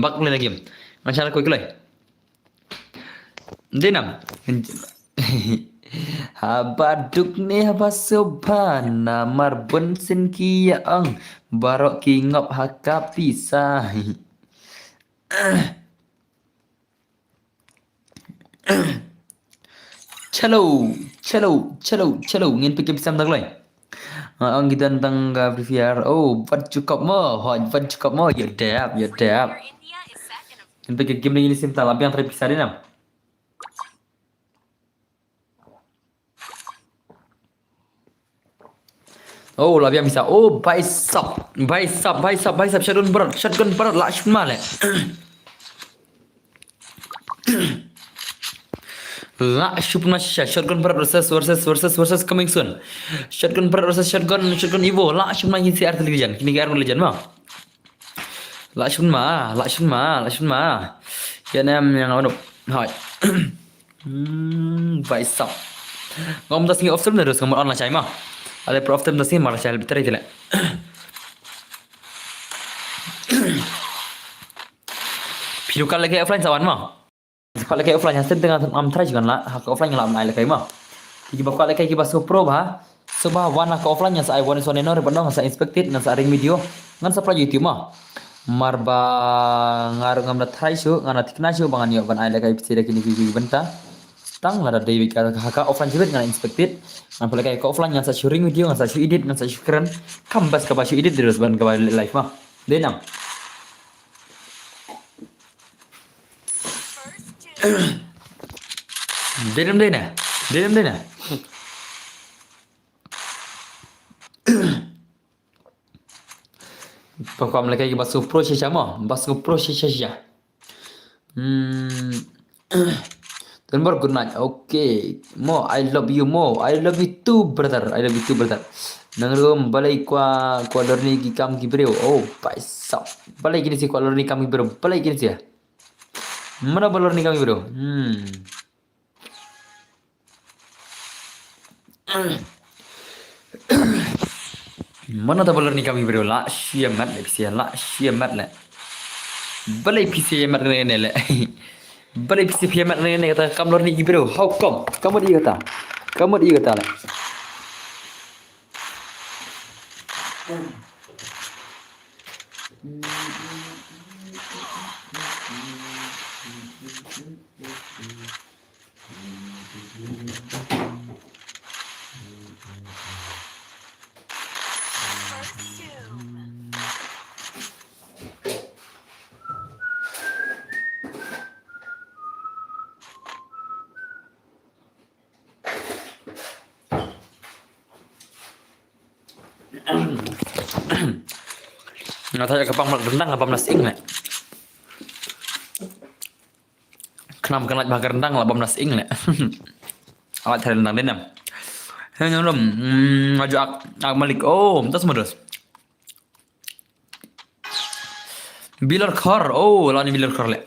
macam aku ikut lagi. Denam. Habaduk ni habasubhana marbun sin kiyaang barok kingop haka pisah Chalo ngin pikir pisam tak lai ang gidan tang preview oh vad cukup mo ya dap India is set in a ngin pikir game ni sim tal abi yang terpisah dia nam Oh, lah biar bisa. Oh, bicep shotgun berat Lashman male. Lashman shotgun berat versus coming soon. Shotgun berat versus shotgun Evo. Lashman ini si arti legend. Kini ke legend mah. Lashman mah. Yang apa? Hai. Bicep. Ngom tas ngi offset terus ngom online cai mah. Ada prof tem nasi malah saya lebih terai tidak. Video kali lagi offline sawan mah. Kali lagi offline hasil dengan am terai juga lah. Hak offline yang lama lagi mah. Jika bakal lagi kita pro bah. Sebab warna ke offline yang saya warna sonenor benar saya inspected dan saya ring video ngan saya YouTube mah. Marba ngarung am terai show ngan tikna show bangan yo ban ai lagi bisa kini benta. Tang lah dari haka offline juga dengan inspected ngan boleh kayak offline yang saya sharing video ngan saya edit ngan saya keren kambas ke basu edit terus ban ke live mah denam denam pokok mereka ke basu pro shisha Dan baru good night. Okay. Mo, I love you too, brother. Nangrum balai kwa lorni ki kam ki bro. Oh, paisa. Balai gini sih kwa lorni kam ki bro. Balai gini sih ya. Mana balorni kam ki bro? Mana tak boleh ni kami bro lah siamat le pisia lah siamat le. Balai pisia mat ne le. Balai pisia mat ne kata kamu ni bro. How come? Kamu dia kata. Kamu dia kata le. First two. Nggak tahu kepang rendang 18 ing le. Kenapa kena bakar rendang 18 ing le. Awak cari rendang denam. Hanya belum maju ak malik. Oh, tas modus. Bilar khor. Oh, lawan bilar khor le.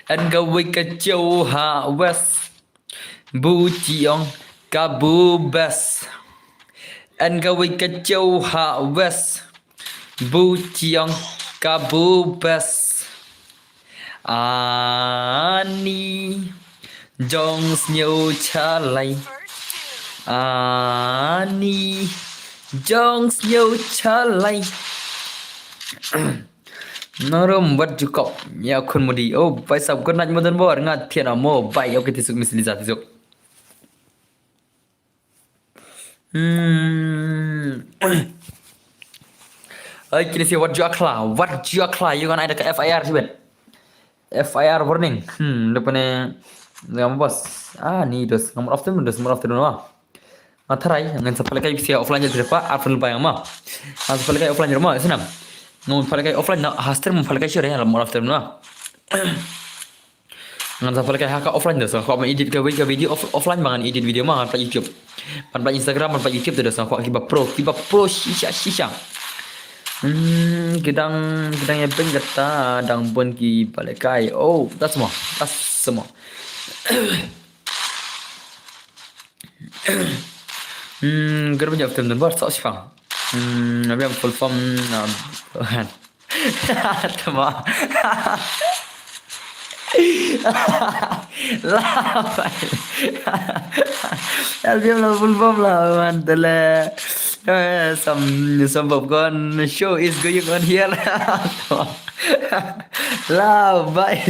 Anh ga wei ka châu ha west. Bu chiong ka bu best. Anh ga wei ka châu ha west. Bu chiong ka bu best. Ani Jones nhiều cha lay. First two. Ani Jones nhiều cha lay. Narum buat cukup ya kun mudi. Oh, pai sab kun naj modan bor ngat thian mo bai ok tisuk misli za tisuk. Ay kini si what you akla you kan ada ke FIR sih ben. FIR warning. Depannya nggak bos. Ni dos nomor afternoon mah. Matarai ngan sapal kai si offline jadi apa? Afternoon pa mah. Sapal kai offline rumah senam. Nung falkai offline na haster mun falkai sure ya lamor after na ngan sa falkai haka offline dah so ko edit ke video offline bangan edit video mah pa YouTube pan pa Instagram pan pa YouTube dah so ko kiba pro shisha kidang ya peng kata dang pun ki falkai oh that's semua gerba jap tem dan bar so sifang Nabi yang full form Tama Lah Nabi yang full form lah Mantala some popcorn show is going on here lah bye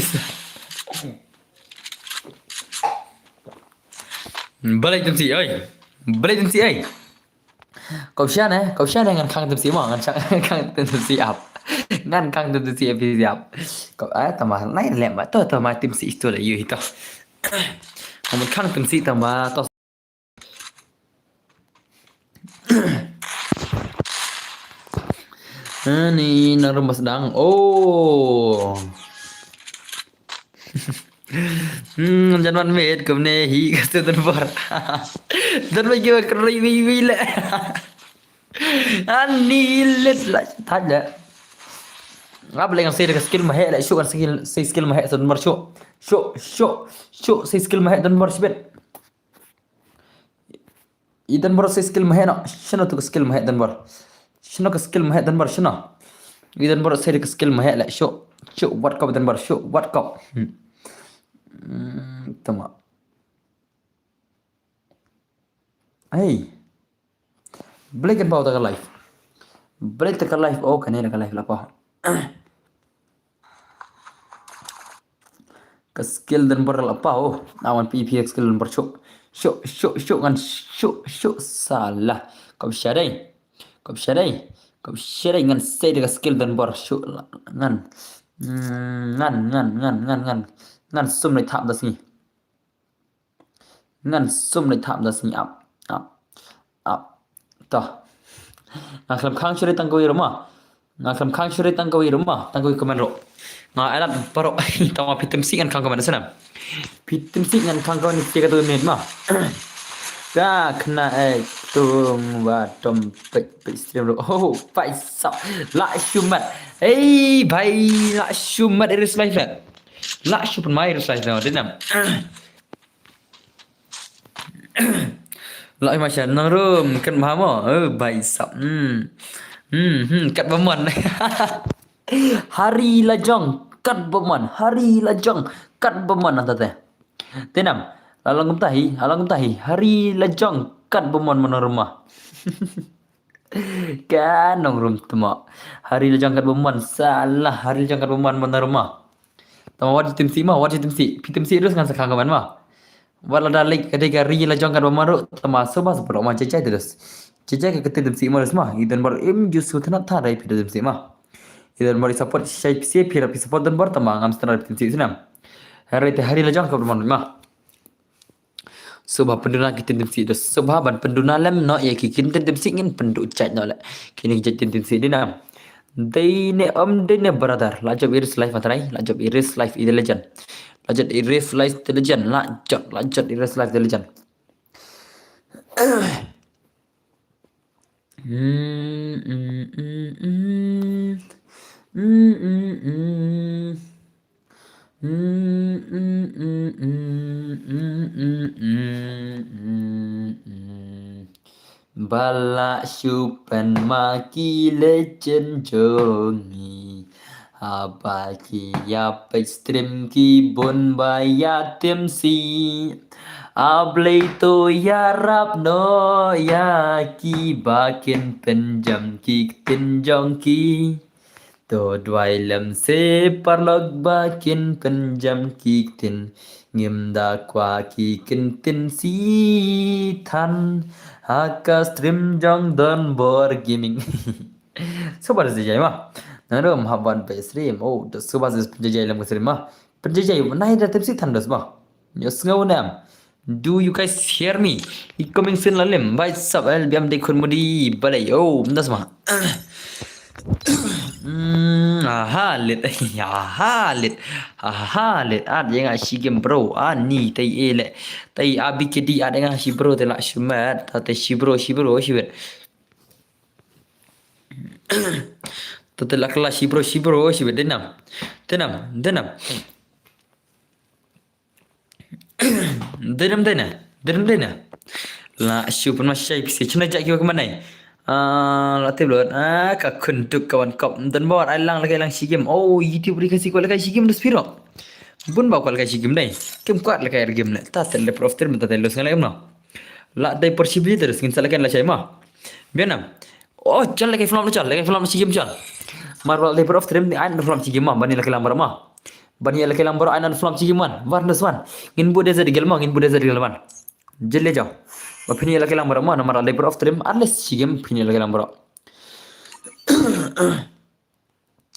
balik jam si ơi cậu xa này ngăn khăn tâm sĩ mà ngăn khăn tâm sĩ ập ngăn khăn tâm sĩ ập thì ập cậu ấy tầm mà này lẹ mà tao mà tâm sĩ tôi là gì tao một khăn tâm sĩ tầm mà tao ni nang rumah sedang oh jangan mệt cầm nè hí cái sự tân vật tân bây giờ cái review lại anh đi lên lại thật đấy ngáp lên xây cái skill mà hệ lại show xây skill mà hệ tân vật show xây skill mà hệ tân vật biết idan vật xây skill mà hệ nó shino tu skill mà hệ tân vật shino cái skill mà hệ tân vật shino idan vật xây cái skill mà hệ lại show what cop tân vật show what cop Tama. Hey. Balik kan bau tak live. Balik tak live. Oh, kan ini live lah apa? Ke skill dan beral apa? Oh, awan PPX skill dan bercuk. Syuk kan syuk salah. Kau syadai. Kau syadai ngan saya dengan skill dan bersyuk ngan ngan sum lại thạm ra xí up to ngam khang chure tang koi roma ngam khang chure tang koi comment ro alat paro tama pitim si ngan khang comment sana pitim si ngan khang kau ni tiga tu minit mah ka kena tung và tom pe stream ro oh phải sắp lại shumat bhai lại shumat iris live lah shoot pun mai rusai dah denam Loại mà chẳng nó rơm cắt má mỏ bài sập cắt bấm mần hari lajang cắt bấm mần hari lajang cắt bấm mần nanti teh tenam alang tahi hari lajang cắt bấm mần mana rumah kan nong rum tema hari lajang cắt bấm mần salah hari lajang cắt bấm mần mana rumah tama wajib tim si mah wajib tim si terus kan sekarang kaman mah wala dalik ketika ri la jongkan bamaru termasuk mas pro ma cecai terus cecai ke ketim si mas mah idan bar im jusu tana thadai pidam si mah idan bar support shai si pira pi support dan bar tama ngam standar tim si sinam hari te hari la jongkan bamaru mah subha penduna kitin tim si dos subha ban penduna lem no ya kikin tim si ngin pendu chat no la kini jatin tim si dinam Dine dine brother lajab iris life matrai lajab iris life ide legend lajab iris life the legend lajab iris life the legend Bala syupan maki legend jongi Abaki yap stream ki bon bayatim si Ablay to yarap no ya ki bakin penjam ki tinjong ki To dwai lem se parlog bakin penjam ki tin Ngim da kwa ki kin tin si than Haka stream jong don bor gaming. Sobat sejai mah. Narum haban pe stream. Oh, the sobat sejai lam stream mah. Penjajai naik datang si thandas mah. Yes ngau nam. Do you guys hear me? Coming soon lalim. Bye sub el biam de kun mudi balai. Oh, das mah. Halit ad yang si game bro ni tai ele tai abikedi ad yang si bro tela shumat tate si bro shibet tate la kelas si bro shibet denam la syupan masyai pisi cuna jak kiwa ke mana latih belum kak kuntuk kawan kop dan bawa alang lagi alang sigim oh YouTube beri kasih kau lagi sigim dus piro bun bawa kau lagi sigim dai kem kuat lagi air game le tak tele profiter minta tele sekali lagi no la dai persibili terus ngin salakan la mah bianam oh cal lagi film sigim cal marwal dai profiter ni an film sigim mah bani lagi lambar mah bani lagi lambar an film sigim man warnas wan ngin bude za digel mah ngin bude za digel man jelle jauh Opini lagi lambar mana nomor labor of trim unless sigem opini lagi lambar.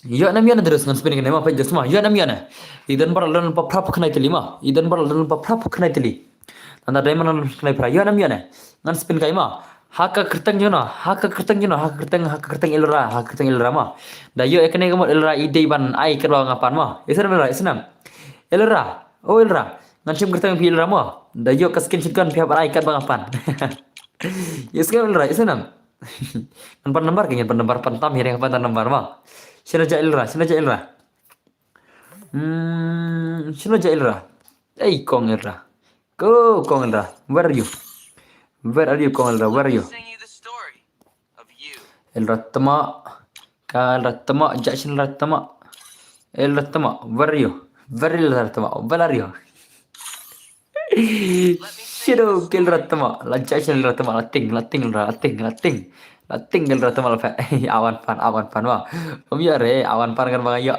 Ya namanya terus ngan spinning nama apa just mah. Ya namanya. Idan bar lan pa prap kena teli mah. Idan bar lan pa prap kena teli. Anda diamond kena pra. Ya namanya. Ngan spin kai mah. Haka kertang jono ilra mah. Da yo ekne gamot ilra ide ban ai kerwa ngapan mah. Isar bela isnam. Ilra. Oh ilra. Ngancim kertang pi ilra mah. Da yo kaskin shotgun pihak ai kat bangapan. Ya sekarang ilra isnam. Pan lembar kengin pan lembar pantam hireng pan lembar mah. Sila ja ilra. Sila ja ilra. Kong ilra. Go kong ilra. Where are you? Kong ilra? Where are you? Ilra tama. Ka ilra tama. Jackson ilra tama. Ilra tama. Where are you? Where are you? Shiro kill ratama la jackson ratama lating kill ratama la awan pan wa biare awan pan kan bang yo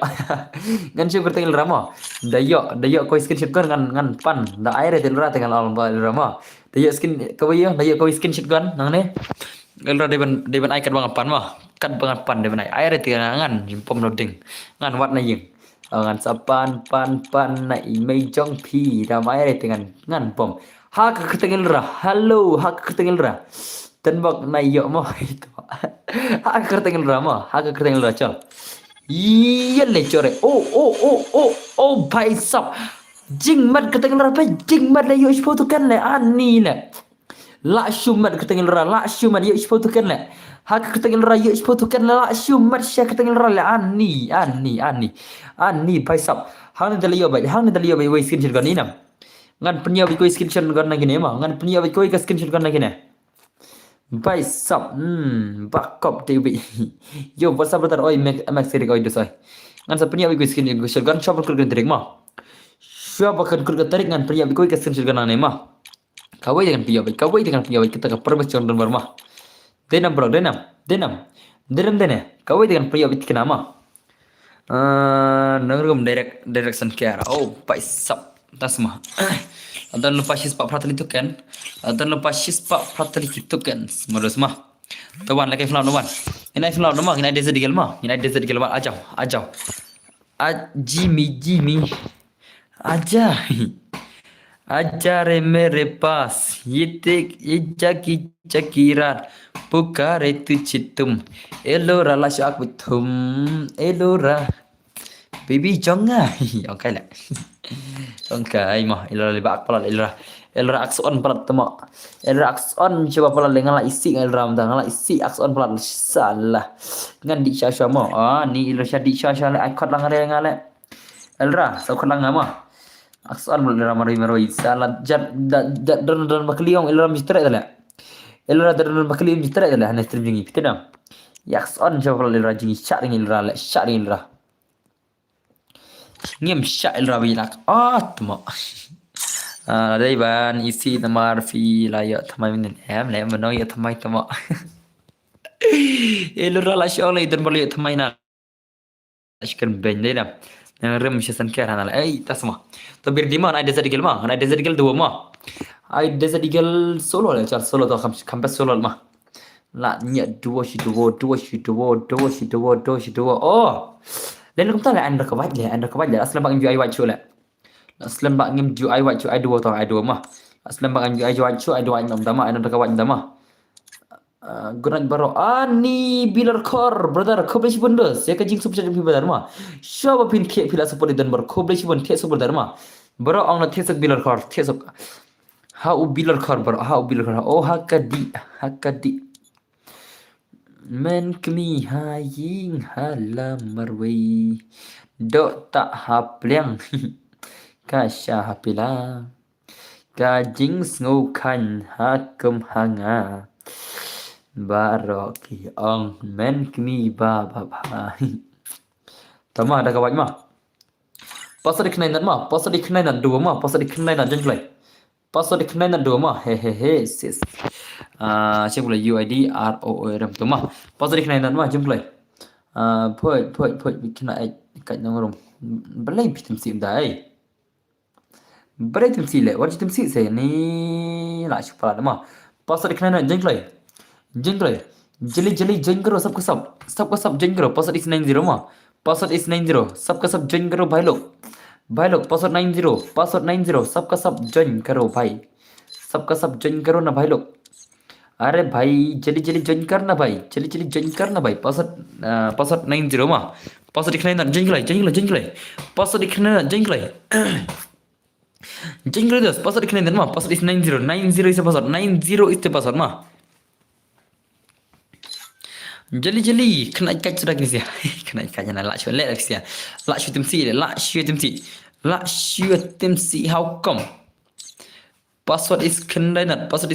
ngan si bertengil rama dayo ko skin shotgun ngan pan da aire del rat dengan alam ba rama dayo skin ko skin shotgun nang ne gelra deben ai kat bang pan wa kat bang pan deben ai aire tiga ngan pom loading ngan wat na ying ngan sapan pan na imei jong pi da aire dengan ngan pom hak ketengil ra halo hak ketengil ra tenbak na yo mo itu hak ketengil ra chal iya le chore oh bhai sab jing mat ketengil ra pe jing mat le yo ispo kan le ani le la shumat ketengil ra la shumat yo ispo kan le hak ketengil ra yo ispo kan le la shumat sya ketengil ra le ani bhai sab hang ni dalio bai wai skin shirgan inam ngan punya bi koi screenshot karena gini mah ngan punya bi koi ka screenshot karena gini bai sap bakop TV yo what's up brother oi mek seri koi dosai ngan sa punya bi koi screenshot kan shop kur tarik mah shop akan kur tarik ngan punya bi koi ka screenshot karena ne mah kawai dengan punya bi kita ka perbecon dan bermah denam bro denam kawai dengan punya bi kita nama nangrum direction care oh bai sap tas mah dan lupa sispa pratali itu kan dan lupa sispa pratali itu kan modus mah tuan lagi film tuan ini film mah ini desert digel mah ajau Jimmy aja re mere pas ये चकीरार पुकारे तुझितुम एलोरा लाशाक बिथुम Ellora baby jonga oke lah oke mah ilra lebak pala ilra akson pala temo ilra akson coba pala ngala isi ilra ngala isi akson pala salah ngan di syasya mo ni ilra syadi syasya le akot lang ngale ilra so kot lang ma akson ilra maroi salah dan bakliong ilra mistre dala ilra dan bakliong mistre dala hanes terjingi pitena ya akson coba pala ilra jingi syari ilra ngem syail rabilak tmo đây bạn isi tamar fi la ya thamai min em le mà nói ya thamai tmo elura la shol idan bali thamai na ashkan ben dai na rem shasan kar hana ai tasma to bir diman ai desa digel ma ai desa digel dua ma ai desa digel solo le char solo to kham solo ma la nya dua shi dua oh dan cũng ta là anh được cái bách là aslan bạn UI white là aslan bạn ngem UI white chu ai đua mà aslan bạn UI white ai đua anh nằm mà anh được cái bách mà gunan baro ani bilar core brother khoblesi bunda saya kajing subject pi badar ma shaba pin ke pila support dan bar khoblesi bun the support dar ma baro ang na thesok bilar core thesok ha u bilar core baro ha u bilar core oh hakadi men kami haying halam marwei dok tak hapliang kasya hapila kajing ngukan hakum hanga baroki ong men kami ba tama ada kawan mah pasal diknainan dua mah pasal diknainan jenglai pasal diknainan dua mah hehehe sis siapa pula UID ROORM tu mah pasal diknainan mah jenglai phơi kena kat nangrom belai pitim sim dai belai tim si le wajib tim si se ni la chupala mah pasal diknainan jenglai jeli join करो सबका सब join करो password is 90 मा password is 90 सबका सब join करो भाई लोग password 90 सबका सब join करो भाई सबका सब join करो ना भाई लोग अरे भाई जल्दी join करना भाई जल्दी join करना भाई password 90 मा password दिखना join कर password दिखना join कर दस password दिखना मा password is 90 is the password 90 is the password मा jeli kena ikat sudah gini sih kena ikatnya nak lak lek lagi sih lak shoot tim si how come password is kena join password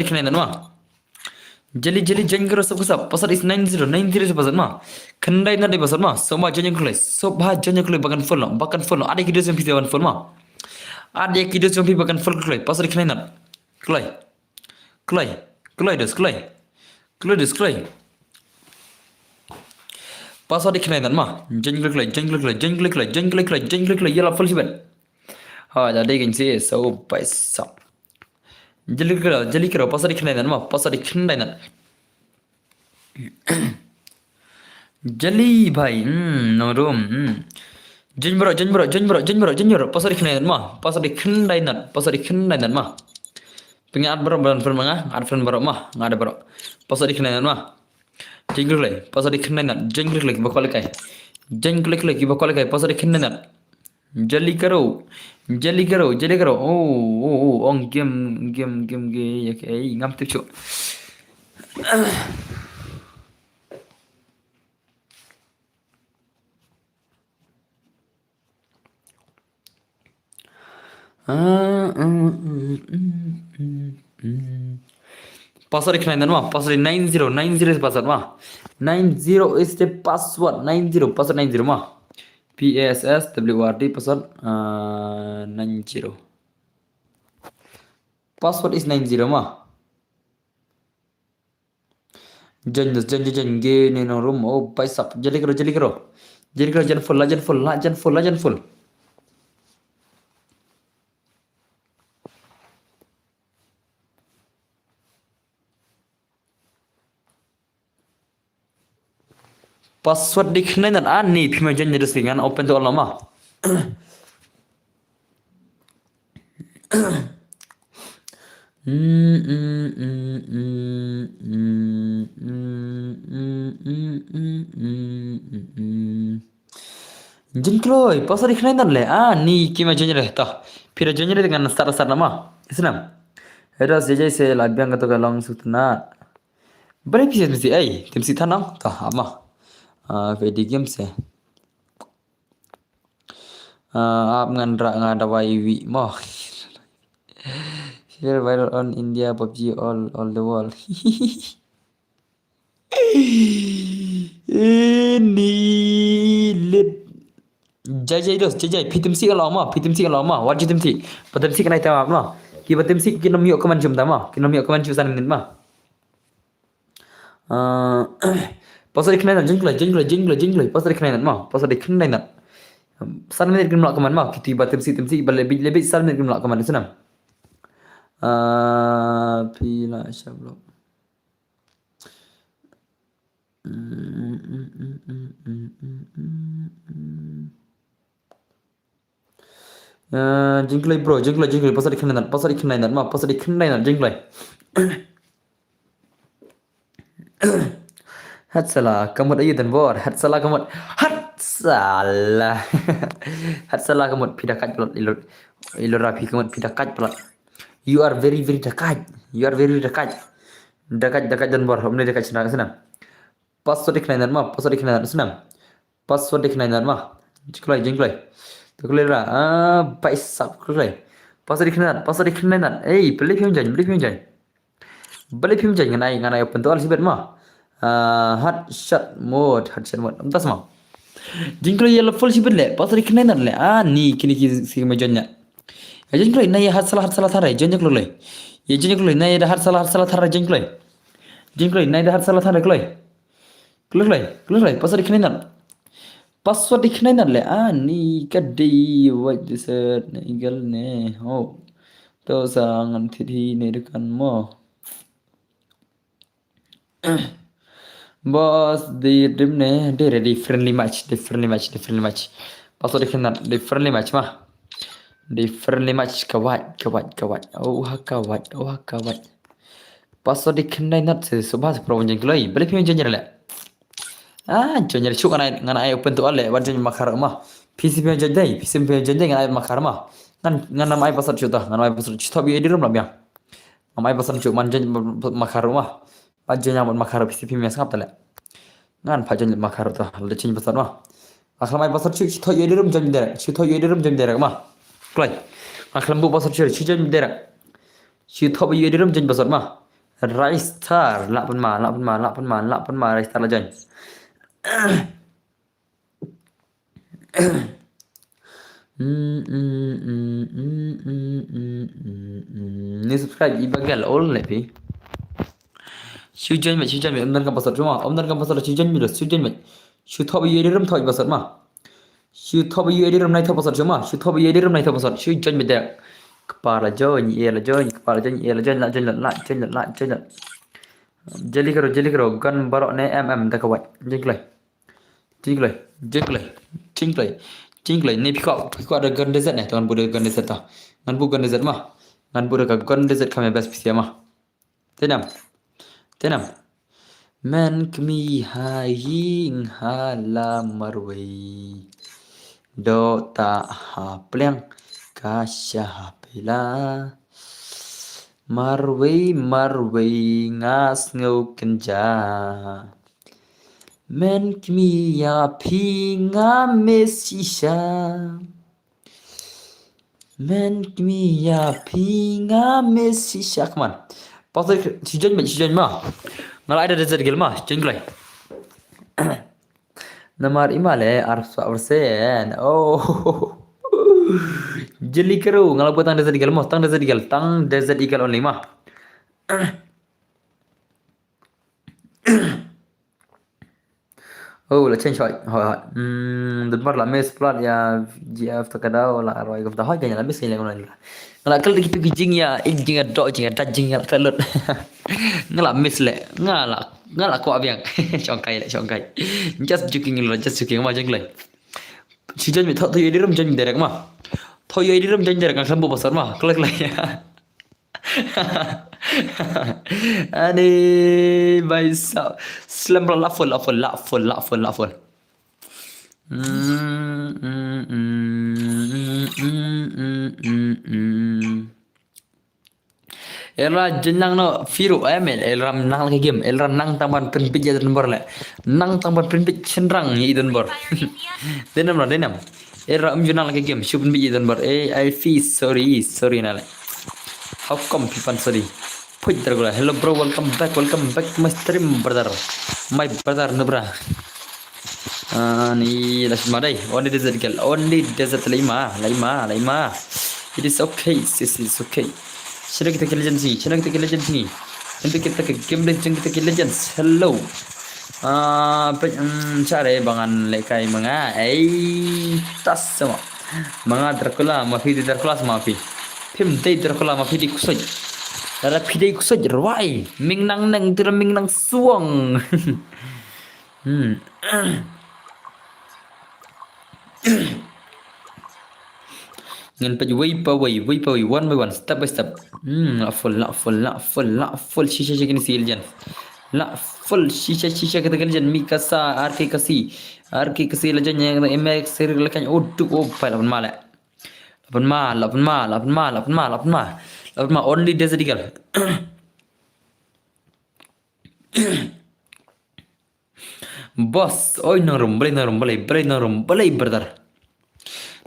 kena mah jeli join karo सब सब password is 90 is password mah kena di password mah semua join bahkan full ada video yang video full mah ada video yang bahkan full password kena Clay des. Password diknainan mah. Jeng klik yala full siban. Ha jadi kan sih so paisa. Jeli kira password diknainan mah. Password diknainan. Jeli bhai no room. Jeng bro. Password diknainan mah. Password diknainan mah. Pengen ad bro mah ada bro password diknainan mah jengklik password diknainan jengklik bakal kai password diknainan jeli karo oh on game ya kai ngam tu chu Password decline dan mah. Password 90 is password mah. 90 is the password. 90 password 90 mah. PASSWRD password 90. Password is 90 mah. Jangan gini no room. Oh, paisap. Jadi kero. Jangan full. Password decline dan ani pima jangan jadi seringan open to all mah. Jinkloy, password decline dan le. Ni kima jangan jadi tah. Pira jangan jadi dengan start nama. Isnam. Eras jajai labiang kata kalong sutna. Beri pisah mesti tim si tanam tah ama. Video game se. Ap ngada wiwi mah. Share viral on India PUBG all the world. Ini lit. Jajai pitim si kalau mah. Wajib tim si. Patim si kena tahu mah. Kita tim si kita miok keman jum tama. Kita miok keman jum sana mah. Pasal dikenain jengklay. Pasal dikenain mah. Sana minit kita melak keman mah. Kita iba tim si lebih sana minit kita melak keman senam. Pila syablok. Jengklay bro. Pasal dikenain mah. Jengklay. Hatsalah, kamut ayu dan bor. Hatsalah kamut. Hatsalah kamut pidakat pelot ilur rapi kamut pidakat pelot. You are very dekat. Dekat dan bor. Omne dekat senang. Password decline mah. Senang. Password decline mah. Jengklay. Tukulai lah. Paisak kulai. Password decline. Beli film jangan. Nganai open to all sibet mah. Headshot mode. Entah semua. Jingklo yellow full sibet le. Pasal decline le. Ni kini si majonnya. Jingklo nai hatsalah tharai jonjak lo le. Ye jonjak lo nai hatsalah tharai jingklo. Nai hatsalah tharai kloi. Password decline le. Ni kadai wajib set igal ne. Oh. To sangan thiri ne dekan mo. Boss di dim ne de ready friendly match. Password decline di friendly match mah. Di friendly match kawat. Oh kawat. Password decline not subhas pro jengkloi. Beli pin jenjer le. Jenjer cuk nganai open to all le. Wajan makar mah. PC pin jenjai nganai makar mah. Ngan ai password cuk tah. Ngan ai password cuk bi edirum lah biang. Ngan ai password cuk manjen makar mah. Pajan yang makar PC pin mes ngap tale. Ngan pajan makar tah. Le change password mah. Aklam ai password cuk thoi edirum jam derek mah. Kloi. Aklam bu password cuk jam derek. Thoi edirum jam password mah. Rice star lak pun ma rice star la jan. Ni subscribe ibagal all lepi. Sujan omdan kan password cuma. Omdan kan password sujan met. Thoi edirum thoi password mah. Thoi edirum nai thoi password cuma. Thoi edirum nai thoi password sujan met derek. Kepala join. La join. Jeli karo gan barok ne dakawat. Jingklay. Ni pikau ada gan desert ne. Tangan budak gan desert tah. Ngan bu gan desert mah. Ngan budak gan desert kami best pisia mah. Tenam. Men kami haing halamarway. Do ta hapleng kasya pila. Marway ngas ngau kenja. Men kami ya pinga mesisha. Men mia pinga Messi Shakman. Pasal si John mah. Ngalai ada desert gel mah, John gulai. Namar imale arsen. Oh. Jeli keru ngalau tang desert gel mah, tang desert eagle only mah. Oh, là change hỏi đừng bắt là mes plat ya GF takada la roi gov dah ganya la mes kaya ngona ngala kal di pigi jing ya jing do jing da jing ya kalut ngala mes le ngala ko abiang chong kai just joking ma jing le si jan mi tho thôi đi rum jan derek ma thôi đi rum jan derek kan bo basar ma klek le Ani baisa slam la full. Era jenang no firu emel elram nang lagi game elram nang tamban penpit jadun bor le nang tamban penpit cendrang ni idun bor denam era jenang lagi game shupun bi jadun bor I feel sorry na le how come people sorry put tergula hello bro welcome back to my stream brother my brother nubra ni lasmadai only desert lima it is okay sis is okay Sino kita ke legends ni nanti kita ke game legends kita ke legends hello cari bangan lekai mga tas sama mga Dracula mafi mafi phim tây Dracula mafi di kusoj Dara pidai kusoj rawai ming nang suang Ngan paj way pa way one by one step by step la full shisha kini sil jan la full shisha kata jan mikasa RK kasi la jan yang MX seri la kan uduk pa lapan ma only desert eagle boss oi nang rumbalai brother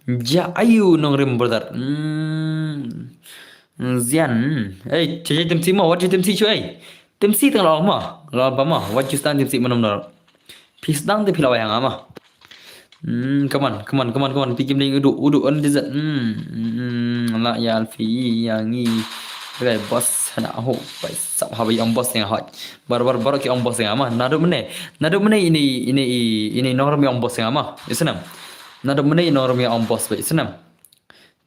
Ja ayu nong rim brother. Zian. Hey, cecai tim si mo, what you tim si cuy? Tim si tengah lawan ma, what you stand tim si manam nor. Pisdang te pilawa yang ama. Come on. Pikim ding udu on desert. La ya alfi yang ni. Gai boss hana ho, bai sab habi om boss yang hot. Bar ki om boss yang ama. Nado mene ini nong rim om boss yang ama. Isnam. Nada mana ini orang yang ombos baik senam.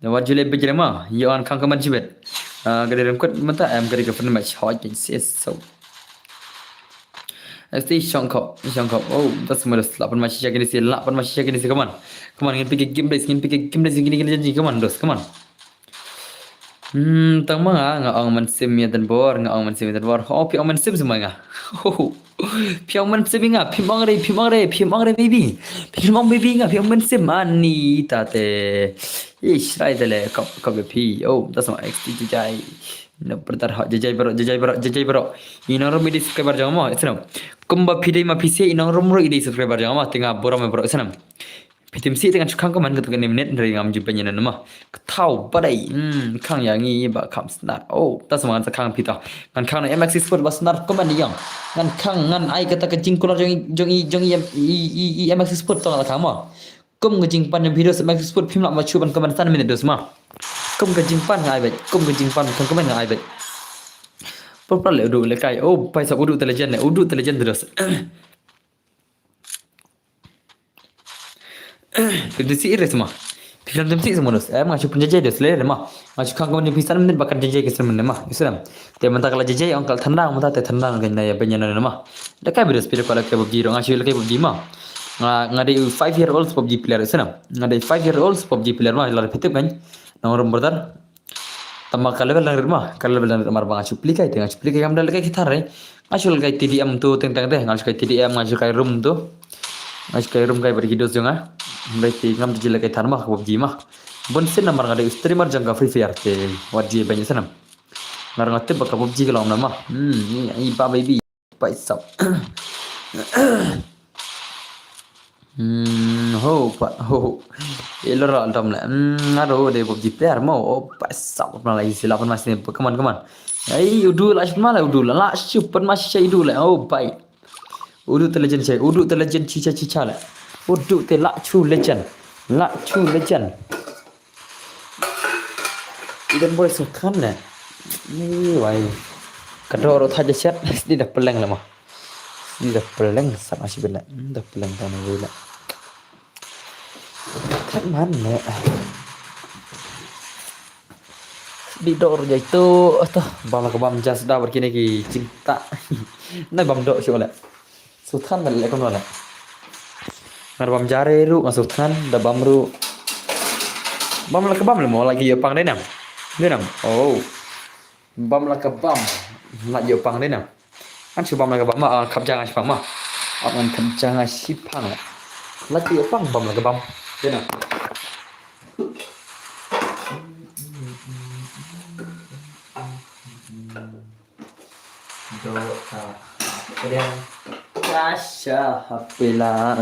Dan wajib lebih berjema. Ya orang kang keman cibet. Kadang rengkut mata am kadang kefen match hot jadi so. Asti shongkop. Oh, das semua dah 8 match cakap ni si kaman. Ingin pergi game base gini janji kaman dos kaman. Tang mga ang mansim ya dan bor Oh, pi ang mansim semua nga. Pi ang mansim nga, pi mang re baby. Pi mang baby nga, pi ang mansim ani tate. Ish rai dele kap pi. Oh, das ma XT jajai. No pertar hot jajai bro. Inang rom ini subscriber jangan mo, isnam. Kumba pi dai ma pi se inang rom ro ini subscriber jangan mo, tengah boram bro isnam. Pitim si dengan cakang kaman ketukan minit dari ngam jumpa nyana nama ketau badai kang yang ini ba kam snart oh tas semangat kang pita ngan kang na MX Sport ba snart kaman yang ngan kang ngan ai kata ke jingkular jong i MX Sport to la kama kum ke jingpan yang video MX Sport phim lak ma chuban kaman san minit dos ma kum ke jingpan ngai bet kum ke jingpan kang kaman ngai bet Papa le udu le kai oh pai sa udu telejen terus Kedisi iris mah. Film temsi semua dos. Mengacu penjajah dos le mah. Mengacu kang kau ni pisan menit bakal jajah kesan menit mah. Islam. Dia mentah kalau jajah orang kalau tendang mentah tendang kan daya penjana mah. Dekai beres pilih kalau ke PUBG orang asyik ke PUBG mah. Ngadai 5 year old PUBG player Islam. Ngadai 5 year old PUBG player mah lar pitip kan. Nomor brother. Tambah kalau level mah. Kalau level mar bang asyik plikai tengah asyik plikai kam dah lekai kita re. Asyik lekai TDM tu tentang deh. Asyik lekai TDM asyik lekai room tu. Asyik lekai room kai berhidup jangan. Berarti ngam tu jila kai tharma PUBG mah. Bon sen namar ngade streamer jangka Free Fire te wajib banyak senam. Ngar ngate baka PUBG kalau nama. Ini ba baby. Pai sap. ho pak ho elor dom la aro de bob di player mo oh pak sap pernah lagi silapan masih come on ai udu la shmala udu la super masih udu la oh bai udu te legend saya udu te legend cica la udu te la chu legend idan boy sekan la ni wai kadoro thaja set di dah peleng lah mah di dah peleng sama si benar dah peleng tanah gula kan mana di dor je itu tuh bam ke bam jas dah berkini ki cinta nah bam dok sih oleh sultan balik ke mana ngar bam jare ru sultan dah bam ru bam lah ke bam mau lagi Jepang deh nam oh bam lah ke bam nak Jepang deh nam kan si bam lah ke bam kap jangan si bam mah aman kap jangan si pang lagi Jepang bam lah ke bam deh nam kemudian Tasha Hapila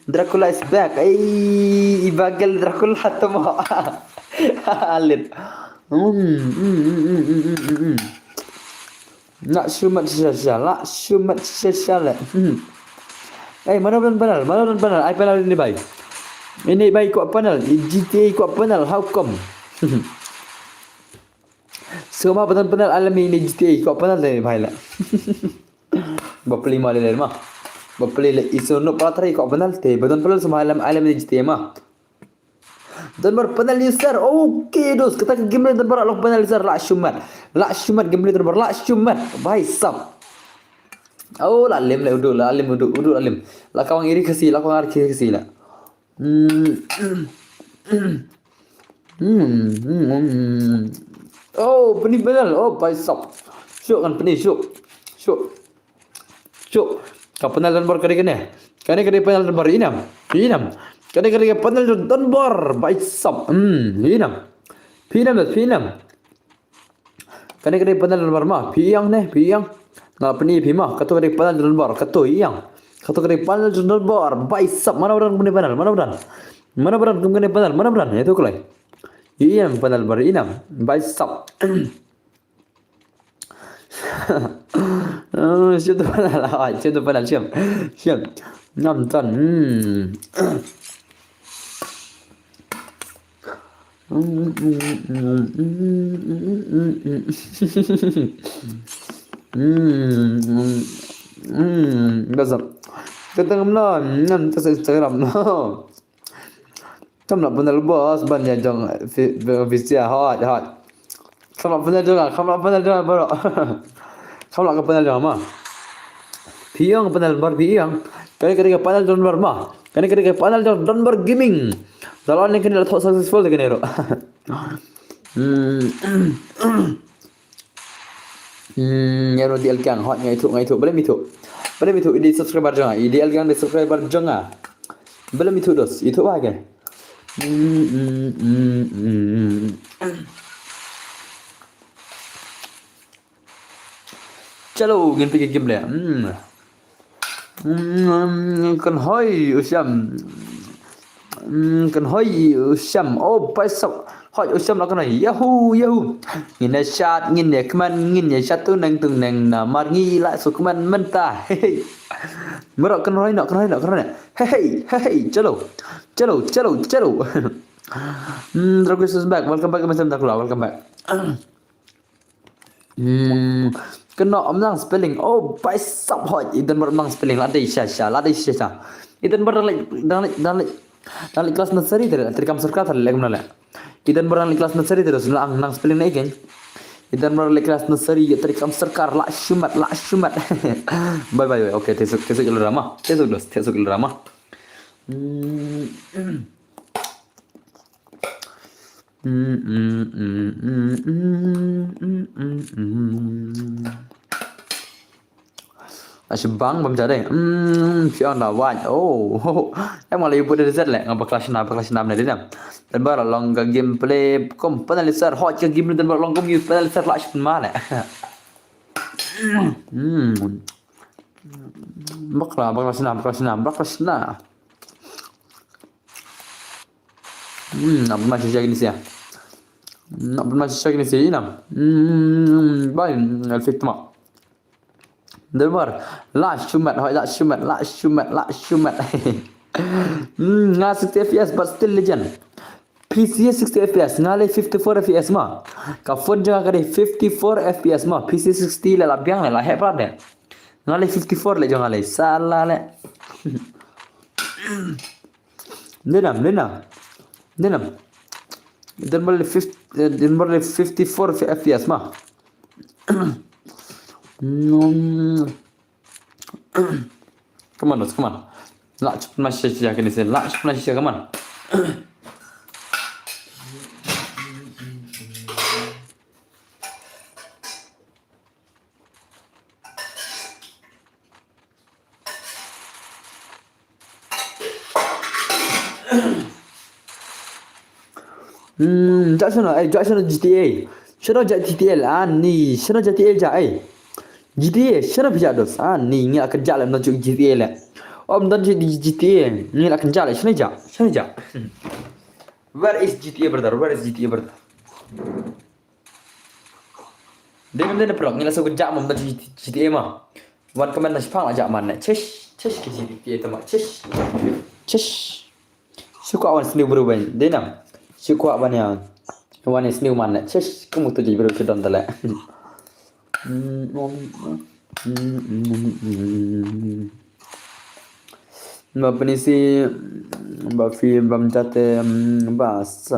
Dracula is back ibagal Dracula tamo alit nak sumat sesala mana panel ai panel ini baik kok panel GTA kok panel how come semua panel alami ini GTA kok panel ni bhai la bapli male le mah bapli le isono patrai kok panel te badan panel semua alam ini GTA mah dan panel user okay dos kita game dan bar lock panel user la shumat game dan bar la shumat bhai sab oh la lem udu la kawang iri kasi la kawang iri kasi la oh penih benar oh paisap syuk kan penih syuk kapan dan bar kari panel dan bar inam kari panel dan bar paisap inam kari panel dan bar mah piang nah penih mah katu kari panel dan bar katu kari panel dan bar paisap mana orang penih panel mana beran kemana panel mana beran itu kelai iya panel bar inam paisap siapa panel siap nonton Gazap ketengam no nanti Instagram no kamu nak panel bos banyak jong visia hot kamu nak panel jong baru kamu nak panel jong mah piang panel bar piang kali panel jong bar mah kali panel jong bar gaming kalau ni kena thok successful de kena ro ya ro dial kang hot ngai thu boleh mitu ini subscriber jangan ideal kang subscriber jangan boleh mitu dos itu apa kan chalo ngin pergi game le kan hoi usam oh paisap hoi usam nak nai yahoo ngin ne chat ngin ne kman ngin ne chat tu nang na mar ngi la su kman mentah merok kan hoi nak hey chalo Dragos is back. Welcome back Mr. Dracula. Welcome back. Kena omnang spelling. Oh, by sub hot. Idan beromnang spelling. Ladai syasha. Idan dalam kelas nursery tadi kamu serkat tadi lagi mana? Idan dalam kelas nursery terus nang spelling lagi kan? Idan dalam kelas nursery tadi kamu serkar la shumat. Bye. Okay, tesuk drama. Tesuk drama. Bang bam jadeng. Pion lah wan. Oh. Emang lagi buat result lah. Ngapa kelas 6 ni dia. Dan baru long gameplay kom penalisar hot ke game dan baru long kom use penalisar lah mana. Bakla kelas 6. Nak masih lagi ni sih. Nak masih lagi ni sih nam. Baik, Alfit mak. Dengar. La shumat, hoi la shumat. Nga 60 FPS but still legend. PC 60 FPS, ngale 54 FPS mah. Ka phone jangan kade 54 FPS mah. PC 60 lah biang lah hebat deh. Ngale 54 le jangan le. Salah le. Denam. Dan boleh 54 FPS mah. Come on. La cepat masih siapa ni sih? La cepat masih siapa come on. Jackson GTA. Shano GTA ni. Shano GTA jai. GTA shano bisa dos. Ni ngi akan jalan menuju GTA lah. Om menuju di GTA ngi akan jalan. Shano ja. Where is GTA brother? Dia perang ngi langsung kerja menuju GTA mah. Wan komen nasi pang aja mana. Chesh ke GTA tu mah. Chesh. Suka awan seni berubah. Dia nam. Suka banyak. Wan is new man. Chesh kamu tu jadi berubah dan telah. Mbak ni si mbak film mbak jate bahas.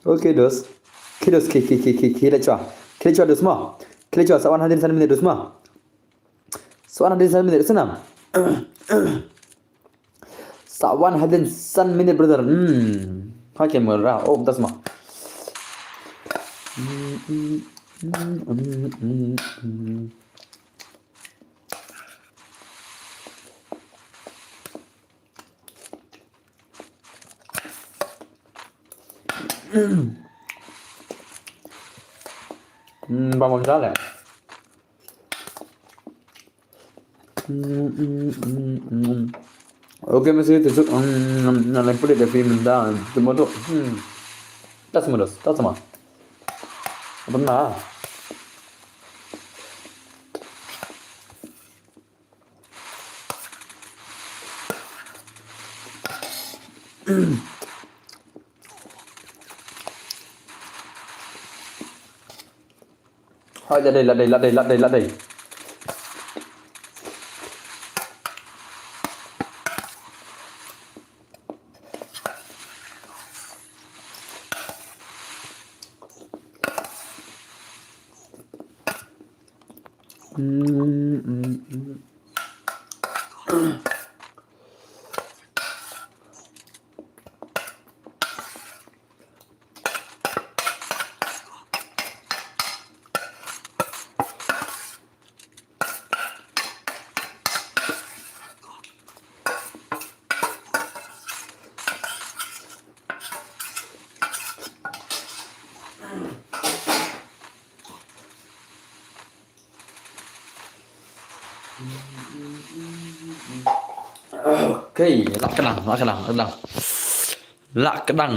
Okay dos. Kidos kira cua dos mah. Kira cua sawan hadir sana minit dos mah. Sawan hadir sana minit senam. Sawan hadir sana minit brother. Pakai murah. Oh das mah. Bangun jalan. Oke masih itu nanti pun ada film dah. Cuma tu, tak semua. Benar. Thôi ra đây lát đây. Okay, lak kedang.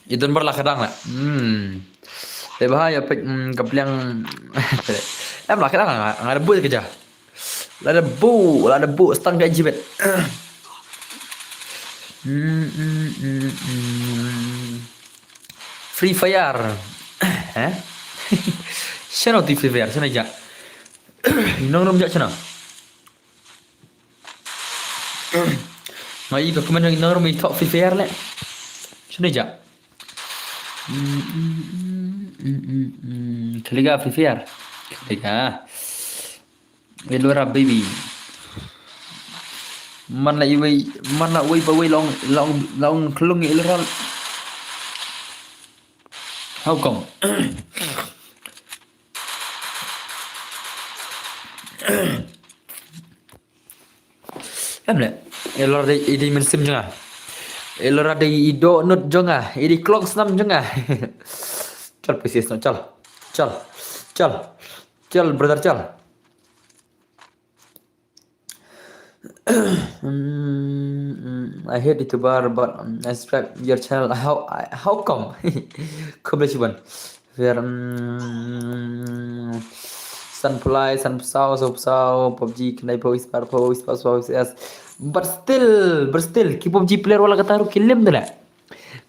Itu berlak kedang lah. Lebih bahaya pek kepliang. Lak kedang nggak ada bu kerja. Ada bu stang gaji bet. Free Fire. Siapa di Free Fire? Sana aja. Nong jak sana. Mai ko kuma nang normal top Free Fire le. Sana aja. Kaliga Free Fire. Kaliga. Elora baby. Mana wei ba wei long klung elora. How come? Emle, elor de idi mensim jonga. Elor de ido not jonga, idi clock snam jonga. Chal precis no chal. Chal brother chal. I hate YouTuber, but I subscribe your channel. How come? Kebetulan. Biar Sun Pesau, So Pesau, PUBG, Kenai Pois, Parpois, Pas, yes. But still, ki PUBG player wala kata ru kilim dala.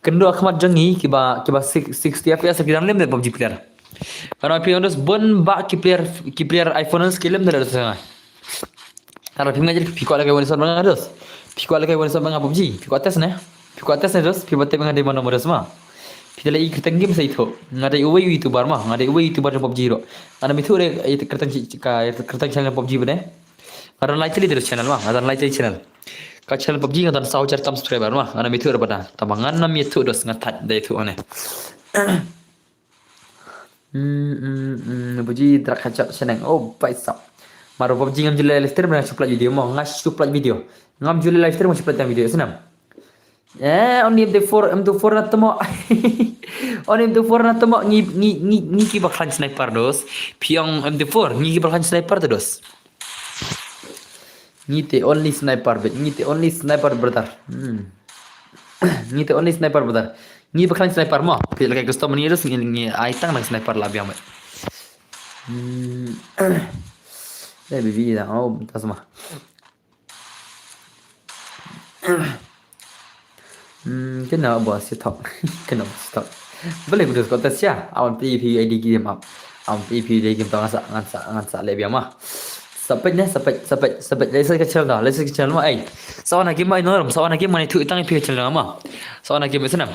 Kendo Ahmad Jangi kiba 60 FPS kidan lim de PUBG player. Karena pion dos bon ba ki player iPhone kilim dala dos. Kalau pimga jadi piko lagi wani son banga dos. Piko lagi wani son banga PUBG. Piko atas ne. Piko atas ne dos. Piko banga di mana dos ma. Pila i kertang game sa ito. Ngada uwe YouTuber ma. Ngada uwe YouTuber ng PUBG ro. Ana mitu re kertang channel PUBG bane. Karena like tadi terus channel ma. Ada like tadi channel. Ka channel PUBG ngada sau cer tam subscriber ma. Ana mitu re pada. Tamangan nam itu dos ngatat da itu ane. PUBG drak hacap seneng. Oh, baisap. Maro PUBG ngam julai live stream suplat video mo ngas suplat video ngam julai live stream suplat video senam only M24 na temo only M24 na temo ngi ki baklan sniper dos piang M24 ngi ki baklan sniper dos ngite only sniper brother ngite only sniper brother ngi baklan sniper mo pil kay gusto man dos ngi aitang nang sniper labi amat baby dah, oh, tak semua. Kenapa bos stop? Kenapa stop? Boleh kudu kontes ya. Awan PEP ID game up. Awan PEP ID game tahu ngansak lebih mah. Sampai lesser kecil dah. Lesser kecil mah. Sawan game main norm. Sawan game mana itu itang PEP kecil mah. Sawan game senang.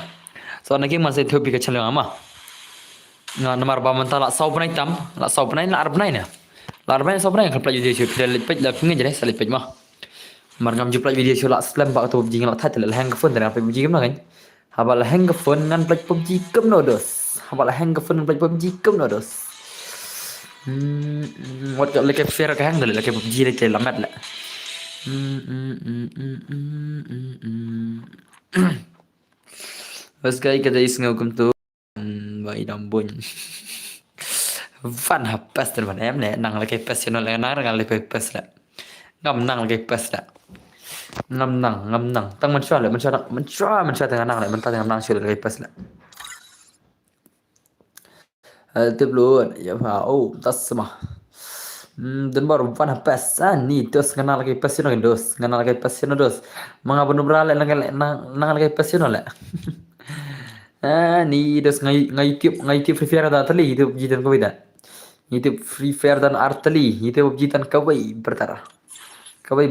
Sawan game masih itu PEP kecil mah. Ngan nomor baman tak sau penai tam, la sau penai la arab penai na. Larban so pernah kalau video shoot dia lipet lah pinggir jadi saya lipet mah. Margam jumpa video shoot lah slam pak tu PUBG ngelak thai lah hang phone dari apa PUBG kan? Habal hang phone ngan play PUBG kem no dos. Habal hang phone play PUBG kem no dos. What got like fair ka hang like PUBG like lamat lah. Bas guys kita isngau kum tu. Bai dambun. Văn hợp best rồi bạn em này năng là cái passion là nói là cái best là ngầm năng là cái best là ngầm năng tăng mình cho lại mình cho thằng năng lại mình ta thằng năng cho lại cái best là tiếp luôn ya vào tas mà dan baru văn hợp best ni terus kenal lagi passion lagi dos kenal lagi passion dos mga benar lại năng lagi passion lại ni dos ngay tiếp free fire dah tadi itu jidan kau tidak itu free fire dan arteli itu PUBG dan kawai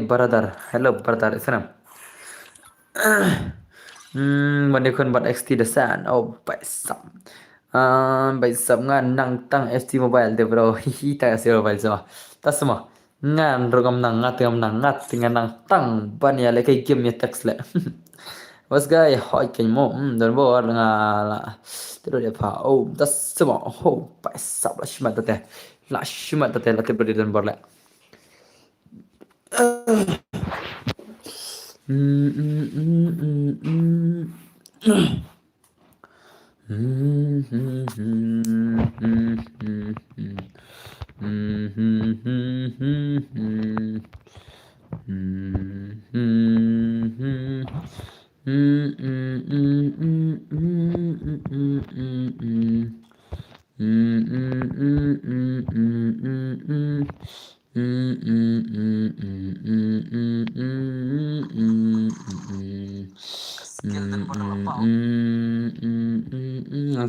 brother hello brother senam bandekon bat XT desan oh baisam ngan nang tang FT mobile de bro hi ta se mobile sama tasma ngan rogam nang ngat ngan nang tang ban ya le kai game ya tax le was guy hoi ken mo dan bo ngala terus dia pa oh das semua oh baisap lah shimat tete la tebri dan bor le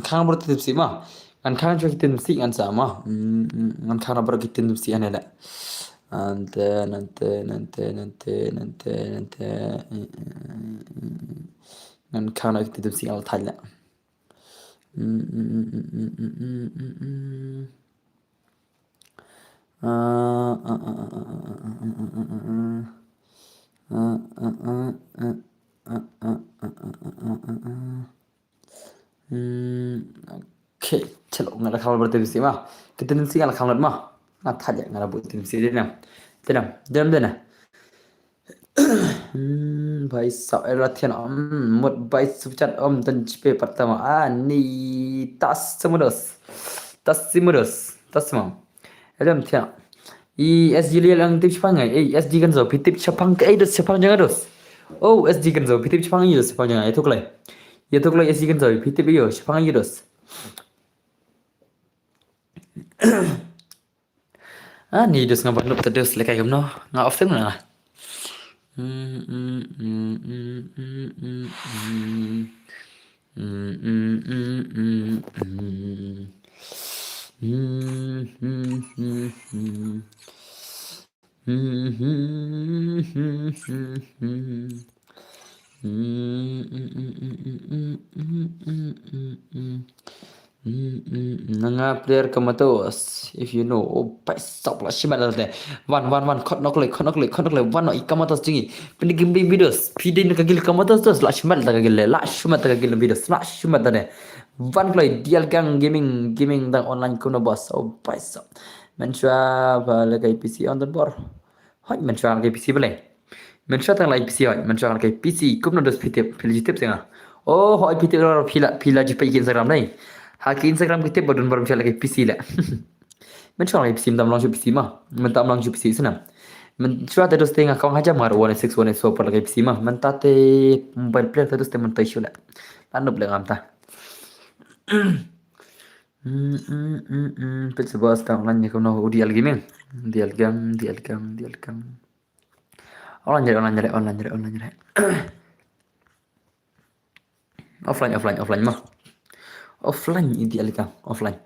khang bro tip si ma an khang cho kitin si an sa ma an khang bro kitin si an la ante an khang na kitin si al thai la Okay, chalo ngala khawal berarti mesti mah. Kita mesti ngala khawal mah. Ngat aja ngala buat mesti dia nam. Dalam dana. भाई सब लथियन một bài sub chat dan cipe pertama ni tas semua tasma dalam tiang SG lial ang tip chapang ai SG kan zo pitip chapang ke dos chapang jangan dos. Oh SG kan zo pitip chapang dos chapang jangan itu klai. Itu klai SG kan zo pitip yo chapang dos. Ni dos ngapa nup terus lekai kamu no ngah off time na. Nanga player kamatos if you know oh pai stop lah shimat lah deh one khot nok le one no ikamatos jingi pindi gimbi videos pidi nak gil kamatos tos lah shimat tak gil lah shimat tak gil videos lah shimat deh one play dial gang gaming dang online kuno bos oh pai stop mencoba balik PC on the board hoi mencoba ke PC balik mencoba tang like PC hoi mencoba ke PC kuno dos pitip pilih tip sengah oh hoi pitip orang pila jipa Instagram nih Haki Instagram kita baru misalnya lagi PC lah. Mencoba lagi PC, minta melang PC mah, minta melang PC sana. Mencoba terus tengah kau aja marah 1.6 1.4 lagi PC mah, minta mobile player terus minta isu lah. Lalu beli ngamta. Pecah bos tang lainnya kau nak dial gaming, dial gang. Online. Offline mah. Offline ideal kan offline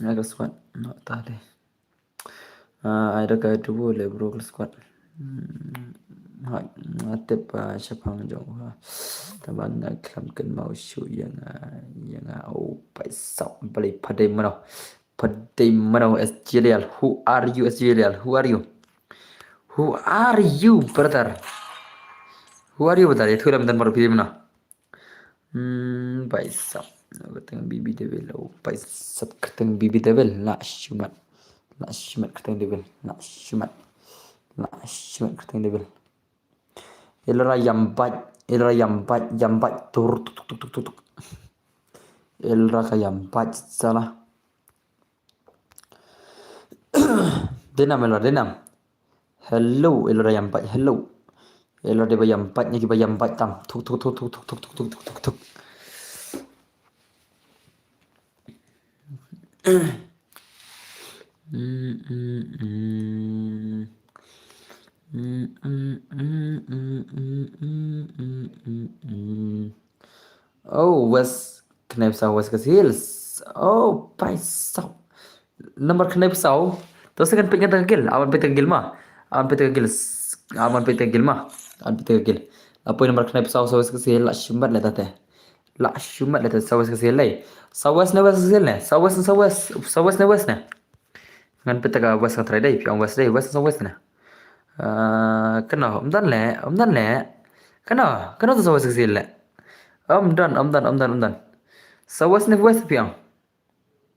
agak squad nak tadi ada kayak tu boleh bro squad Atep siapang jong taban klam kan mau show yang oh paisau balik padai mana SGL who are you SGL who are you brother itu dalam dan baru pilih mana paisau keteng bibi devil oh paisau keteng bibi devil nak shumat keteng devil nak shumat keteng devil Elra yambat tur tuk Elra ka yambat salah denam hello Elra yambat hello Elra de yambatnya kita yambat tam tuk Oh, knife saw was hills. Oh, paisau. Nomor knife saw. Terus kan pengen tegil. Awan petegil mah. Awan petegil. Apa nomor knife saw was hill lah shumat lah tete. Sawas kesil lay. Sawas na was na. Ngan petega was kan try day. Piang was day was na. Kena omdan le kena tu sawas kesil le omdan sawas ne was piang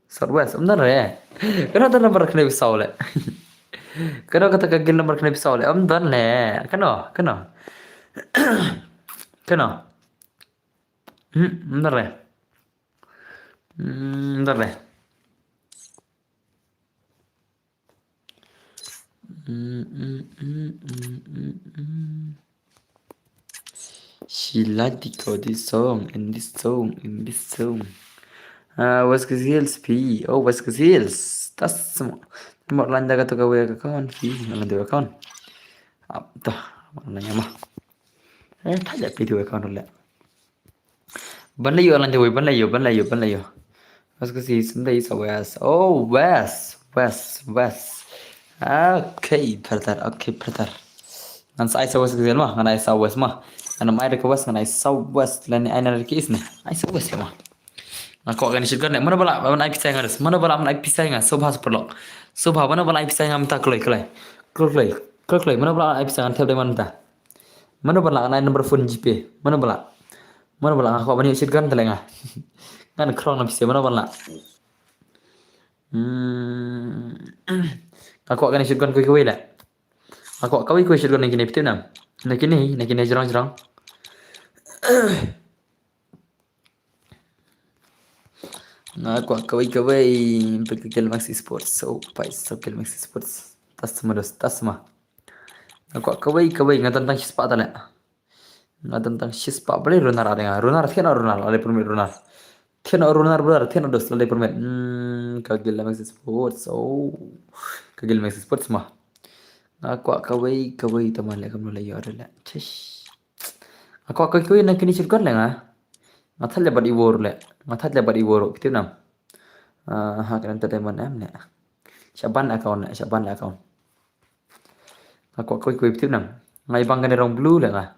sarwas omdan re kena tu nomor kena pisau le kena kata kagil nomor kena pisau le omdan le kena omdan re She liked this song in this song. Was Gazelles P. Oh, was Gazelles. Tas semua. Mau landa kata kau ya kawan P. Landa kawan. Dah, maknanya mah. Tak ada video kawan dulu. Ban layo landa wei, ban layo. Was Gazelles sendiri sawas. Oh, West. Okay, brother. Ngan saya sawas Gazelles mah, ngan saya sawas mah. Anam air ke was ngan saya sawas lani air ke isne. Saya sawas ya mah. Aku akan isirkan mana bala mana pisai ngaras mana bala mana pisai ngas sobha perlok sobha mana bala pisai ngam ta kloi mana bala pisai ngan tel deman ta mana bala ngan number phone GP mana bala aku akan isirkan telenga kan krong na pisai mana bala Aku akan shotgun kau lah. Aku kau shotgun nak kini betul nam. Nak kini jerang. Aku kau pergi ke Maxi Sports. So ke Maxi Sports. Tas semua. Aku kau nggak tentang shispa tak le. Nggak tentang shispa boleh runar ada nggak? Runar ada permit runar. Tiada dos ada permit. Kau ke Maxi Sports. Ke Maxi Sports mah. Aku kau teman le kamu lagi ada le. Cish. Aku nak kini shotgun le nggak? Nggak lebat iwor le. Nggak lebat iwor. Betul nam. Hak entertainment em le. Syaban account. Aku betul nam. Ngai bang kene rong blue le nggak.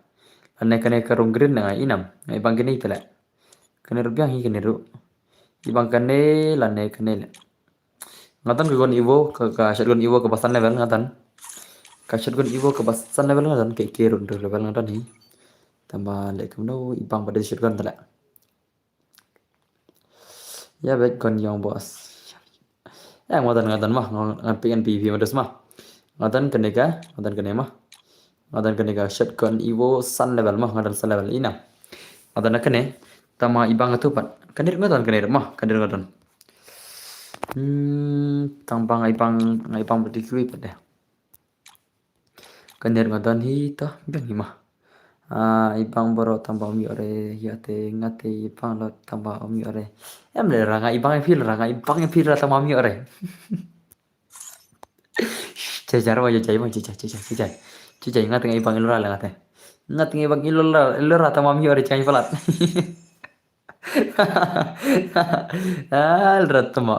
Ane kene rong green le nggak inam. Ngai bang kene itu le. Kene rupiah hi kene ru. Ibang kene lane kene le. Ngatan ke gon iwo ke shotgun iwo ke basan level ngatan. Ka shotgun iwo ke basan level ngatan ke kerun level ngatan hi. Tambah le kemno ibang pada shotgun tala. Ya baik kon yang bos. Ya ngatan mah ngapian PV modus mah. Ngatan kene mah. Ngatan kene ka shotgun iwo sun level mah ngatan sun level ina. Ngatan kene tama ibang atupan. Kanir mah kanir ngatan. Tampang ibang berdikui pada. Kanir ngatan hita biang mah. Ibang boro tambah mi ore yate ngate ibang lo tambah mi ore. Em le ranga ibang fil tambah mi ore. Cejar wa cejar ngate ibang ilora le ngate. Ngate ibang ilora tambah mi ore cai pelat. El ratmo.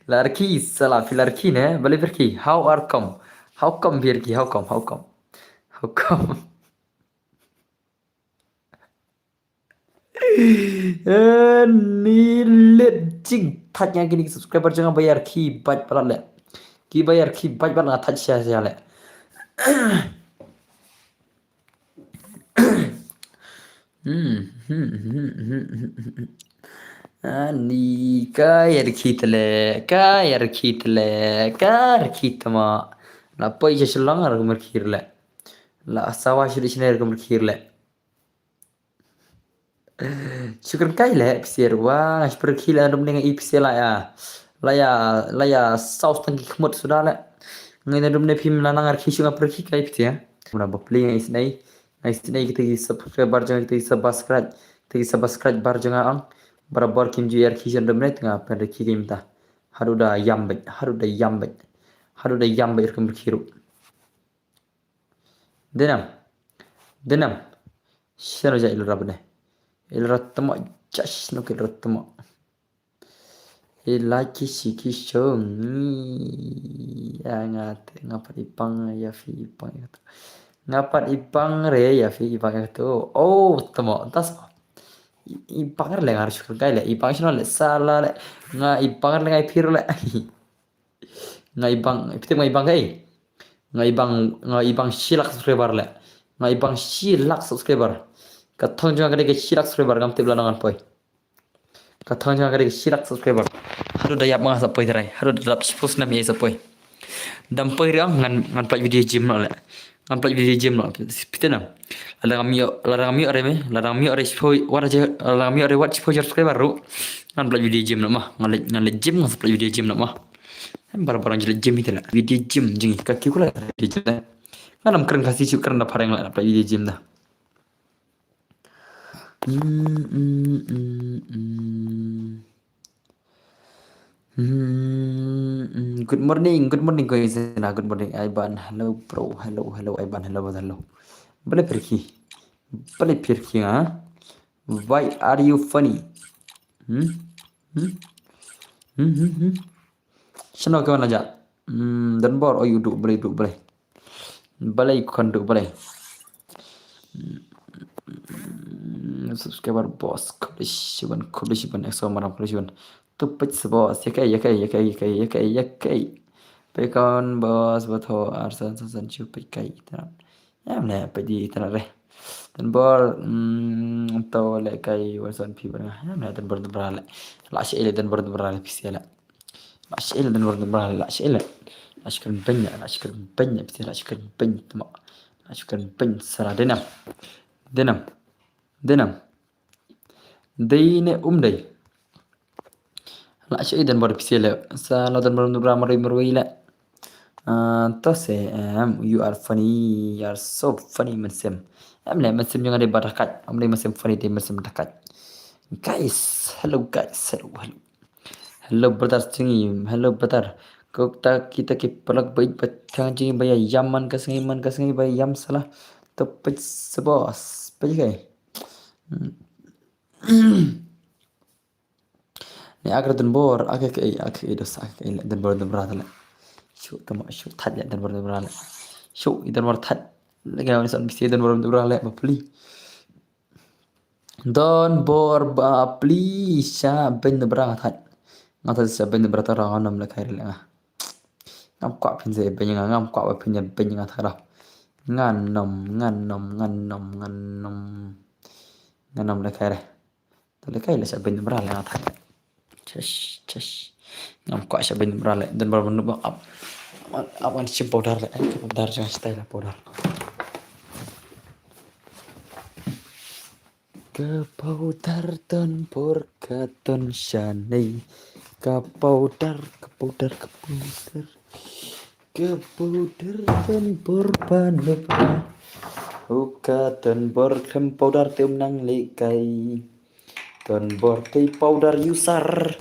Larki salah filarki ne balik pergi. How come pergi? How come? Nilet cing tanya gini subscriber jangan bayar ki bat pelat le. Ki bayar ki bat nggak touch sia le. Ani kayar kitama la poi je selang ar kumar kirle la sawa shiri shiner kumar kirle syukur kai le psir wa syukur kila dum dengan ipsi la ya saus tangki kemut sudah le ngai dum ne phim lanang ar khisu ngap pergi kai pti ya muna bapli ngai sinai kita subscriber jangan kita subscribe bar jangan ang barabar kim ju yar khisan dum ne tengah pada kirim ta haruda yambet irkum berkiru denam shano ja ilra bne ilra tamo jas no ke ratmo ilaki sikishong ya ngapat ipang ya fi ipang itu ngapat ipang re ya fi ipang itu tamo tas ipang le ngar syukur kai le ipang shino le sala le ipang le ngai pir le ngai bang kai ngai bang silak subscriber le ngai bang silak subscriber kathong jang kare ke silak subscriber ngam tebla nangan poi kathong jang kare ke silak subscriber haru da yap ma sa poi drai haru da post na mi sa poi dam poi rang ngan play video gym no le ngan play video gym no pitena larang mi ore spoi wara je larang mi ore watch spoi subscriber ru ngan play video gym no mah ngan le gym ngan play video gym no mah barang jelek gym itu lah video gym jengi kaki kula video gym dah nganam keren kasih cuk keren dapat yang lah video gym dah good morning guys good morning Aiban hello bro hello Aiban hello boleh pergi why are you funny Shano kawan aja. Dan bor duk boleh. Balai kon duk boleh. Subscriber boss kulishiban exo maram kulishiban. Tupet sebos yakai. Pekon bos batho arsan cupai kai. Ya mne pedi tanare. Dan bor to le kai wasan pi bang ya na dan bor berale la shi dan bor berale pisiala la shi dan bor berale la shi la shi kan banya pisiala la shi kan banya tama la shi kan banya sara denam denam dine dai la shi dan bor pisiala sa la dan bor berale maroi maroi la to say you are funny you are so funny mesem em lại mesem yang ada barakat am lai mesem funny dia mesem dekat guys hello hello brother singim hello brother kita ke pelak baik batang jing baya yaman ka sengi baya yam salah to pech sebos pech kai ni agar dan bor agak dos dan bor dan berat la show tama show thật dan bor dan berat la show dan bor thật lagi orang san bisi dan bor dan berat la bapli don bor bapli sha ben berat thật ngata sa ben berat ra hanam la khair la ngam kwa pin ze ben ngam kwa pin ben ngata ra ngannom la khair la kai la sa ben berat la ngata Chesh. Ngam kwa sa ben berat la dan bor ben up an sim powder la powder jangan style la powder ke powder dan bor katon shanai ke powder dan bor panubra uka dan bor kem powder tem nang lekai dan bor tei powder user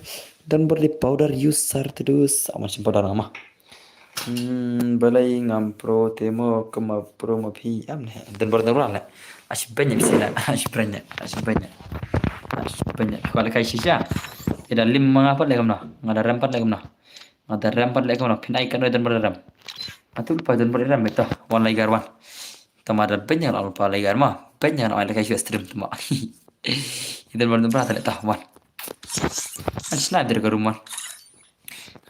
dan bor di powder user terus aman sim powder ngama balai ngam pro temo kema pro mapi am ne dan bor dan la asyik banyak sila asyik banyak kalau kai sisa ida lim mengapa lagi kamna ngada rempat lagi kamna pinai kan dan bor ram atul pa dan bor ram itu wan lagi garwan tamada banyak al pa lagi garma banyak al kai stream tuma dan bor dan la tahwan Snap dari rumah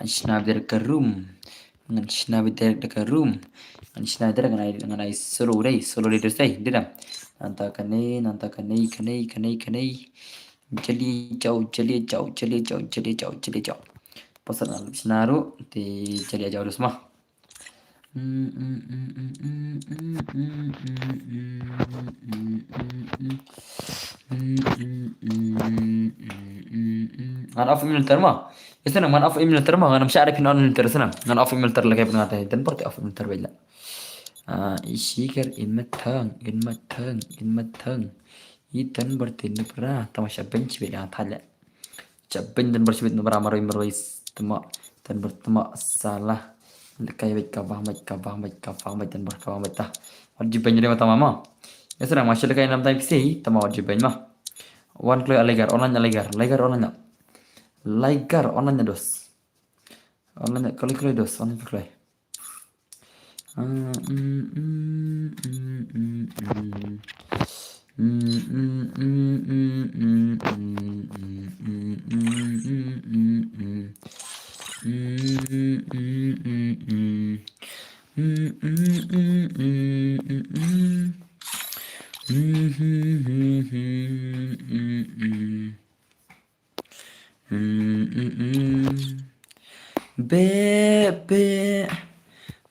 snap dari room ngan snap dari room ngan snap dari ngan solo dari saya dedam nanta kanai jeli jauh pasal sinaru di jeli jauh semua ngan off militer mah isna ngan off militer mah ngan syarif non militer sana ngan off militer lagi pernah teh dan porti off militer bela isikar in matang itan bertin pernah tamasya benci bela thala jabin dan bersibit nomor maroi tema dan bertema salah kai baik kabah dan berkabah betah wajib jadi mata mama ya senang masih kai nam time sih tema wajib mah one klo legar onanya dos onanya kali dos onanya kali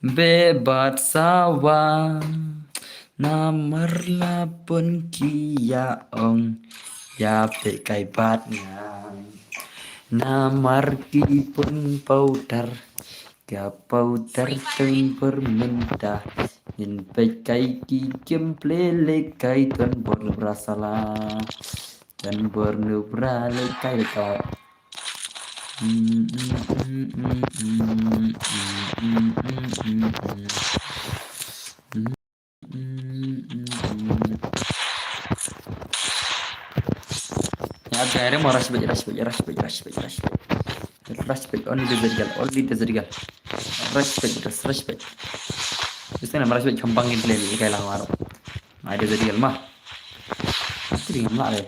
bebat sawah namarla pun kia ong ya pe kai bat namar ki pun powder ya powder ten bermenta in pe kai ki kemple kai tuan bor berasala dan bor nubrale kai ka akhirnya mau rush only the zerigal rush istilahnya rush gampang gitu lagi kayak lang ada zerigal mah pasti dengan lah ya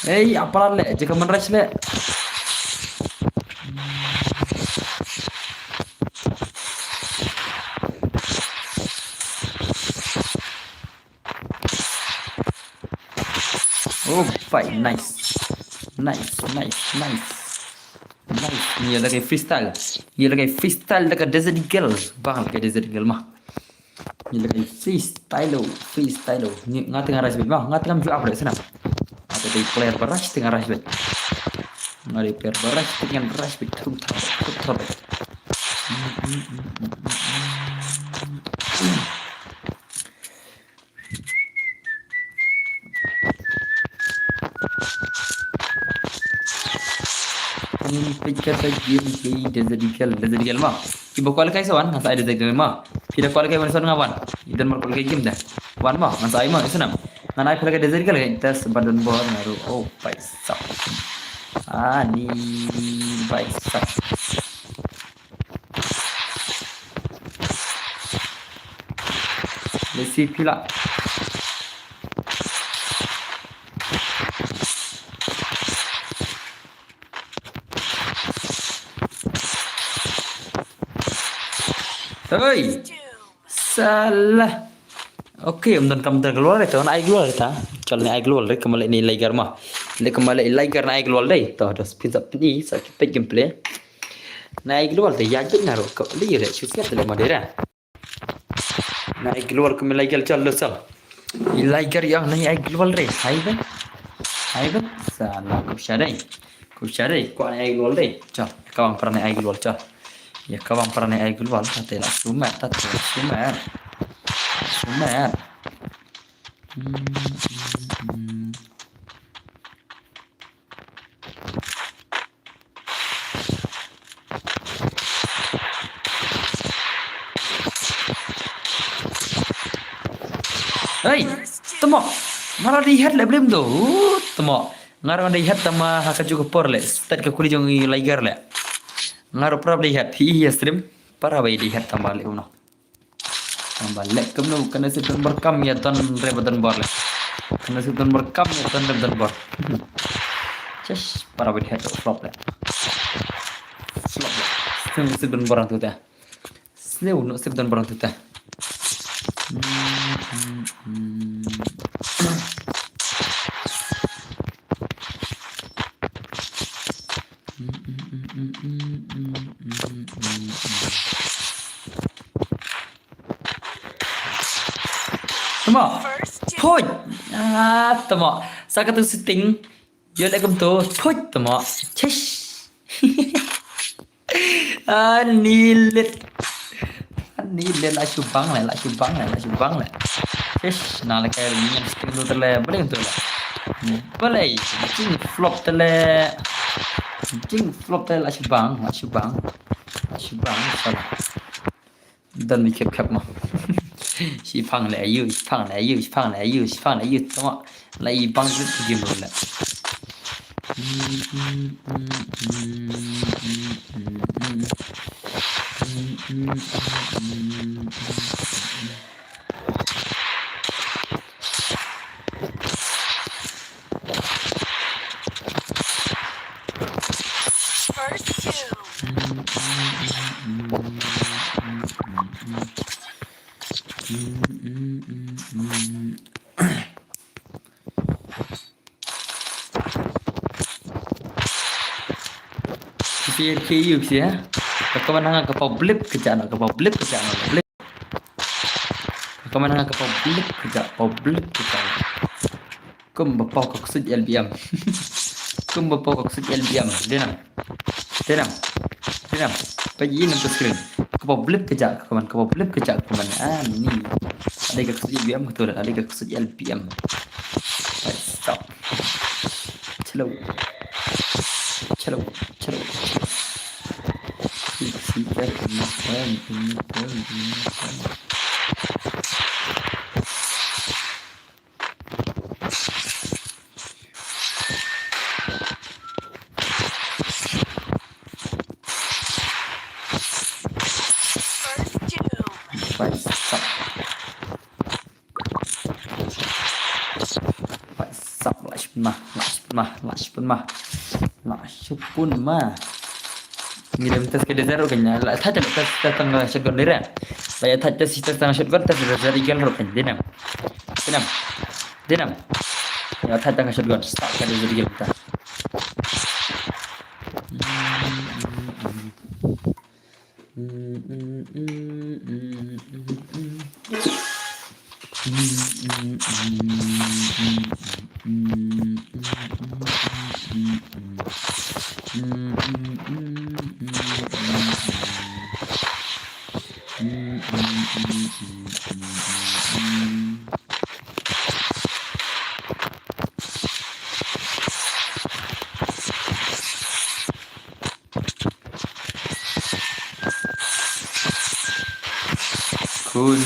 apalan le, jika meneres le. Oh, fight, nice. Nice. Ni lagi freestyle. Dekat Desert Eagle. Bang kayak Desert Eagle mah. Ni lagi freestyle. Ni ngat tengah rush mah. Ngat tengah apa deh sana. Ada di player berush tengah rush bet. Ngari player berush tengah rush bet. Terus. Pikir game Desert Eagle mah. Ibu kualikai sawan, ngan saya Desert Eagle mah. Tidak kualikai mana sawan ngawan. Idan mar kualikai game dah. Wan mah, ngan saya mah itu nam. Ngan ai kualikai Desert Eagle kita sebadan bor ngaru. Oh, paisap. Ni paisap. Lesi pila. Hei, salah. Oke, untuk kamu terkeluar itu, naik keluar kita. Kalau naik keluar, kembali ni ligar mah. Kembali ligar naik keluar deh. Tuh, ada pinjam ni sakit gameplay. Naik keluar deh, ya jadi naruh. Kau lihat deh, susah tu lemah deh. Naik keluar kembali ligar jalan sah. Ligar yang naik keluar deh, hai ben. Salah, kau syadai. Kau naik keluar deh. Cah, kau pernah naik keluar cah. Ya kawan pernah naik keluar, tapi lah sumat. Hei, temo, marah lihat le belum tu, temo, ngarang lihat sama hak juga por le, start ke kulit jong ligar le. Ngaruh pernah lihat iya stream para bayi lihat tambah uno tambah lek kamu kena setan berkam ya ton rebatan bor le kena setan berkam ya ton rebatan bor just para bayi lihat flop le setan borang tu dah slow no setan borang tu dah Temo, thôi, temo, sao cái tôi setting, giờ lại cầm tôi, thôi temo, chết, nilit lại chụp bắn lại, chết, nào là cái gì setting tôi terle, boleh tu lah, boleh, jing flop terle lại chụp bắn, salah, dan mikir kap mah. She phang lại you, tao lại băng rất nhiều luôn đấy. Kiyuk sih ya. Kemenangan ke publik kejaan blip. Kemenangan ke publik kejaan. Kum bapau ke kusut LBM. Denam. Pergi nanti screen. Ke publik kejak keman. Ni. Ada ke kusut LBM betul. Ada ke kusut LBM. Stop. Slow. Stop. mah. Ngirim tes ke desert kanya la tha tes tang shotgun dira la ya tha tes tang shotgun tes desert igal ro kan dinam dinam ya tha tang shotgun start ka desert igal ta Kun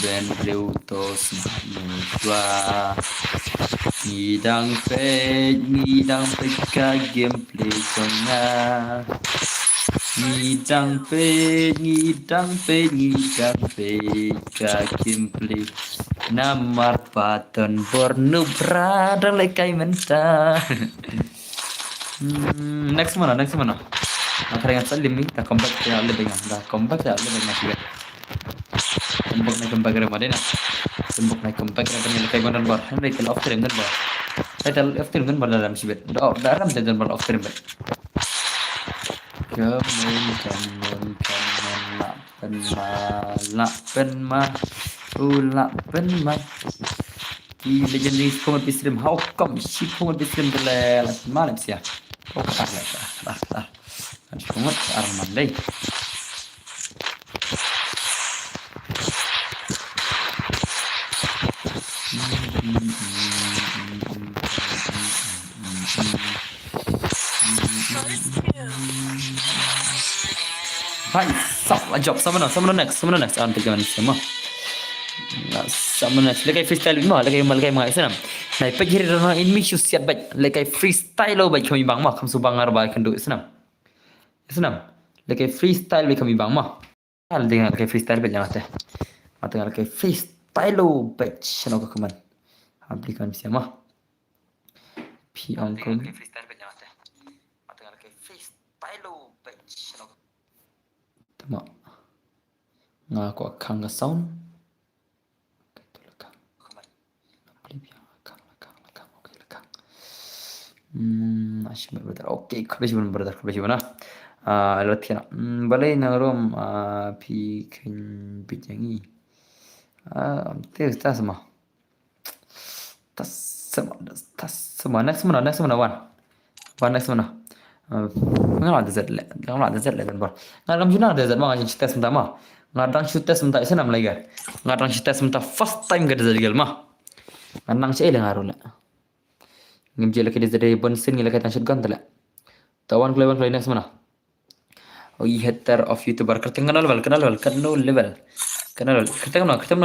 ben riu tos manuswa ngidang pe ka gameplay songa ngidang pe ka gameplay namar paton bornu pradang lekai menta. Next mana Nakeringat salim nih, tak kompak ya lebih nggak, kompak ya lebih nggak. Kompak Ramadhan, kompak Ramadhan kayak mana bar, ini kalau off stream kan bar, kalau off stream kan bar dalam sibet, dalam dan bar off stream bar. Penma, di legendary pungut stream, how come si pungut stream terlelat malam sih ya? Oh lah. Pungut arman deh. Hai, job sama next. Anti jangan semua. Sama next. Lekai freestyle mah, lekai mga isa nam. Nah, pagkiri na in mix siat baik. Lekai freestyle lo baik kami bang mah, kamu subang arba kendo isa nam. Lekai freestyle baik kami bang mah. Hal dengan lekai freestyle baik jangan teh. Atau lekai freestyle lo baik channel kekuman. Aplikan siapa mah. Pi angkong. Lekai freestyle baik jangan teh. Atau lekai freestyle lo baik channel. Tama. Ngaku akang ga sound. Asyik berbetar. Oke, kerja berbetar. Latihan. Balai narum pi kan bijangi. Tas semua. Next mana wan. Nggak ada zat le bar. Ngadang juna ada zat mah ngajin tes mentah mah. Ngadang shoot tes mentah isa nam lagi. Ngadang shoot tes mentah first time gak ada zat mah. Ngadang cai le ngarula. Ngimjel ke dari bonsin ngila kaitan shotgun tala. Tawan klewan next mana? Oh hater of YouTuber kerteng kenal level. Kerteng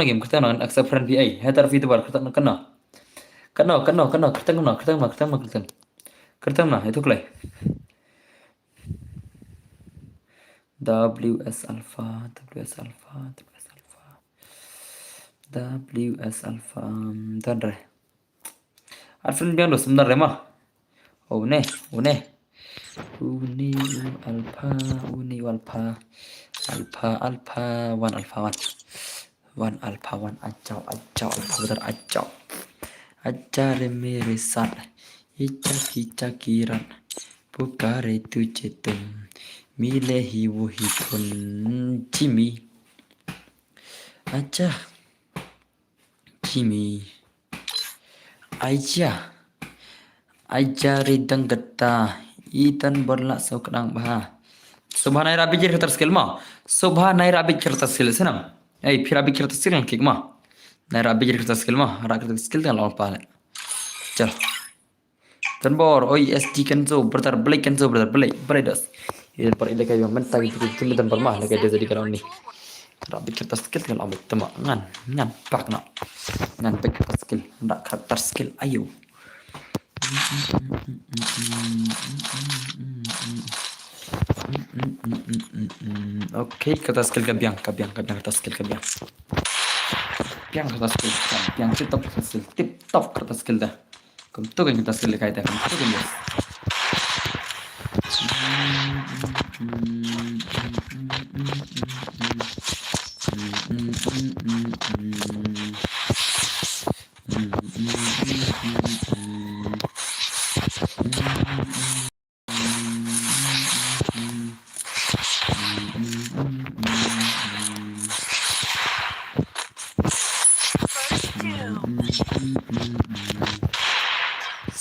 game accept friend PI. Hater of YouTuber kerteng kena. Kerteng itu klay. WS Alpha. Tandre. Alfred biang lo sebentar mah. Uni alpha one acau alpha betul acau acara merisan ica kiran pukare tu cetum milehi wuhipun Jimmy aja Jimmy Aja ridang geta itan berlak so kedang bah. Subhanai rabi jer kertas skill mah. Subhanai rabi kertas skill senang. फिर rabi kertas skill kick mah. Nai rabi jer kertas skill mah. Rabi kertas skill dengan lawan pale. Chal. Tanbor OSD kenzo bertar Blake kenzo bertar Blake das. Ini per ile kayak mentah gitu tim dan bermah lagi dia jadi kalau ni. Rabi kertas skill dengan lawan temak ngan pak nak. Ngan pak kertas skill. Ndak kertas skill ayo. Oke, kata skill kabiang kata skill kabiang. Piang kata skill, piang tip top kata skill dah. Cầm tu kan kita sekali kait cầm tu kan guys.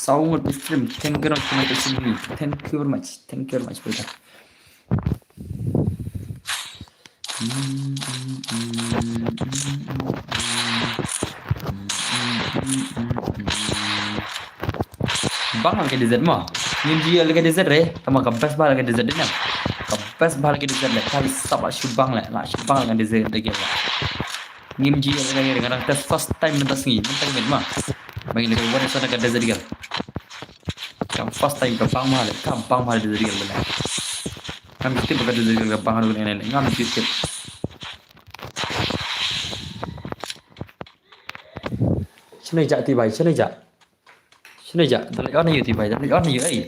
Sound stream. Thank you very much. Thank you very much. Thank you very much, brother. Bang lagi di Z mah. Nim dia lagi di Z re. Tama kabas bah lagi di Z ni. Kabas bah lagi di Z le. Kali sabak syubang le. Nak syubang lagi di Z lagi le. Nim dia lagi dengan tes first time mentas ni. Mentas ni mah. Bagi lagi buat sana ke di Z dia. Kam first time ke bang mah le. Kam bang mah di Z dia le. Kam mesti baga di Z dia ke bang lu ni. Ngam mesti. Sini jak tibai, sini jak. Sini jak, tak lihat ni tibai, tak lihat ni ai.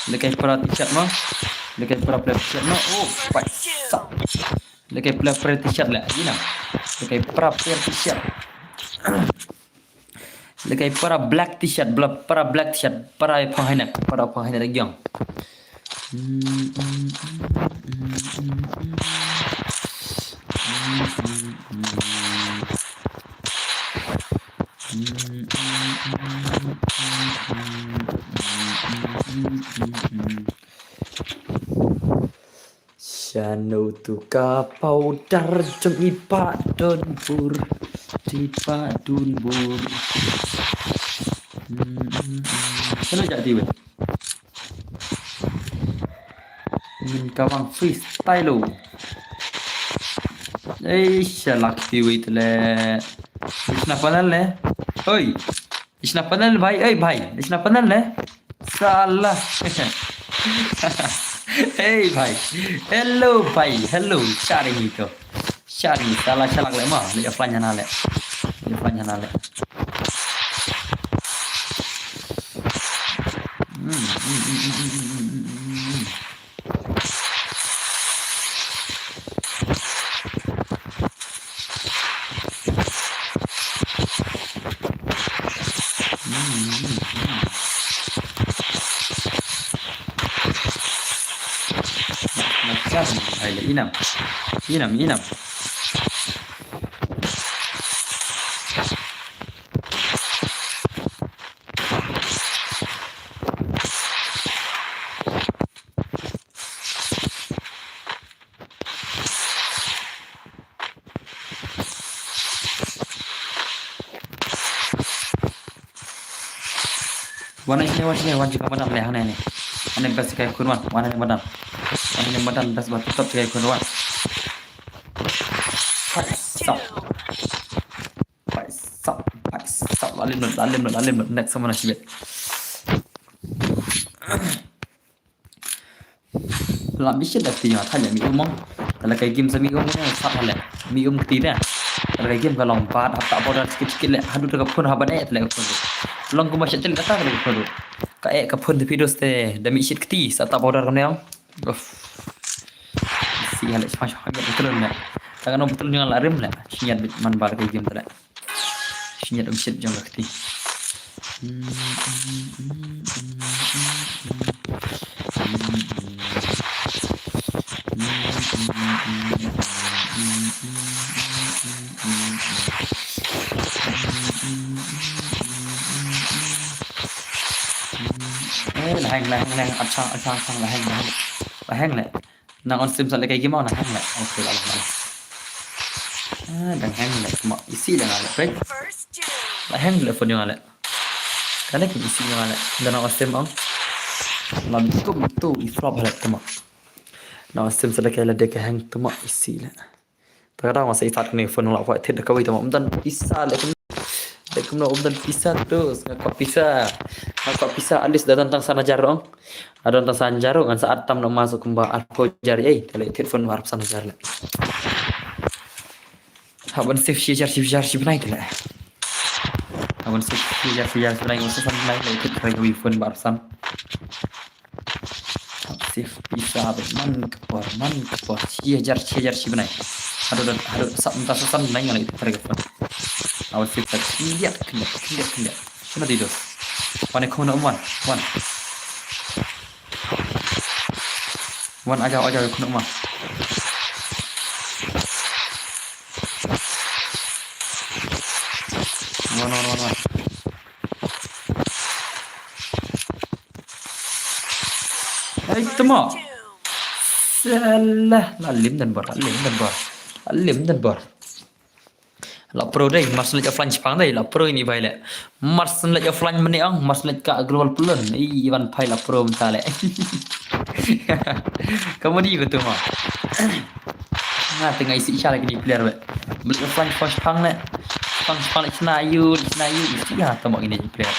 Lekai para t-shirt mah. Lekai para t-shirt mah. Oh, pak sak. Lekai para t-shirt lah, ni nak. Lekai para t-shirt. Lekai para black t-shirt, para black t-shirt, para panghain lagi yang. Shano tuka powder jeng ipa don bur tipa dun bur. Sana jak tiba. Min kawang freestyle lo. Shalak tiba itu le. Isna panel le. Oi. Isna panel bhai. Oi bhai. Isna panel le. Salah. Hey bhai. Hello bhai. Hello. Sharing itu. Sharing. Salah shalak le mah. Lihat flannya nale. Lihat flannya nale. Inam. Warna jika madam leh hane ni. Ane best kayak kurwan, warna ni madam. Warna ni madam best buat tetap kayak kurwan. Stop. Lalim next sama nasi bet. Làm biết là thì thay là mi mong là cái game sami mong sát là mi tí nè là cái game kalau empat tak bodoh sikit-sikit le hadu dekat phone haban le phone long ko masih cel kata le phone kae ka phone video ste da mi shit kti sa tak bodoh kan yang si hal smash ha betul ne tangan betul jangan larim le sinyat man bar cái game tala sinyat shit jangan kti là hành sang là hành lại nàng on sim lại cái game nào là hành lại ok là đang hang lại mọi isi đang lại break First doom. lại hang lại phun yang lại cái này cũng isi yang lại dan awal sem ang lalu itu ifrap lại temak nó xem sẽ cái là để cái hang temak isi lại terkadang masa ifat ni phun lang phải thiết được cái temak dan isa lại cũng nó dan pisa terus ngakak pisa alis dah tentang sana jarong ada tentang sana jarong kan saat tam nak masuk kembang arko jari kalau telepon harap sana jari haban sif share naik lah haban sif share naik masa sana naik lah itu kaya wifun barsan sif pisa man kepor share naik ada sak minta sesan naik lah itu kaya wifun awal sif tak lihat kena tidur panik kau nak wan aja kau nak wan itu mah Doom. salah lalim dan bar la pro dai mas lek flanch pang dai la pro ini bai le mas lek flanch meni ang mas lek ka global pulun i van pai la pro mentale kamu di betul mah nah tengah isi isyarat ni player be beli flanch pang le pang lek senayu isi ha tamak ini player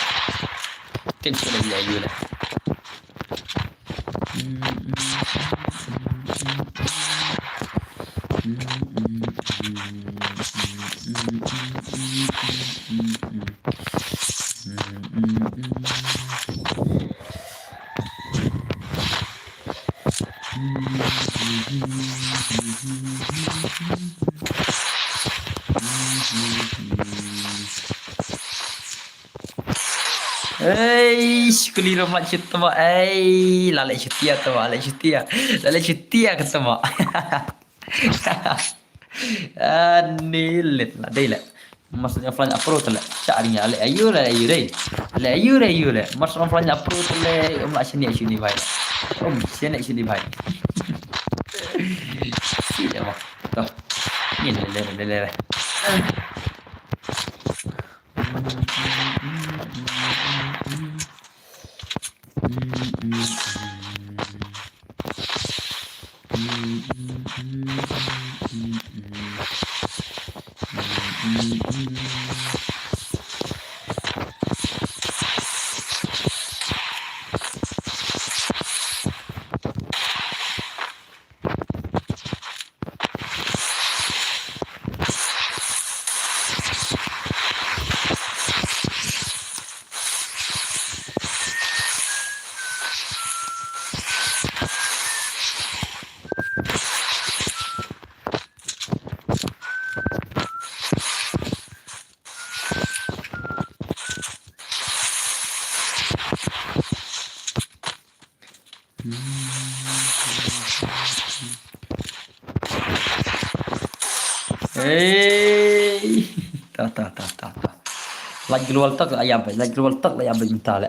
tension lagi ayu le keliru macam tu mak. Lalai cutia kata mak. Nilit lah deh lah. Maksudnya flan apro tu lah. Carinya ale ayu deh. Maksudnya flan apro tu lah. Sini baik. Sini baik. Sini mak. Tuh. Ini le. Tak. Lagi keluar tak ayam minta le.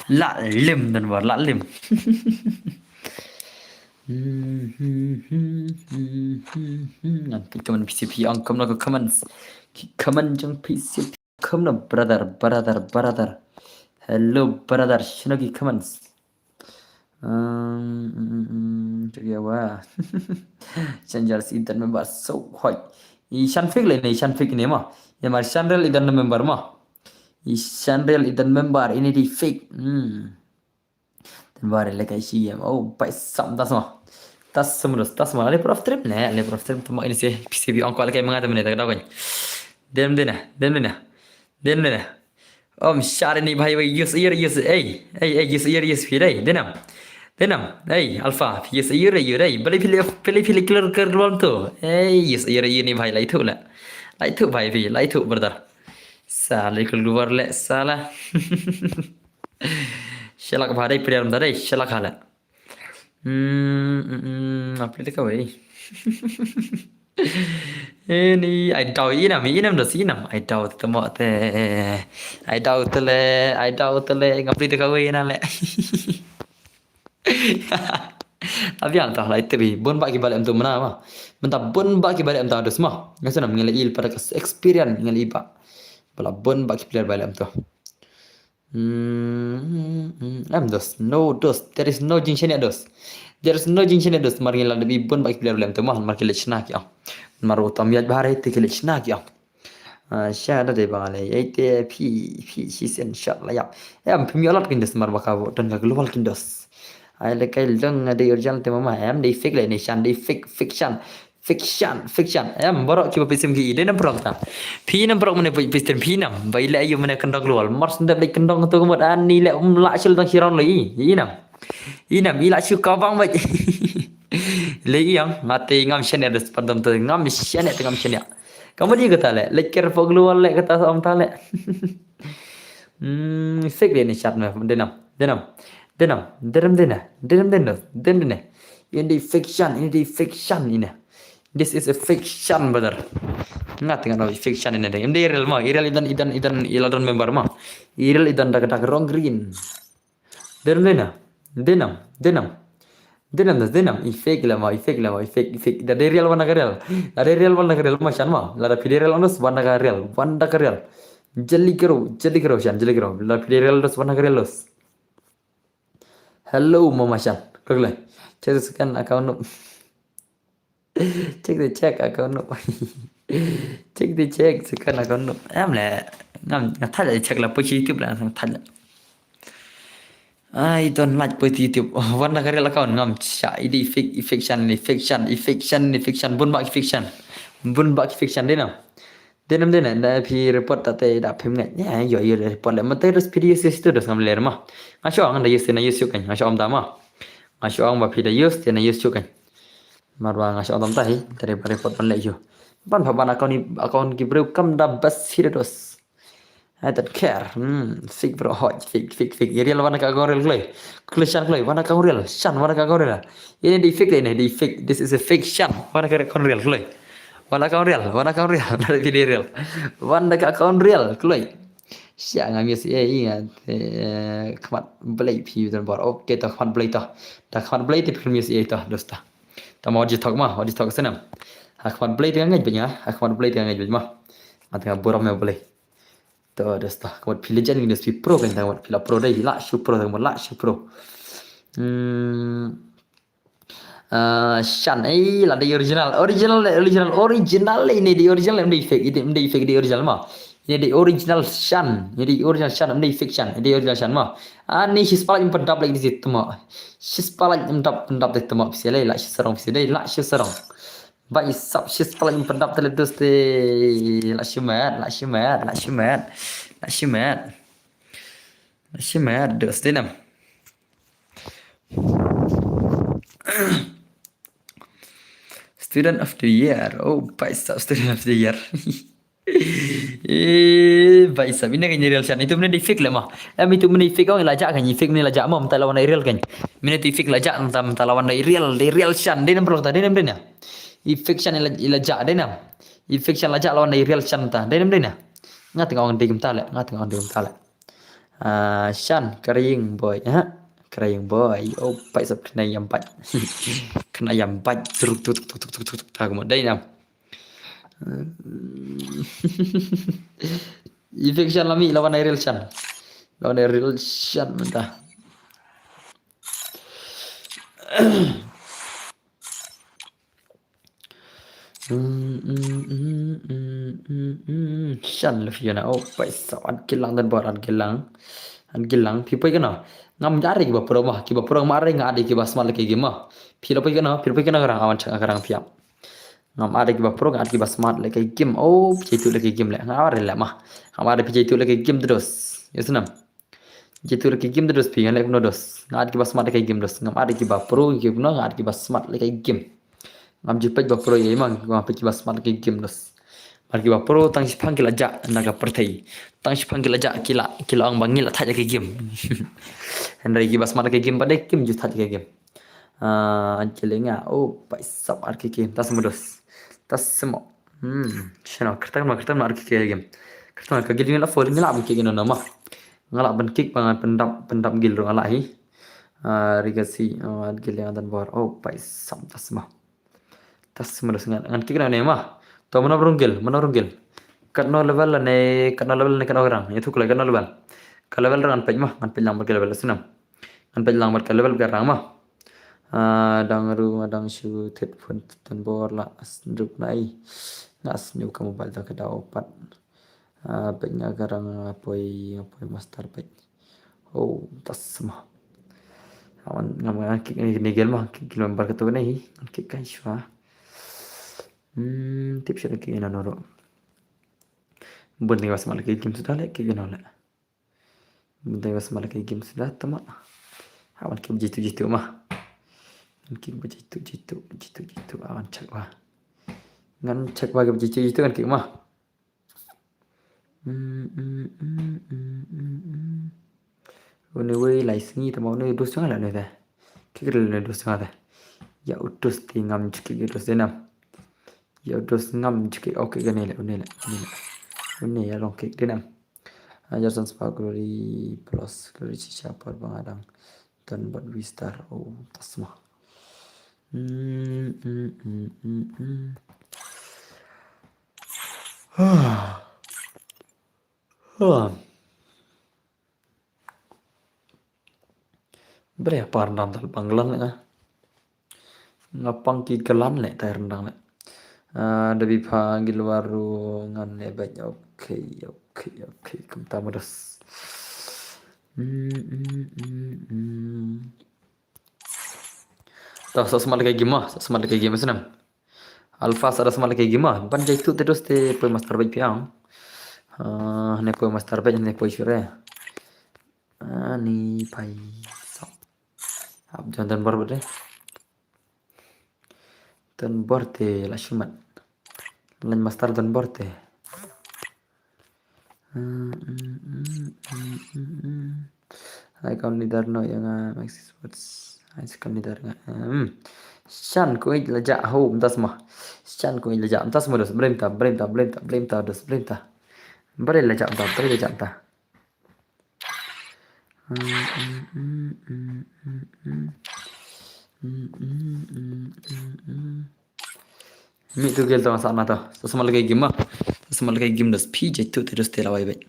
lạ lim dan war lạ lim nanti kaman PCP angkam nak comments kaman jang PCP kam na brother hello brother shinagi comments Jadi apa? Change idan member so hoi. Ishan fig le ishan fig ni mah. Ya mar Shanrel idan member mah. Shanrel idan member ini di fake. Dan bare le kai si oh pai sam tas mah. Tas mah le prof trip ne le prof trip tu mak ini sih PCB angko le kai mengata menit tak tahu kan. Dem dena. Om share ni bhai use hey use फिर denam hey alpha use hey beli keluar tu hey use ni bhai lai tu bhai vi lai tu brother salah keluar le salah shalak bhai player mendare shalak hala apa itu kau ini I doubt inam dos inam I doubt temo te I doubt le ngapli te kau ina le tapi ang tah lai te bi bon ba ki balik untuk mana mah mentah bon ba ki balik untuk dos mah ngasa nam ngel il pada experience ngel iba bala bon ba ki player balik untuk dos no dos there is no jinction dos mar ngel bi bon ba ki player balik untuk mah mar ki lechna ki maru tamiyat bahare te ke lechna ki sha da de bangale ite pi sen shot la ya em pimiolot kindes mar bakavo dan ga global kindos ai le kai leng de original te mama em de fake le nation de fiction em borok ki pisim ki ide nam prok ta pi nam prok mane pistem pi nam bai le ayu mane kendok lual mars ndap de kendong tu kemot ani le la sil tang siron le inam ila su ka bang bai le yang ngate ngam sene des pandam tu ngam sene te ngam sene kamu dia kata le ker fog lual le kata om ta le fake le ni chat me denam ini fiction ini this is a fiction brother ngat dengan fiction ini deh ini real mah real idan iladon member mah real idan dak rong green denam i fake da real warna real macam mah la da real onus warna real jelly kero la real onus warna real los hello mama shan kagla check scan account check account check scan account em là ngam thay lại check là bơi YouTube là thay lại ai don't like bơi YouTube warna kare là account ngam chạy đi fiction bun bak fiction đấy nào denam da pi report tate da phim ngai ya yo report le mate res video sister dos ngam ler ma ngasho ang da use na use kan ngasho am da ma ngasho ang ba pi da use te na use kan marwa ngasho am ta hi tare report pan le yo ban bhaban account ki bro kam da bas fir dos I don't care fake bro hot fake real wana ka gorel klei klishan klei wana ka real shan wana ka gorel ini di fake this is a fake shan wana ka real klei wana kau real dari video real wana kau real kloi sia ngam yes ingat khamat blai pi dan bor okay ta khamat blai ta blai ti film yes ta dosta ta mau ji thok senam khamat blai ti ngai benya khamat blai ti ngai benya atanga boram me blai to dosta khamat pilihan ini pi pro kan ta pila pro dai la shu pro shan là di original ini di original ini fake di original mah ini di original shan ini fiction di original shan mah ani sis paling pendap lagi di situ mah sis paling pendap di tempat pisai lah sis serong baik sab sis paling pendap terletus di la shimat dos denam Student of the year. Oh, Paisa student of the year. Paisa ini kan real shan itu mana di fake lah mah. Itu mana fake orang lajak kan, fake ni lajak mah mentah lawan real kan. Mana di fake lajak mentah lawan real shan. Dia nampak tak? Dia nampak ni. Fiction lajak dia nam. Fiction lajak lawan real shan mentah. Dia nampak ni. Ngat tengok orang digem tak le. Shan kering boy kering boy phải sập cái này yam bạch cái này yam bạch trục trục trục trục trục trục thằng một đây nào Eviction lami lawan Ariel Chan lawan Ariel Chan mentah Chan là phía nào phải sao ăn kilang dan buat ăn kilang phi pai kana ngam jari ki bapuro mare nga adi ki basmal ki gima phi pai kana garang awan changa garang piam ngam adi ki bapuro nga adi ki basmat le ki gim pitu le ki gim le ngawar le mah ngam adi pitu le ki gim terus yesnam pitu le ki gim terus pi le kuno dos nga adi ki basmat le ki gim dos ngam adi ki bapuro ki kuno nga adi ki basmat le ki gim ngam jipaj bapuro ye mang ngam pi ki basmat le ki gim dos Margi bapuro tang sipang kila ja naga pertai tang sipang kila ja kila ang bangil thaja ke game Henry ki bas mana ke game pada game ju thaja ke game ancelenga pai sap ar ke game tas mudos tas semo shino kerta ar ke game kerta ka gil ngala fol ngala ke gino nama ngala ban kick bangan pendam gil ro ngala hi rigasi gil yang dan bor pai sap tas semo tas mudos ngan kick na nema to mana runggil kat no level ne kan orang itu kulai kan no level ka level ran pej mah ngan pej lang ke level senam ngan pej lang ke level garang mah dang ru dang shu tet pun tan bor la asnduk nai ngas nyu ka mobile ta ka opat pej nga garang apoi master pej tas mah awan ngam ki ni gel mah ki member ka to nei ki kai shwa tips ada kayak gini noro bunting was malah kayak game sudah lek kayak gini bunting was malah kayak game sudah temak awan kayak jitu mah mungkin jitu awan cek wah ngan cek wah kayak jitu kan kayak mah ini wei lai sengi temak ini dos jangan lah nih teh kayak gini dos jangan teh ya utus tingam cek gitu senam ya dos ngam jike oke gane le une ya long kek denam ajar sans glory plus glory cica par bangadang dan buat wistar tasma bre par ndam dal banglan le ngapang ki kelan le tai rendang le Debi panggil warungan hebat oke kemta meres tahu sosmal kayak gimana senam alfa ada sosmal kayak gimana ban jaitu terus te poi master baik piang ne poi master baik ne poi sure ni pai sap jangan baru deh dan borte la shumat lan master dan borte I kan lidar no yang maxis words I kan lidar nga shan ko ila ja ho das mah shan ko ila ja das mo dos brenta dos brenta bare la ja ta Mi tu gel tama sana ta semal kayak game das pi jaitu terus telawai bet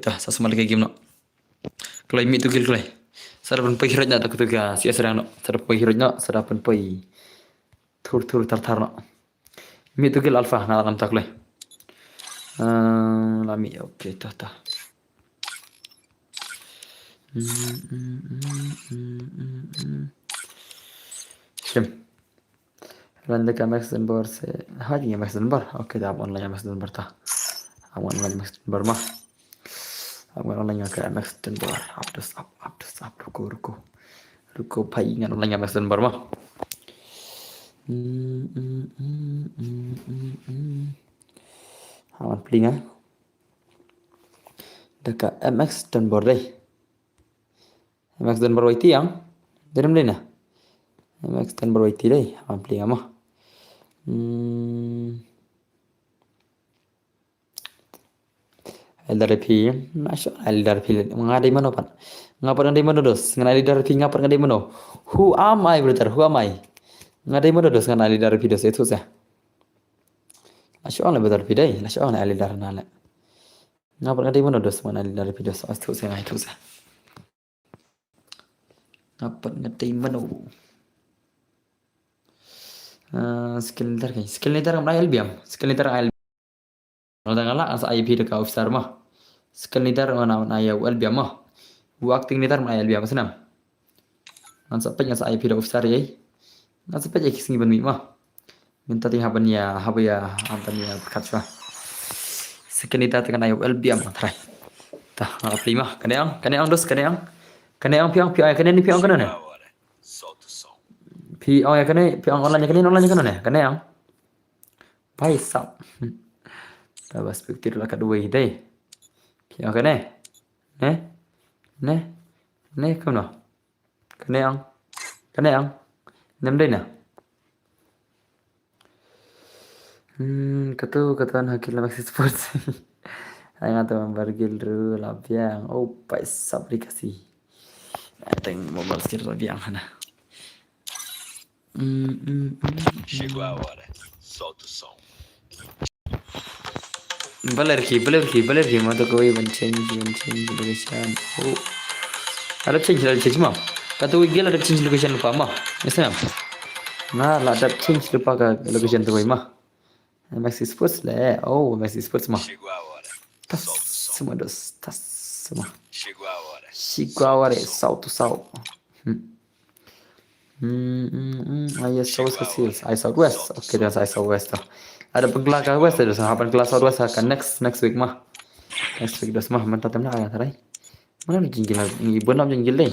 ta semal kayak game no kalau mi tu gel kalau sarapan pai hiranya tak tu ga sia serang no sarapan pai thur tar no mi tu gel alfa na lam tak le lami oke ta Shem Randa Max Denbar se haji Max Denbar oke dah online Max Denbar ta awan online Max Denbar mah awan online ke Max Denbar update ruko pai ngan online Max Denbar mah awan plinga dekat MX Denbar deh MX Denbar IT yang dalam deh nah MX Denbar IT deh awan plinga mah LRP, masya LRP, ngadai mana pan? Ngapa ngadai mana dos? Ngadai LRP ngapa ngadai mana? Who am I brother? Who am I? Ngadai mana dos ngadai LRP dos itu sah. Masya Allah brother pidai, masya Allah LRP nala. Ngapa ngadai mana dos ngadai LRP dos? Itu sah itu sah. Ngapa ngadai mana? Skill leader kan? Skill leader kan LBM, skill leader LBM. Kalau tengah asa IP dekat officer mah. Skill leader mana ayah LBM mah. Acting leader mana LBM senam. Ngan sampai yang sa IP da officer yai. Ngan sampai ya kisingi ban mi mah. Minta ting haban ya haban ya berkat. Skill leader tekan ayah LBM try. Tah apply mah. Kane ang dos kane ang. Kane ang piang kane ni piang kana ne. Piang ya kane piang online kana ne. Kane ang. Pai sap. Dah perspektif lah kedua hidai. Piang kane. Ne kam no. Kane ang. Nem dai na. Katuan hakil Maxi Sports. Ang atong bargil ru labiang. Oh, pai sap dikasih. Ateng mobile skill labiang hana. Chegou a hora. Solta o som. Balerki mata koi ban change location. Oh. Ada change mah. Katu gil ada change location lupa mah. Misal. Nah, lah ada change lupa ke location tu mah. Maxi Sports lah. Oh, Maxi Sports mah. Chegou a hora. Tas Solta o som. semua dos. Tas semua. Chegou a hora. Chegou salto. Aí South West. Aí Southwest. Oke, dan saya Southwest. Ada penggelar ke West ada sahabat kelas Southwest akan next week mah. Next week dos mah mantap temna ada tarai. Mana ni jinggil ni bon am jinggil deh.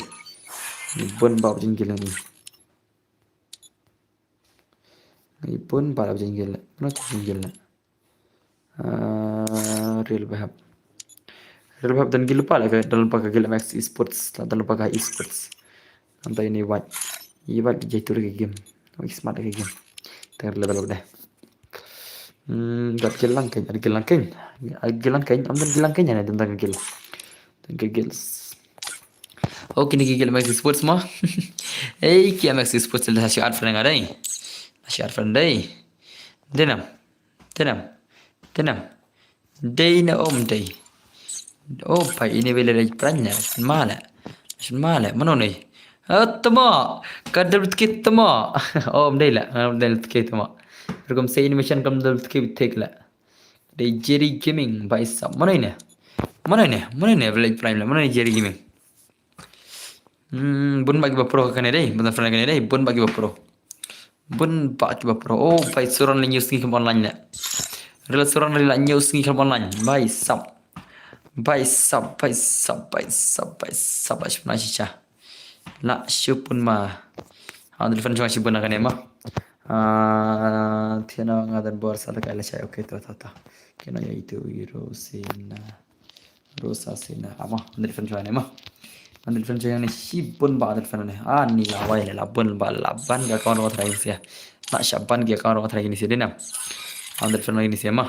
Ni bon bab jinggil ni. Ni bon bab jinggil. Mana jinggil na. Real bahab dan gil lupa lah dalam pakai gil Max Esports dalam pakai esports. Sampai ini wat. Iya wat jatuh lagi game. Smart lagi game. Tengah level dah. Ada gilang kain. Amdan gilang kain ya tentang gil. Oke ni gil Max Sports mah. Kia Max Sports dah asyik friend ngadai. Asyik friend dai. Denam. Dai na dai. Oh pai ini bela lagi perannya. Mala. Mana ni? Tama. Kadar kita tama. Dai lah. Dai kita tama. Ragam say animation kam dal ke take la de Jerry Gaming by sab mana ini village prime la mana ni Jerry Gaming bun bagi pro kan deh bun friend kan deh bun bagi pro oh by suran la news ni kam online la rela suran la news ni kam online by sab ashna shisha la shupun ma andal fan cuma shupun kan emah Tiana ngadan bor sala kala chay okay ta kena ya itu rosa sina ama andal fan chay ma andal fan chay ni sibun ba andal fan ne ni lawai le labun ba laban ga kawan wat rai sia na shaban ga kawan wat rai ni sia dena andal fan ni sia ma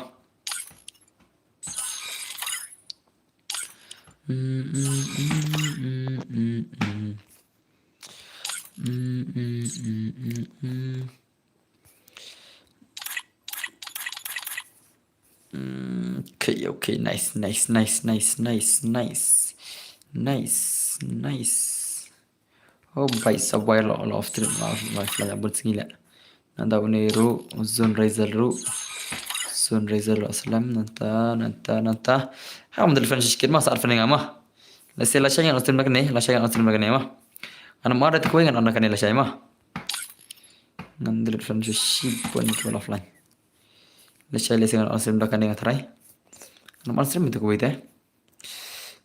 Okay, nice. Oh, by sabay lo of trip life la but singila. Nanda uniru sunrise ru aslam nanta. Ham del fan shikir mas arfan ngama. La se la shayang aslam magne ma. Ana mara ko ngan ana kanela shay ma. Ngandel fan ship pon ko offline. La shay le singan aslam da kanela try. Ana aslam itu ko ite.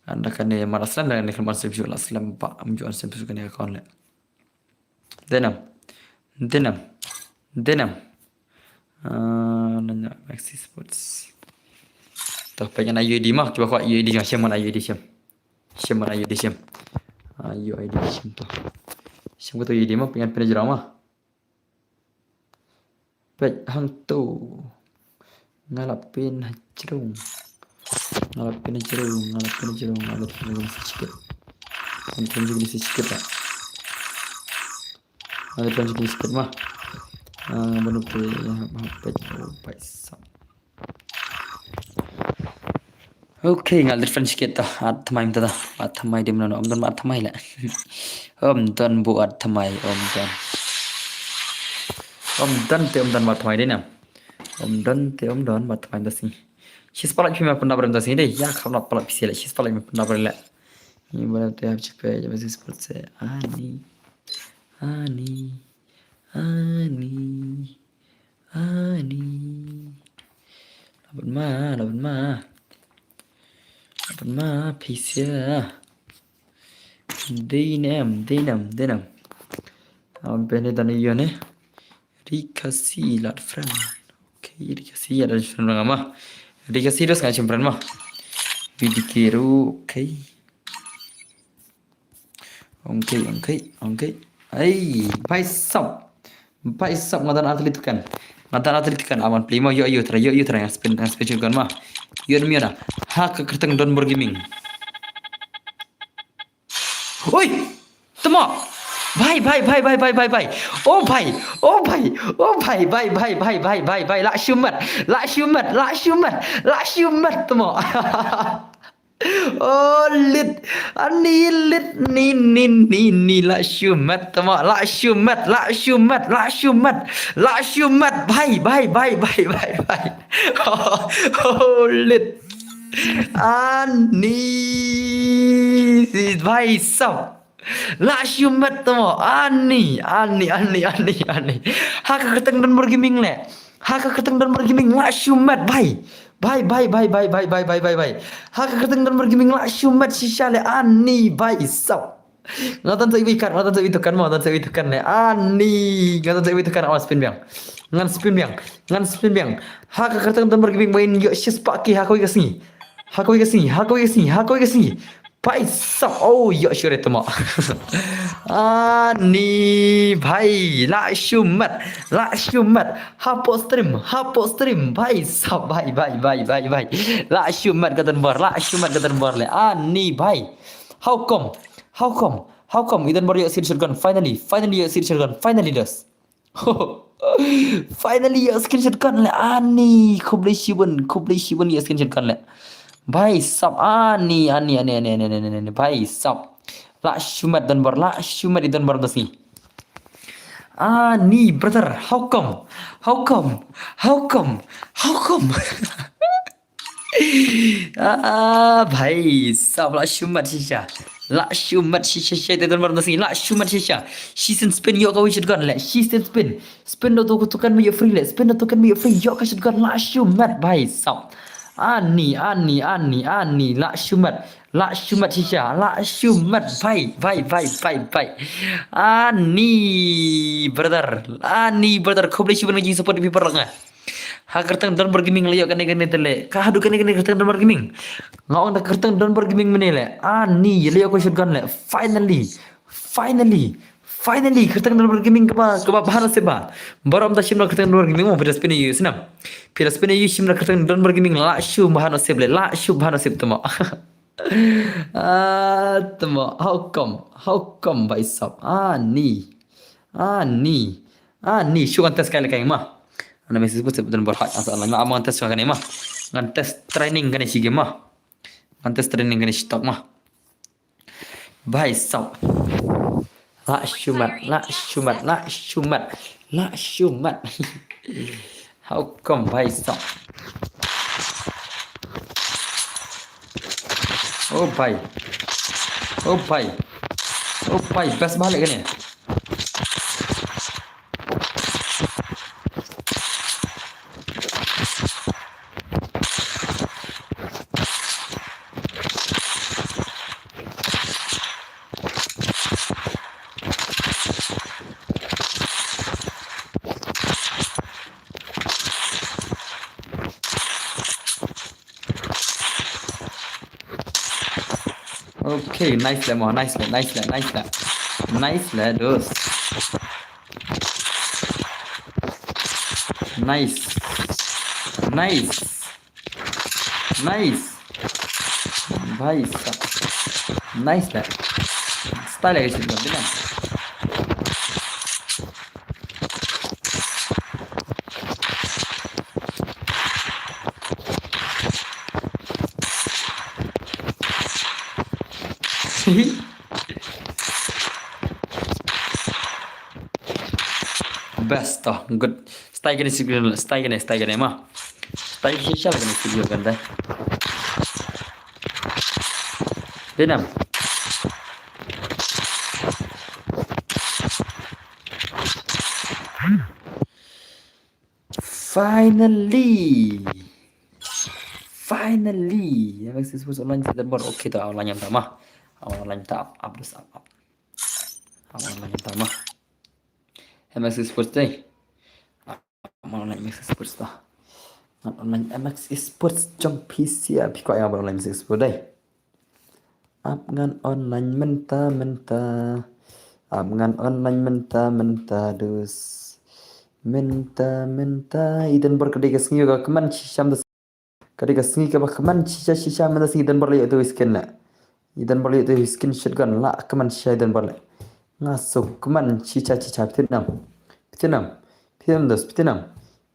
Anda kan ya maraslan dan kan masih jual aslam pak amjuan sampai suka ni account le. Denam. Nanya Maxi Sports. Tuh pengen UID mah coba kau UID macam mana UID siam. UID siam tuh. Siam tu UID mah pengen drama. Pet hang tu ngalapin hacrung. ngalapin jerung sedikit. Ngalapin juga sedikit lah. Ngalapin juga sedikit mah. Benar apa sam. Oke, ngalapin sedikit dah. Atmai minta dah. Atmai dia mana? Om dan atmai lah. Om dan buat atmai om dan. Om dan atmai dia ni. Om dan atmai dah sini. She's palak cuma pernah berenda sini deh. Ya kalau nak palak pisi lah. She's palak cuma pernah berenda. Ini berada tiap cepet. Jadi masih seperti Ani. Laban ma pisi lah. Dinam. Benda dan iyo ni. Rikasi lah friend. Okay, rikasi ada friend orang mah. Rikasi terus ngajem friend mah. Bidikiru, okay. Ay, bhai sab ngadan atlet kan. Aman play mah yo tera yang special kan mah. Yo ni mana? Hak kerteng don bergaming. Oi, temo. Bhai. Oh bhai. La syumat temo. Oh lit. Ani lit ni la syumat temo. La syumat. Bhai. Oh lit. Ani si bhai sab. La syumat temo. Ani. Haka keteng dan bergaming le. La syumat bhai. Bhai. Haka keteng dan bergaming la syumat shisha le. Ani bhai sab. Ngatan sa ibikan le. Ani. Ngatan sa ibikan awas spin biang. Ngan spin biang. Haka keteng dan bergaming main yo shis paki haka ikasni. Bhai sab. Oh yo syure temo. Ani bhai la syumat. Hapo stream. Bhai sab. Bhai. La syumat katan bar le. Ani bhai. How come? Idan bar yo screenshot kan finally yo screenshot kan finally das. Finally yo screenshot kan le. Ani kublai shiban yo screenshot kan le. Bhai sab. Ani bhai sab. La syumat dan bar idan bar das ni. Ani brother, how come? Bhai sab la syumat shisha idan bar das ni. La syumat shisha. Season spin yo kau shotgun le. Season spin do tu kan me free le. Yo kau shotgun la syumat bhai sab. Ani la syumat shisha. La syumat bhai. Ani brother khoblai syuban ngaji support people nga. Ha kerteng dan bergaming le yo kan tele. Ka hadu kan kerteng dan bergaming. Ngaon da kerteng dan bergaming menele. Ani le yo ko shotgun le. Finally kerteng dan bergaming ke bahana seba. Barom da shimna kerteng dan bergaming mo piras pini yusnam. Shimna kerteng dan bergaming la shu bahana seble. La shu bahana seb temo. Temo how come bhai sab. Ani shu kan tes kali kai mah. Ana message sebut dan berhak masalah ngam amang tes kan mah. Ngan tes training kan si game mah. Ngan tes training kan stock mah. Bhai sab. La syumat. How come bhai sab. Oh bhai. Best balik kan ya. Okay, nice lah, dos. Nice. भाई नाइस है स्टाइल है इसका बिना best oh good stay gini mah stay siapa gini studio kan deh Denam finally ya guys sebut online sudah baru oke tuh online yang pertama online tak update up online yang pertama MX Sports day online MX Sports dah online MX Sports trong PC ya kok yang online MX Sports day up ngan online mentah up ngan online mentah dus mentah idan berkedai kesini juga keman syam kadika singi ka kaman shisha mana singi dan barley itu skin la idan barley itu skin shotgun la kaman shisha dan barley ngaso kaman shisha pitinam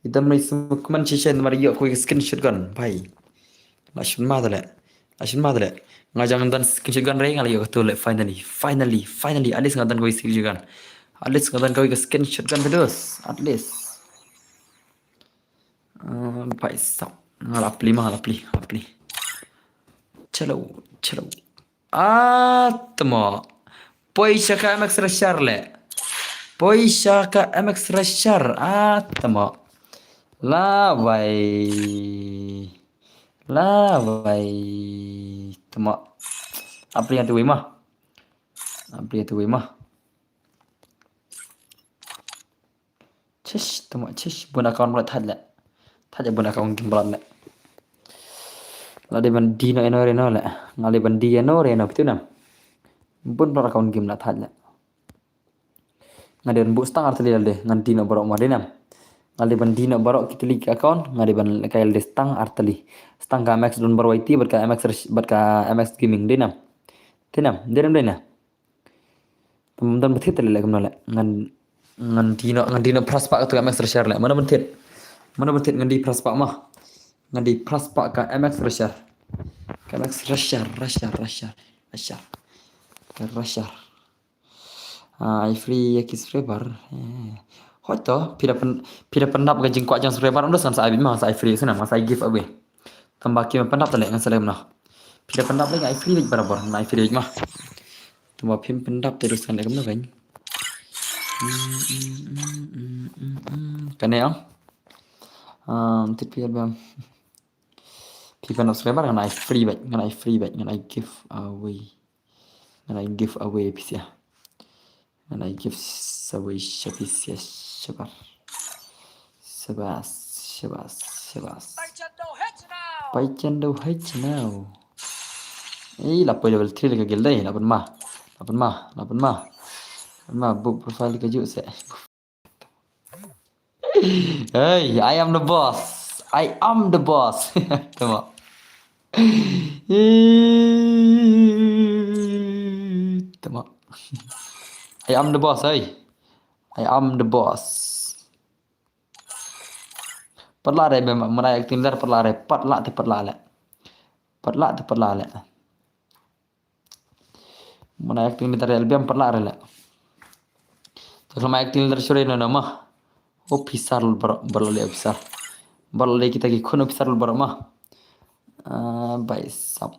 idan mai sum kaman shisha dan barley ko skin shotgun bhai lashin madale ngajang dan skin shotgun re ngali ko le finally at least ngadan ko skin shotgun at least ngadan ko skin shotgun terus at least bhai sab ngalapli chalo atmo poisha ka MX Rashar le poisha ka MX Rashar atmo la vai tmo apli tu mah chish bun account buat had bun account gimbal le lade ban dino reno le ngali ban diano reno pitu nam bun bar account game la thad le ngade bu stang artali le ngan dino barok madinam ngali ban dino barok klik account ngade ban kail de stang artali stang ka MX don barwaiti bat ka MX gaming dinam dena pemdan betit le kamna le ngan dino praspa ka MX share le mana betit ngan di praspa mah ngan di praspa ka MX Rashar I free yakis frebar hoto pira pendap gajing kuat jang frebar udah san sa mah sa free sana masa give away tambaki pendap tale ngan salem nah pira pendap lagi I free barabar na I free mah tamba pim pendap terus kan lekam kan kan ya tipir bam people not subscriber ngan I free back ngan I give away pisia ngan I give away shapisia shabar shabas Baichen đâu hết now lapar level 3 lagi gil dai lapan mah book profile ke juk se hey I am the boss tama tama I am the boss hey I am the boss perla re mana acting dar perla re patla le mana acting dar album perla re le तो हम एक्टिंग लर छोड़े ना मा ऑफिसर बरले ऑफिसर बरले kita ki khun officer बरमा भाई सब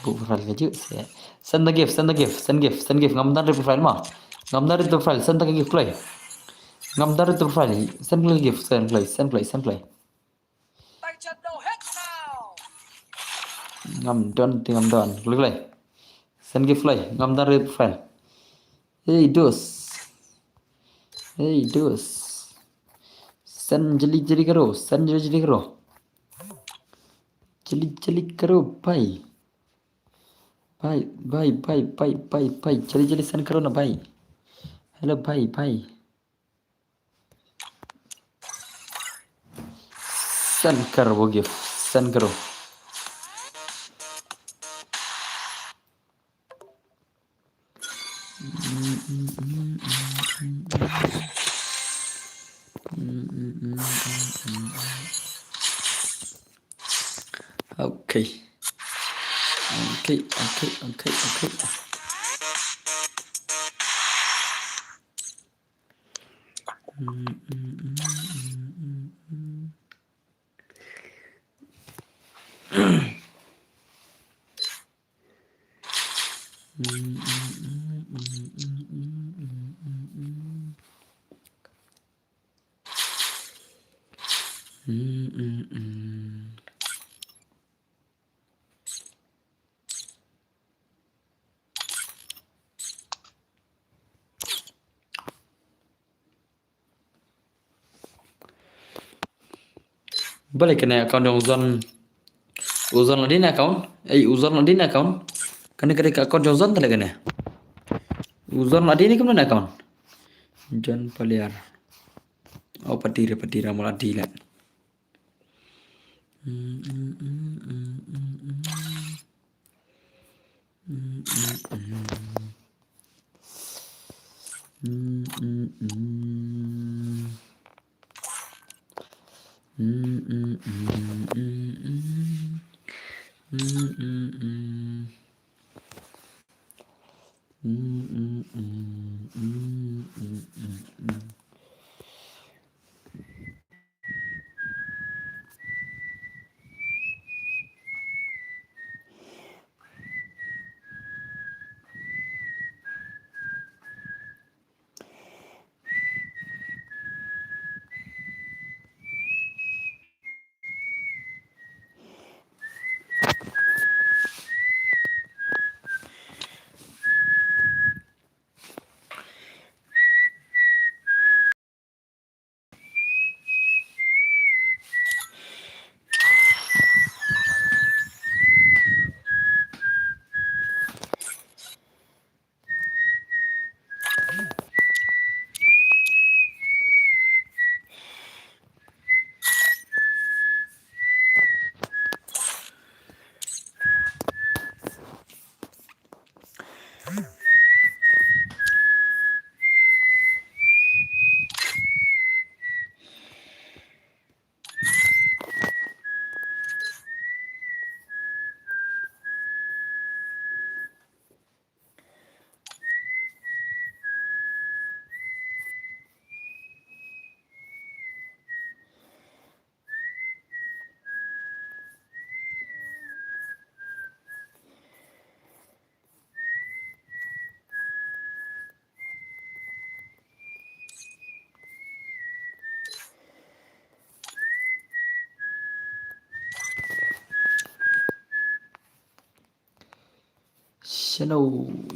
प्रोफाइल के जे send the gift ngamdar the profile ma ngamdar the profile send the gift play ngamdar the profile send the gift send play ngam don play send gift play ngamdar the profile hey dos send jeli karo jeli karo bhai jeli send karo na bhai hello bhai send karo वो gift send करो Oke. Oke. Balik kena account yang uzon ladin account. Uzon ladin account. Kena kena account yang uzon talaga na. Uzon ladin ni kemana account? John Paliar. Oh patira mula dila.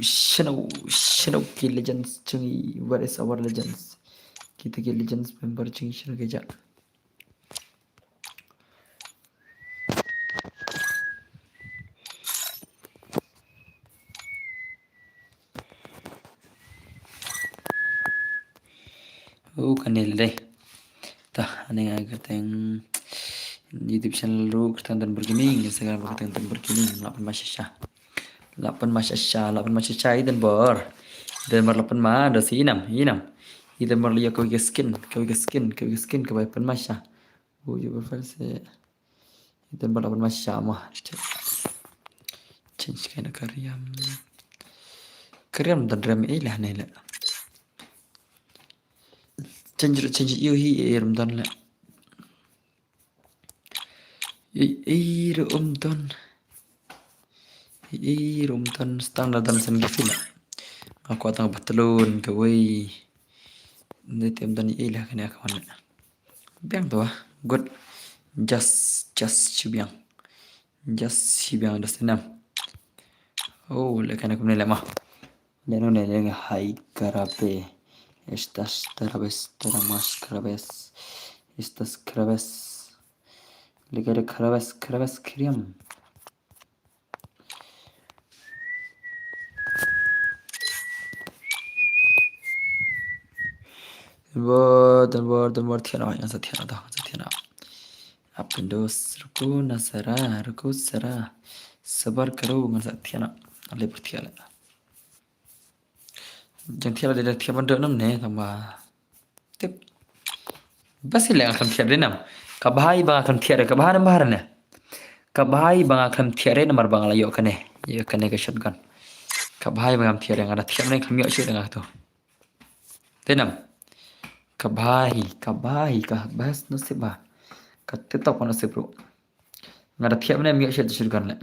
Shadow Kill Legends cungi. What is our legends? Kita Kill Legends member cungi Shadow Geja. Oh kanil deh. Tah aneh agar teng YouTube channel lu ketantan bergeming Instagram ketantan bergeming 8 masyasya dan bor dan mar 8 ma da si inam idan mar liya kau skin ke bai pan masya oh you prefer se idan mar 8 masya mah change kana karyam dan ram ilah nela change you hi dan la Rumton standar dan sen gifila. Aku atang batalon kawai. Nanti tem dan ilah kena kawan. Biang tu good. Just sibiang. Just sibiang das enam. Oh, lekan aku nilai mah. Leno nilai hai karape. Estas terabes teramas karabes. Estas karabes. Legare karabes kriam. Dan bor tiana yang setiana. Apindos ruku sara sabar karo ngan setiana ale bertiala. Jang tiala dia tiap benda nam ne tambah tip. Basi le akan tiada nam. Kabahai ba akan tiada kabahan baharan ne. Kabhai bang akan tiare nomor bang layo kane ya kane ke shotgun kabhai bang tiare ngada tiap ne kami oshi dengan tu tenam kabhai ka bahas no se ba ka tetap no se bro ngada tiap ne mi oshi shotgun le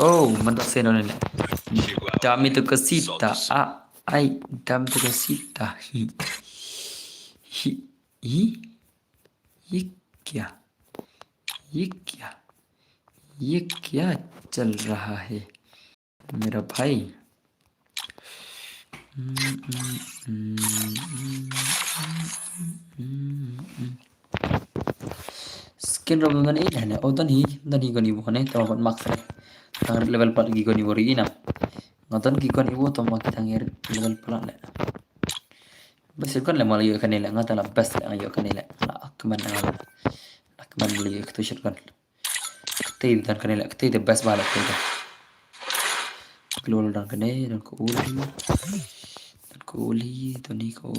oh manda se no ne Chegou a hora. dami tu Solta kasita o som. ai dami tu kasita hi ये क्या ये क्या ये क्या चल रहा है मेरा भाई skin rob dan ini hanya oh dan hi goni bu hane to kon max tang level 4 gi goni bori ina ngoton gi goni bu to mak tang level 4 le bas kon le mal yo kanela ngata la bas le yo kanela la akman li ekto shirkan tay dan kanela tay the best bala tay glol dan kanela dan ko uli to ni ko